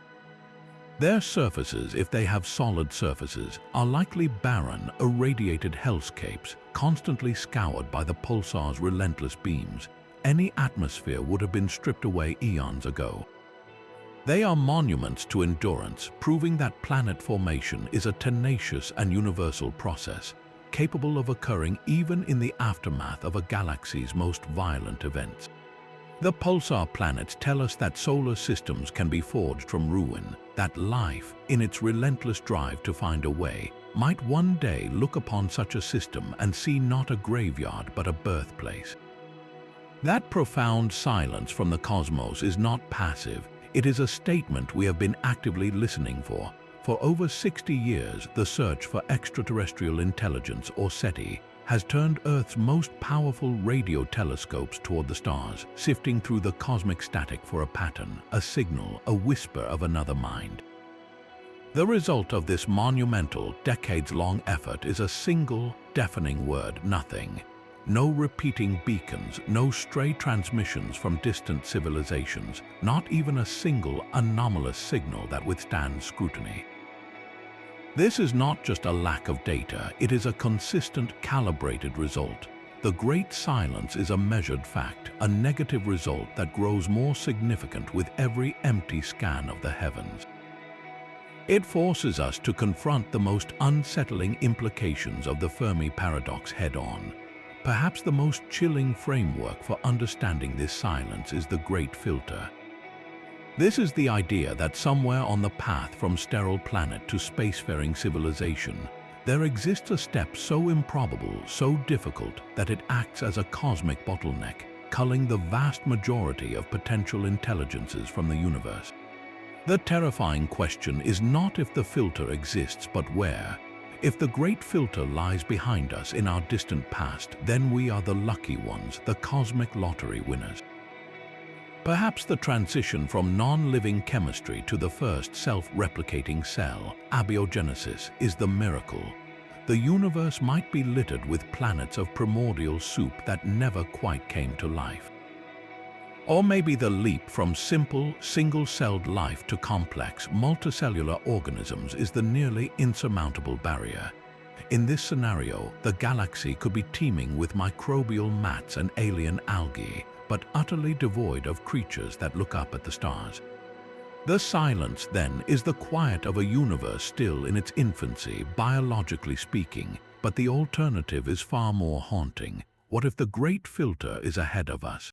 Their surfaces, if they have solid surfaces, are likely barren, irradiated hellscapes, constantly scoured by the pulsar's relentless beams. Any atmosphere would have been stripped away eons ago. They are monuments to endurance, proving that planet formation is a tenacious and universal process, capable of occurring even in the aftermath of a galaxy's most violent events. The pulsar planets tell us that solar systems can be forged from ruin, that life, in its relentless drive to find a way, might one day look upon such a system and see not a graveyard but a birthplace. That profound silence from the cosmos is not passive. It is a statement we have been actively listening for. For over 60 years, the search for extraterrestrial intelligence, or SETI, has turned Earth's most powerful radio telescopes toward the stars, sifting through the cosmic static for a pattern, a signal, a whisper of another mind. The result of this monumental, decades-long effort is a single, deafening word: nothing. No repeating beacons, no stray transmissions from distant civilizations, not even a single anomalous signal that withstands scrutiny. This is not just a lack of data, it is a consistent, calibrated result. The great silence is a measured fact, a negative result that grows more significant with every empty scan of the heavens. It forces us to confront the most unsettling implications of the Fermi paradox head-on. Perhaps the most chilling framework for understanding this silence is the Great Filter. This is the idea that somewhere on the path from sterile planet to spacefaring civilization, there exists a step so improbable, so difficult, that it acts as a cosmic bottleneck, culling the vast majority of potential intelligences from the universe. The terrifying question is not if the filter exists, but where. If the Great Filter lies behind us in our distant past, then we are the lucky ones, the cosmic lottery winners. Perhaps the transition from non-living chemistry to the first self-replicating cell, abiogenesis, is the miracle. The universe might be littered with planets of primordial soup that never quite came to life. Or maybe the leap from simple, single-celled life to complex, multicellular organisms is the nearly insurmountable barrier. In this scenario, the galaxy could be teeming with microbial mats and alien algae, but utterly devoid of creatures that look up at the stars. The silence, then, is the quiet of a universe still in its infancy, biologically speaking, but the alternative is far more haunting. What if the Great Filter is ahead of us?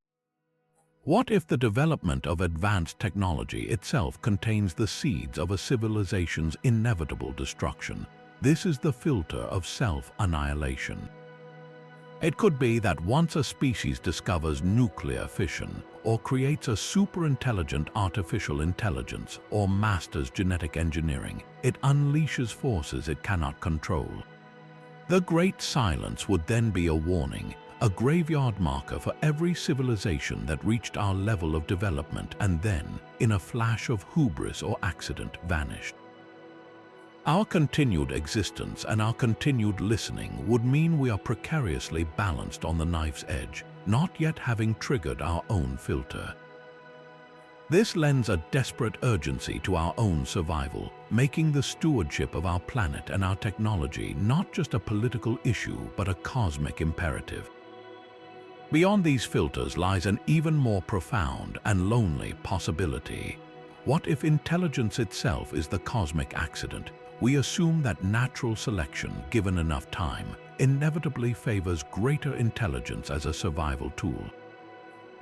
What if the development of advanced technology itself contains the seeds of a civilization's inevitable destruction? This is the filter of self-annihilation. It could be that once a species discovers nuclear fission, or creates a super-intelligent artificial intelligence, or masters genetic engineering, it unleashes forces it cannot control. The Great Silence would then be a warning, a graveyard marker for every civilization that reached our level of development and then, in a flash of hubris or accident, vanished. Our continued existence and our continued listening would mean we are precariously balanced on the knife's edge, not yet having triggered our own filter. This lends a desperate urgency to our own survival, making the stewardship of our planet and our technology not just a political issue but a cosmic imperative. Beyond these filters lies an even more profound and lonely possibility. What if intelligence itself is the cosmic accident? We assume that natural selection, given enough time, inevitably favors greater intelligence as a survival tool.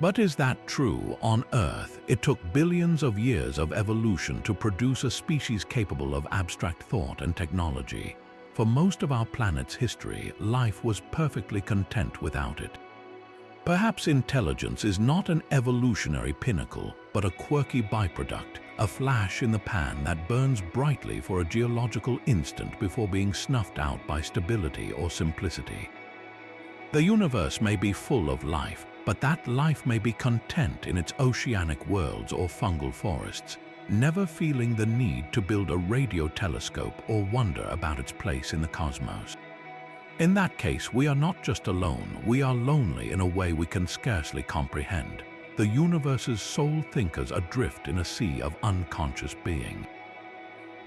But is that true? On Earth, it took billions of years of evolution to produce a species capable of abstract thought and technology. For most of our planet's history, life was perfectly content without it. Perhaps intelligence is not an evolutionary pinnacle, but a quirky byproduct, a flash in the pan that burns brightly for a geological instant before being snuffed out by stability or simplicity. The universe may be full of life, but that life may be content in its oceanic worlds or fungal forests, never feeling the need to build a radio telescope or wonder about its place in the cosmos. In that case, we are not just alone, we are lonely in a way we can scarcely comprehend. The universe's sole thinkers adrift in a sea of unconscious being.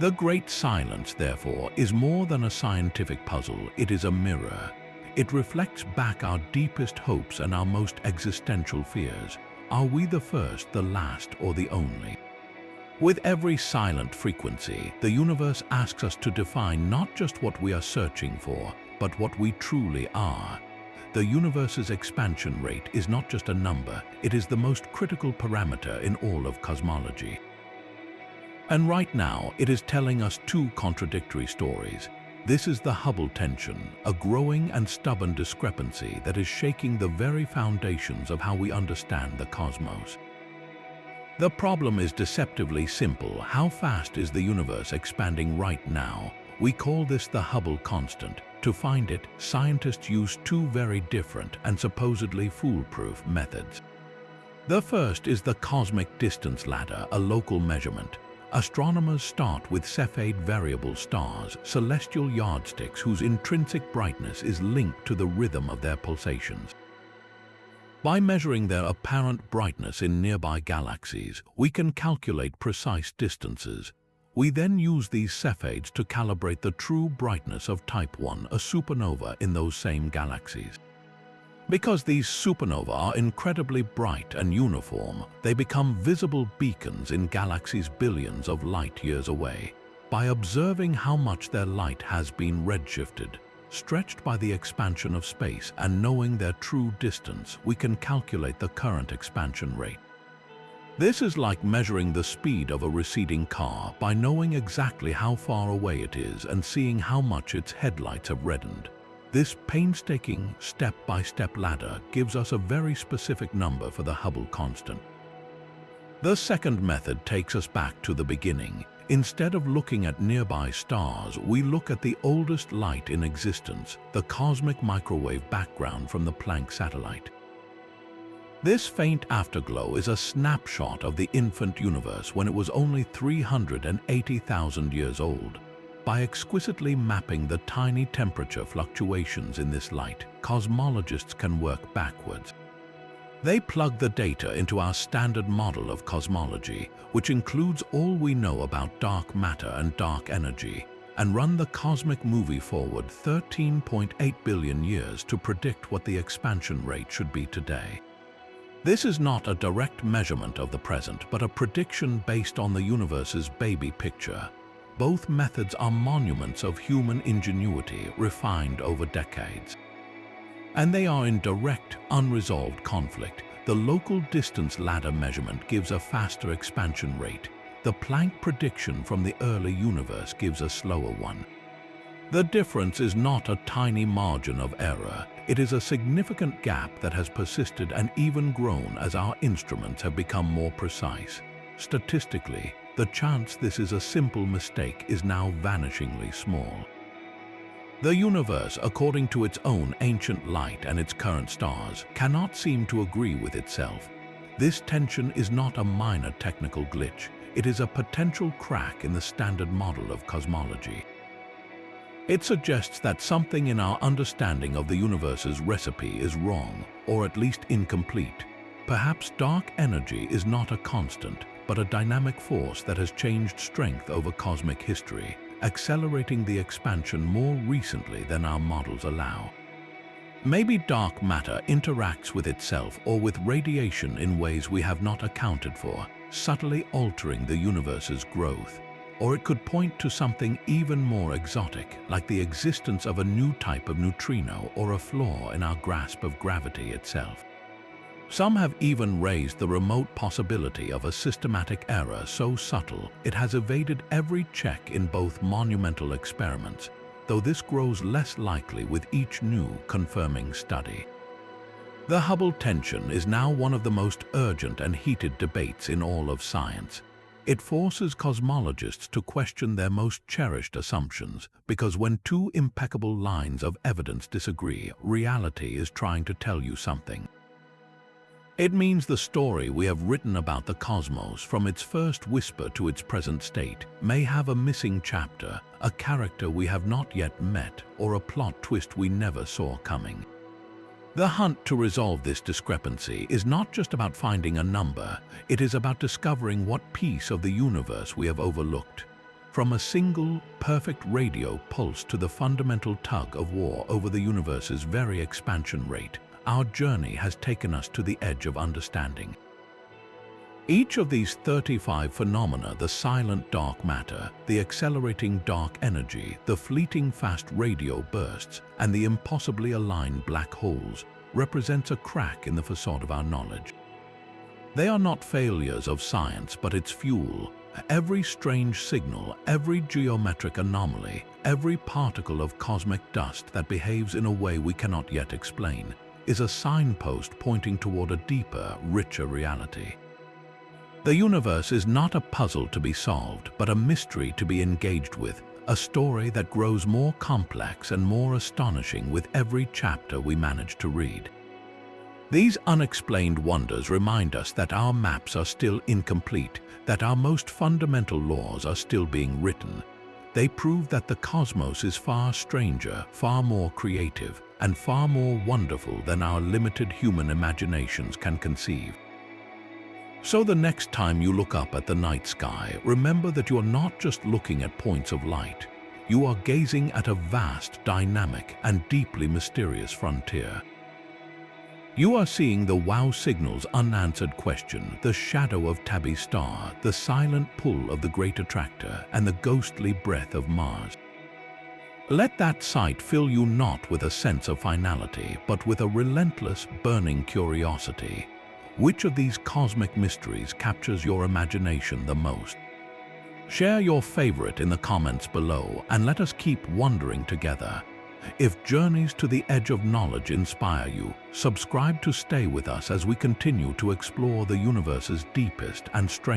The great silence, therefore, is more than a scientific puzzle, it is a mirror. It reflects back our deepest hopes and our most existential fears. Are we the first, the last, or the only? With every silent frequency, the universe asks us to define not just what we are searching for, but what we truly are. The universe's expansion rate is not just a number, it is the most critical parameter in all of cosmology. And right now, it is telling us two contradictory stories. This is the Hubble tension, a growing and stubborn discrepancy that is shaking the very foundations of how we understand the cosmos. The problem is deceptively simple. How fast is the universe expanding right now? We call this the Hubble constant. To find it, scientists use two very different and supposedly foolproof methods. The first is the cosmic distance ladder, a local measurement. Astronomers start with Cepheid variable stars, celestial yardsticks whose intrinsic brightness is linked to the rhythm of their pulsations. By measuring their apparent brightness in nearby galaxies, we can calculate precise distances. We then use these Cepheids to calibrate the true brightness of Type 1, a supernova in those same galaxies. Because these supernovae are incredibly bright and uniform, they become visible beacons in galaxies billions of light years away. By observing how much their light has been redshifted, stretched by the expansion of space, and knowing their true distance, we can calculate the current expansion rate. This is like measuring the speed of a receding car by knowing exactly how far away it is and seeing how much its headlights have reddened. This painstaking step-by-step ladder gives us a very specific number for the Hubble constant. The second method takes us back to the beginning. Instead of looking at nearby stars, we look at the oldest light in existence, the cosmic microwave background from the Planck satellite. This faint afterglow is a snapshot of the infant universe when it was only 380,000 years old. By exquisitely mapping the tiny temperature fluctuations in this light, cosmologists can work backwards. They plug the data into our standard model of cosmology, which includes all we know about dark matter and dark energy, and run the cosmic movie forward 13.8 billion years to predict what the expansion rate should be today. This is not a direct measurement of the present, but a prediction based on the universe's baby picture. Both methods are monuments of human ingenuity refined over decades. And they are in direct, unresolved conflict. The local distance ladder measurement gives a faster expansion rate. The Planck prediction from the early universe gives a slower one. The difference is not a tiny margin of error. It is a significant gap that has persisted and even grown as our instruments have become more precise. Statistically, the chance this is a simple mistake is now vanishingly small. The universe, according to its own ancient light and its current stars, cannot seem to agree with itself. This tension is not a minor technical glitch. It is a potential crack in the standard model of cosmology. It suggests that something in our understanding of the universe's recipe is wrong, or at least incomplete. Perhaps dark energy is not a constant, but a dynamic force that has changed strength over cosmic history, accelerating the expansion more recently than our models allow. Maybe dark matter interacts with itself or with radiation in ways we have not accounted for, subtly altering the universe's growth. Or it could point to something even more exotic, like the existence of a new type of neutrino or a flaw in our grasp of gravity itself. Some have even raised the remote possibility of a systematic error so subtle it has evaded every check in both monumental experiments, though this grows less likely with each new confirming study. The Hubble tension is now one of the most urgent and heated debates in all of science. It forces cosmologists to question their most cherished assumptions, because when two impeccable lines of evidence disagree, reality is trying to tell you something. It means the story we have written about the cosmos, from its first whisper to its present state, may have a missing chapter, a character we have not yet met, or a plot twist we never saw coming. The hunt to resolve this discrepancy is not just about finding a number, it is about discovering what piece of the universe we have overlooked. From a single, perfect radio pulse to the fundamental tug of war over the universe's very expansion rate, our journey has taken us to the edge of understanding. Each of these 35 phenomena, the silent dark matter, the accelerating dark energy, the fleeting fast radio bursts, and the impossibly aligned black holes, represents a crack in the facade of our knowledge. They are not failures of science, but its fuel. Every strange signal, every geometric anomaly, every particle of cosmic dust that behaves in a way we cannot yet explain, is a signpost pointing toward a deeper, richer reality. The universe is not a puzzle to be solved, but a mystery to be engaged with, a story that grows more complex and more astonishing with every chapter we manage to read. These unexplained wonders remind us that our maps are still incomplete, that our most fundamental laws are still being written. They prove that the cosmos is far stranger, far more creative, and far more wonderful than our limited human imaginations can conceive. So the next time you look up at the night sky, remember that you are not just looking at points of light. You are gazing at a vast, dynamic, and deeply mysterious frontier. You are seeing the wow signal's unanswered question, the shadow of Tabby's star, the silent pull of the Great Attractor, and the ghostly breath of Mars. Let that sight fill you not with a sense of finality, but with a relentless, burning curiosity. Which of these cosmic mysteries captures your imagination the most? Share your favorite in the comments below, and let us keep wondering together. If journeys to the edge of knowledge inspire you, subscribe to stay with us as we continue to explore the universe's deepest and strangest